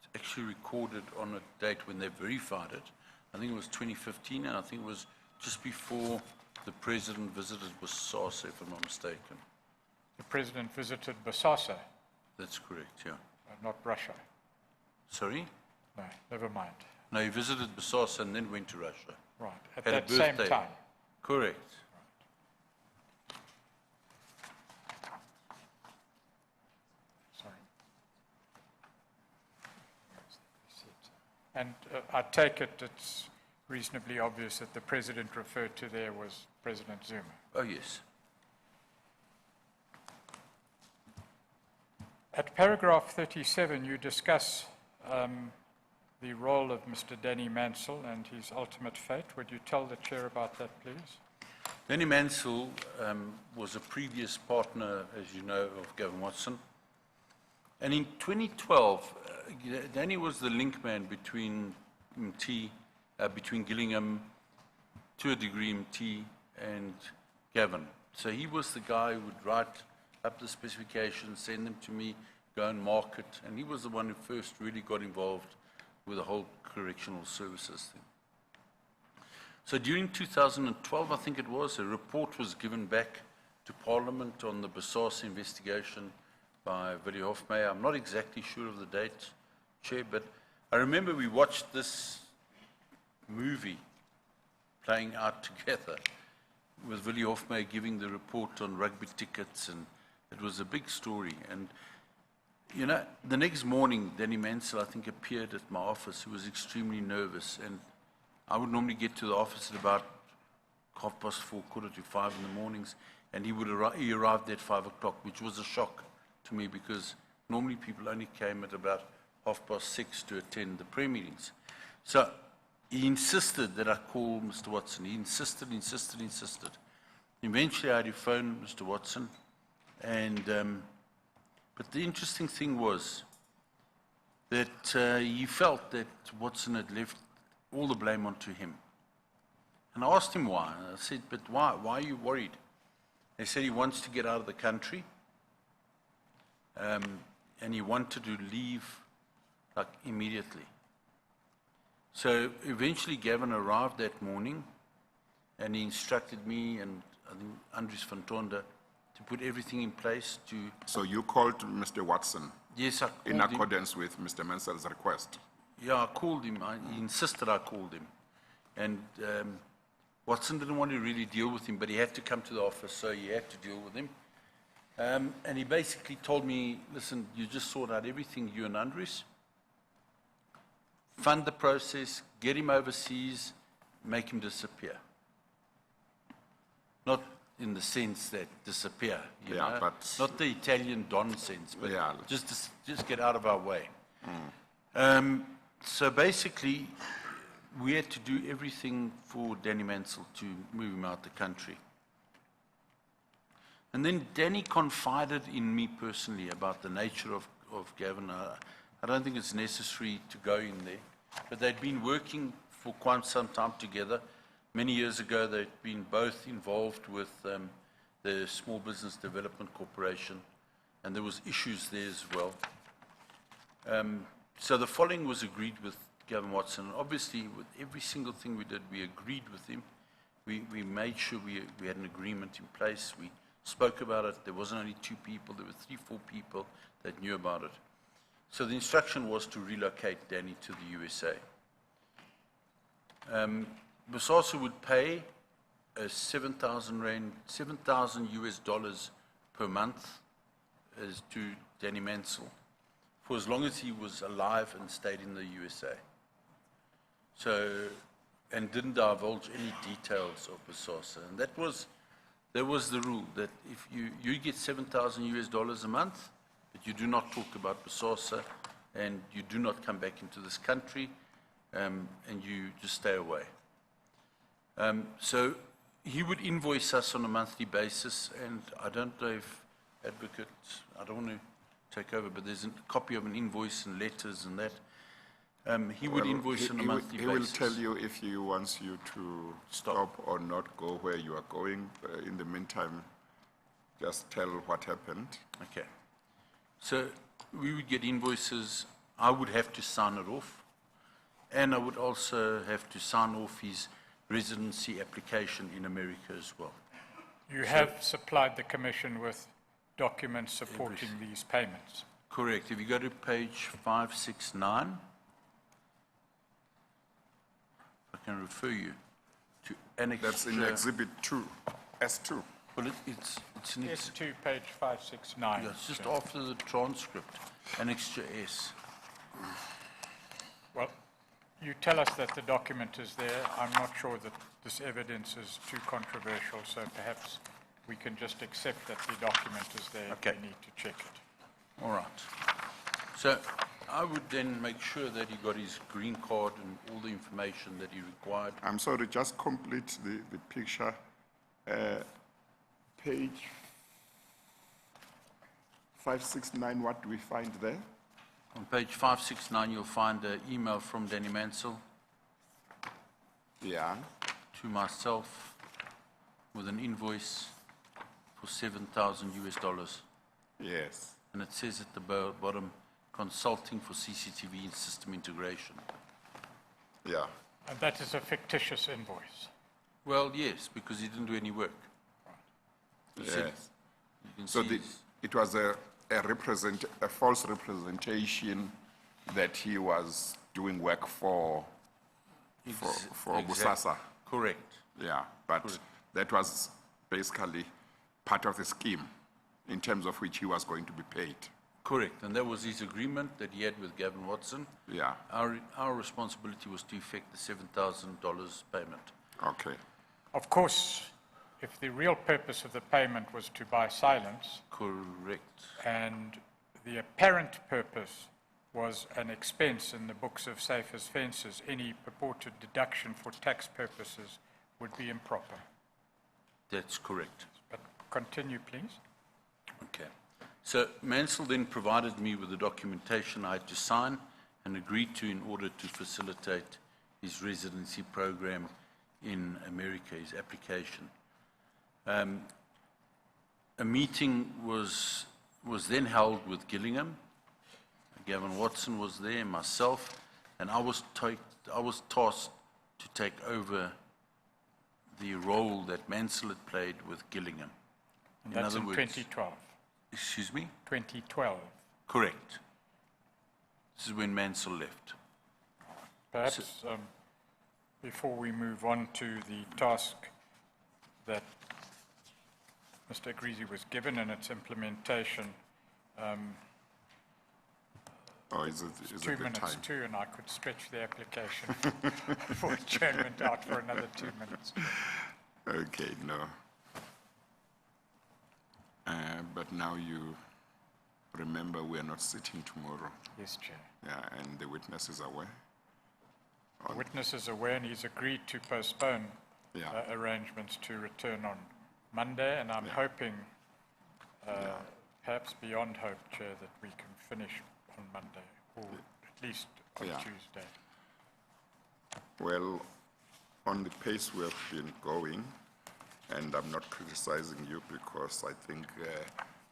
[SPEAKER 3] It's actually recorded on a date when they verified it. I think it was 2015, and I think it was just before the president visited BOSASA, if I'm not mistaken.
[SPEAKER 1] The president visited BOSASA,
[SPEAKER 3] That's correct, yeah.
[SPEAKER 1] not Russia.
[SPEAKER 3] Sorry?
[SPEAKER 1] No, never mind.
[SPEAKER 3] No, he visited BOSASA and then went to Russia.
[SPEAKER 1] Right, at
[SPEAKER 3] Had a
[SPEAKER 1] that same
[SPEAKER 3] birthday.
[SPEAKER 1] time.
[SPEAKER 3] Correct.
[SPEAKER 1] Sorry. And I take it it's reasonably obvious that the president referred to there was President Zuma.
[SPEAKER 3] Oh, yes.
[SPEAKER 1] At paragraph 37, you discuss the role of Mr. Danny Mansell and his ultimate fate. Would you tell the chair about that, please?
[SPEAKER 3] Danny Mansell was a previous partner, as you know, of Gavin Watson. And in 2012, Danny was the link man between between Gillingham, to a degree MT, and Gavin. So he was the guy who would write up the specifications, send them to me, go and market, and he was the one who first really got involved with the whole correctional services thing. So during 2012, I think it was, a report was given back to Parliament on the BOSASA investigation by Willie Hofmeyer. I'm not exactly sure of the date, Chair, but I remember we watched this movie playing out together with Willie Hofmeyer giving the report on rugby tickets, and it was a big story. And, you know, the next morning, Danny Mansell, I think, appeared at my office. He was extremely nervous, and I would normally get to the office at about 4:30, 4:45 in the mornings, and he arrived at 5 o'clock, which was a shock to me because normally people only came at about 6:30 to attend the prayer meetings. So he insisted that I call Mr. Watson. He insisted. Eventually I had to phone Mr. Watson, and but the interesting thing was that he felt that Watson had left all the blame onto him. And I asked him why. I said, but why? Why are you worried? They said he wants to get out of the country, and he wanted to leave like immediately. So eventually Gavin arrived that morning, and he instructed me and I think Andries van Tonda to put everything in place to...
[SPEAKER 2] So you called Mr. Watson
[SPEAKER 3] Yes, I called
[SPEAKER 2] in
[SPEAKER 3] him.
[SPEAKER 2] accordance with Mr. Mansell's request?
[SPEAKER 3] Yeah, I called him. He insisted I called him. And Watson didn't want to really deal with him, but he had to come to the office, so he had to deal with him. And he basically told me, listen, you just sort out everything, you and Andries. Fund the process, get him overseas, make him disappear. Not in the sense that disappear, you
[SPEAKER 2] Yeah,
[SPEAKER 3] know?
[SPEAKER 2] but-
[SPEAKER 3] Not the Italian Don sense, but
[SPEAKER 2] Yeah.
[SPEAKER 3] just get out of our way. So basically, we had to do everything for Danny Mansell to move him out the country. And then Danny confided in me personally about the nature of Gavin. I don't think it's necessary to go in there, but they'd been working for quite some time together. Many years ago, they'd been both involved with the Small Business Development Corporation, and there was issues there as well. So the following was agreed with Gavin Watson. Obviously, with every single thing we did, we agreed with him. We made sure we had an agreement in place. We spoke about it. There wasn't only 2 people. There were 3, 4 people that knew about it. So the instruction was to relocate Danny to the USA. BOSASA would pay 7,000 US dollars per month as to Danny Mansell for as long as he was alive and stayed in the USA. So, and didn't divulge any details of BOSASA. And that was the rule, that if you get 7,000 US dollars a month, but you do not talk about BOSASA, and you do not come back into this country, and you just stay away. So he would invoice us on a monthly basis, and I don't know if advocates, I don't want to take over, but there's a copy of an invoice and letters and that. He would invoice on a monthly basis.
[SPEAKER 2] He will tell you if he wants you to stop or not go where you are going. In the meantime, just tell what happened.
[SPEAKER 3] Okay. So we would get invoices. I would have to sign it off. And I would also have to sign off his residency application in America as well.
[SPEAKER 1] You have supplied the Commission with documents supporting these payments.
[SPEAKER 3] Correct. If you go to page 569, I can refer you to Annex...
[SPEAKER 2] That's in Exhibit 2, S2.
[SPEAKER 3] Well, it's in...
[SPEAKER 1] S2, page 569.
[SPEAKER 3] Yeah, it's just after the transcript, Annexure S.
[SPEAKER 1] Well, you tell us that the document is there. I'm not sure that this evidence is too controversial, so perhaps we can just accept that the document is there.
[SPEAKER 3] Okay.
[SPEAKER 1] We need to check it.
[SPEAKER 3] All right. So I would then make sure that he got his green card and all the information that he required.
[SPEAKER 2] I'm sorry, just complete the picture. Page 569, what do we find there?
[SPEAKER 3] On page 569, you'll find an email from Danny Mansell
[SPEAKER 2] Yeah.
[SPEAKER 3] to myself with an invoice for 7,000 US dollars.
[SPEAKER 2] Yes.
[SPEAKER 3] And it says at the bottom, consulting for CCTV and system integration.
[SPEAKER 2] Yeah.
[SPEAKER 1] And that is a fictitious invoice.
[SPEAKER 3] Well, yes, because he didn't do any work. He said-
[SPEAKER 2] Yes.
[SPEAKER 3] you can
[SPEAKER 2] So
[SPEAKER 3] see
[SPEAKER 2] it was a false representation that he was doing work for BOSASA.
[SPEAKER 3] Correct.
[SPEAKER 2] Yeah, but that was basically part of the scheme in terms of which he was going to be paid.
[SPEAKER 3] Correct, and that was his agreement that he had with Gavin Watson.
[SPEAKER 2] Yeah.
[SPEAKER 3] Our responsibility was to effect the $7,000 payment.
[SPEAKER 2] Okay.
[SPEAKER 1] Of course, if the real purpose of the payment was to buy silence,
[SPEAKER 3] Correct.
[SPEAKER 1] and the apparent purpose was an expense in the books of safe as fences, any purported deduction for tax purposes would be improper.
[SPEAKER 3] That's correct.
[SPEAKER 1] But continue, please.
[SPEAKER 3] Okay. So Mansell then provided me with the documentation I had to sign and agreed to in order to facilitate his residency program in America, his application. A meeting was was then held with Gillingham. Gavin Watson was there, myself, and I was tasked to take over the role that Mansell had played with Gillingham.
[SPEAKER 1] And that's in 2012.
[SPEAKER 3] Excuse me?
[SPEAKER 1] 2012.
[SPEAKER 3] Correct. This is when Mansell left.
[SPEAKER 1] Perhaps before we move on to the task that Mr. Agrizzi was given and its implementation,
[SPEAKER 2] Is
[SPEAKER 1] 2
[SPEAKER 2] it the
[SPEAKER 1] minutes
[SPEAKER 2] time?
[SPEAKER 1] too, and I could stretch the application for adjournment out for another 2 minutes.
[SPEAKER 2] Okay, no. But now you remember we are not sitting tomorrow.
[SPEAKER 1] Yes, Chair.
[SPEAKER 2] Yeah, and the witness is aware.
[SPEAKER 1] The witness is aware and he's agreed to postpone
[SPEAKER 2] Yeah.
[SPEAKER 1] arrangements to return on Monday, and I'm hoping, perhaps beyond hope, Chair, that we can finish on Monday, or at least on
[SPEAKER 2] Yeah.
[SPEAKER 1] Tuesday.
[SPEAKER 2] Well, on the pace we have been going, and I'm not criticizing you because I think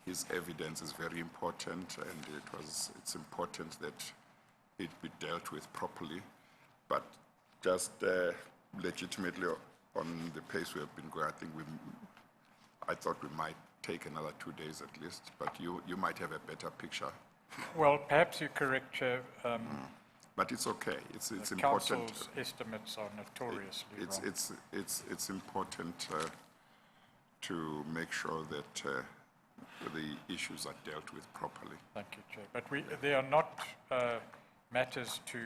[SPEAKER 2] his evidence is very important, and it's important that it be dealt with properly. But just legitimately on the pace we have been going, I thought we might take another 2 days at least, but you might have a better picture.
[SPEAKER 1] Well, perhaps you're correct, Chair.
[SPEAKER 2] But it's okay. It's
[SPEAKER 1] The
[SPEAKER 2] important.
[SPEAKER 1] council's estimates are notoriously wrong.
[SPEAKER 2] It's important to make sure that the issues are dealt with properly.
[SPEAKER 1] Thank you, Chair. But they are not matters to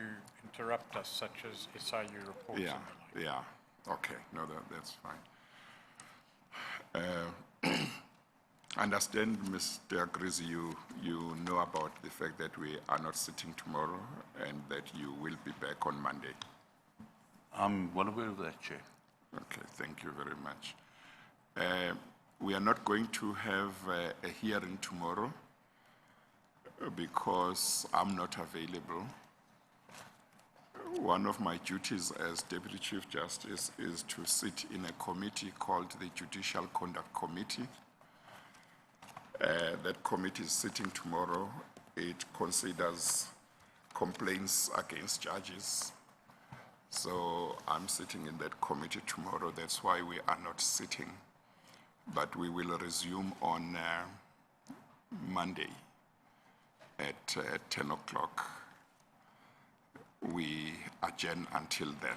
[SPEAKER 1] interrupt us, such as SIU reports
[SPEAKER 2] Yeah,
[SPEAKER 1] and the like.
[SPEAKER 2] yeah. Okay, no, that's fine. I understand, Mr. Agrizzi, you know about the fact that we are not sitting tomorrow and that you will be back on Monday.
[SPEAKER 3] I'm well aware of that, Chair.
[SPEAKER 2] Okay, thank you very much. We are not going to have a hearing tomorrow because I'm not available. One of my duties as Deputy Chief Justice is to sit in a committee called the Judicial Conduct Committee. That committee is sitting tomorrow. It considers complaints against judges. So I'm sitting in that committee tomorrow. That's why we are not sitting. But we will resume on Monday at 10 o'clock. We adjourn until then.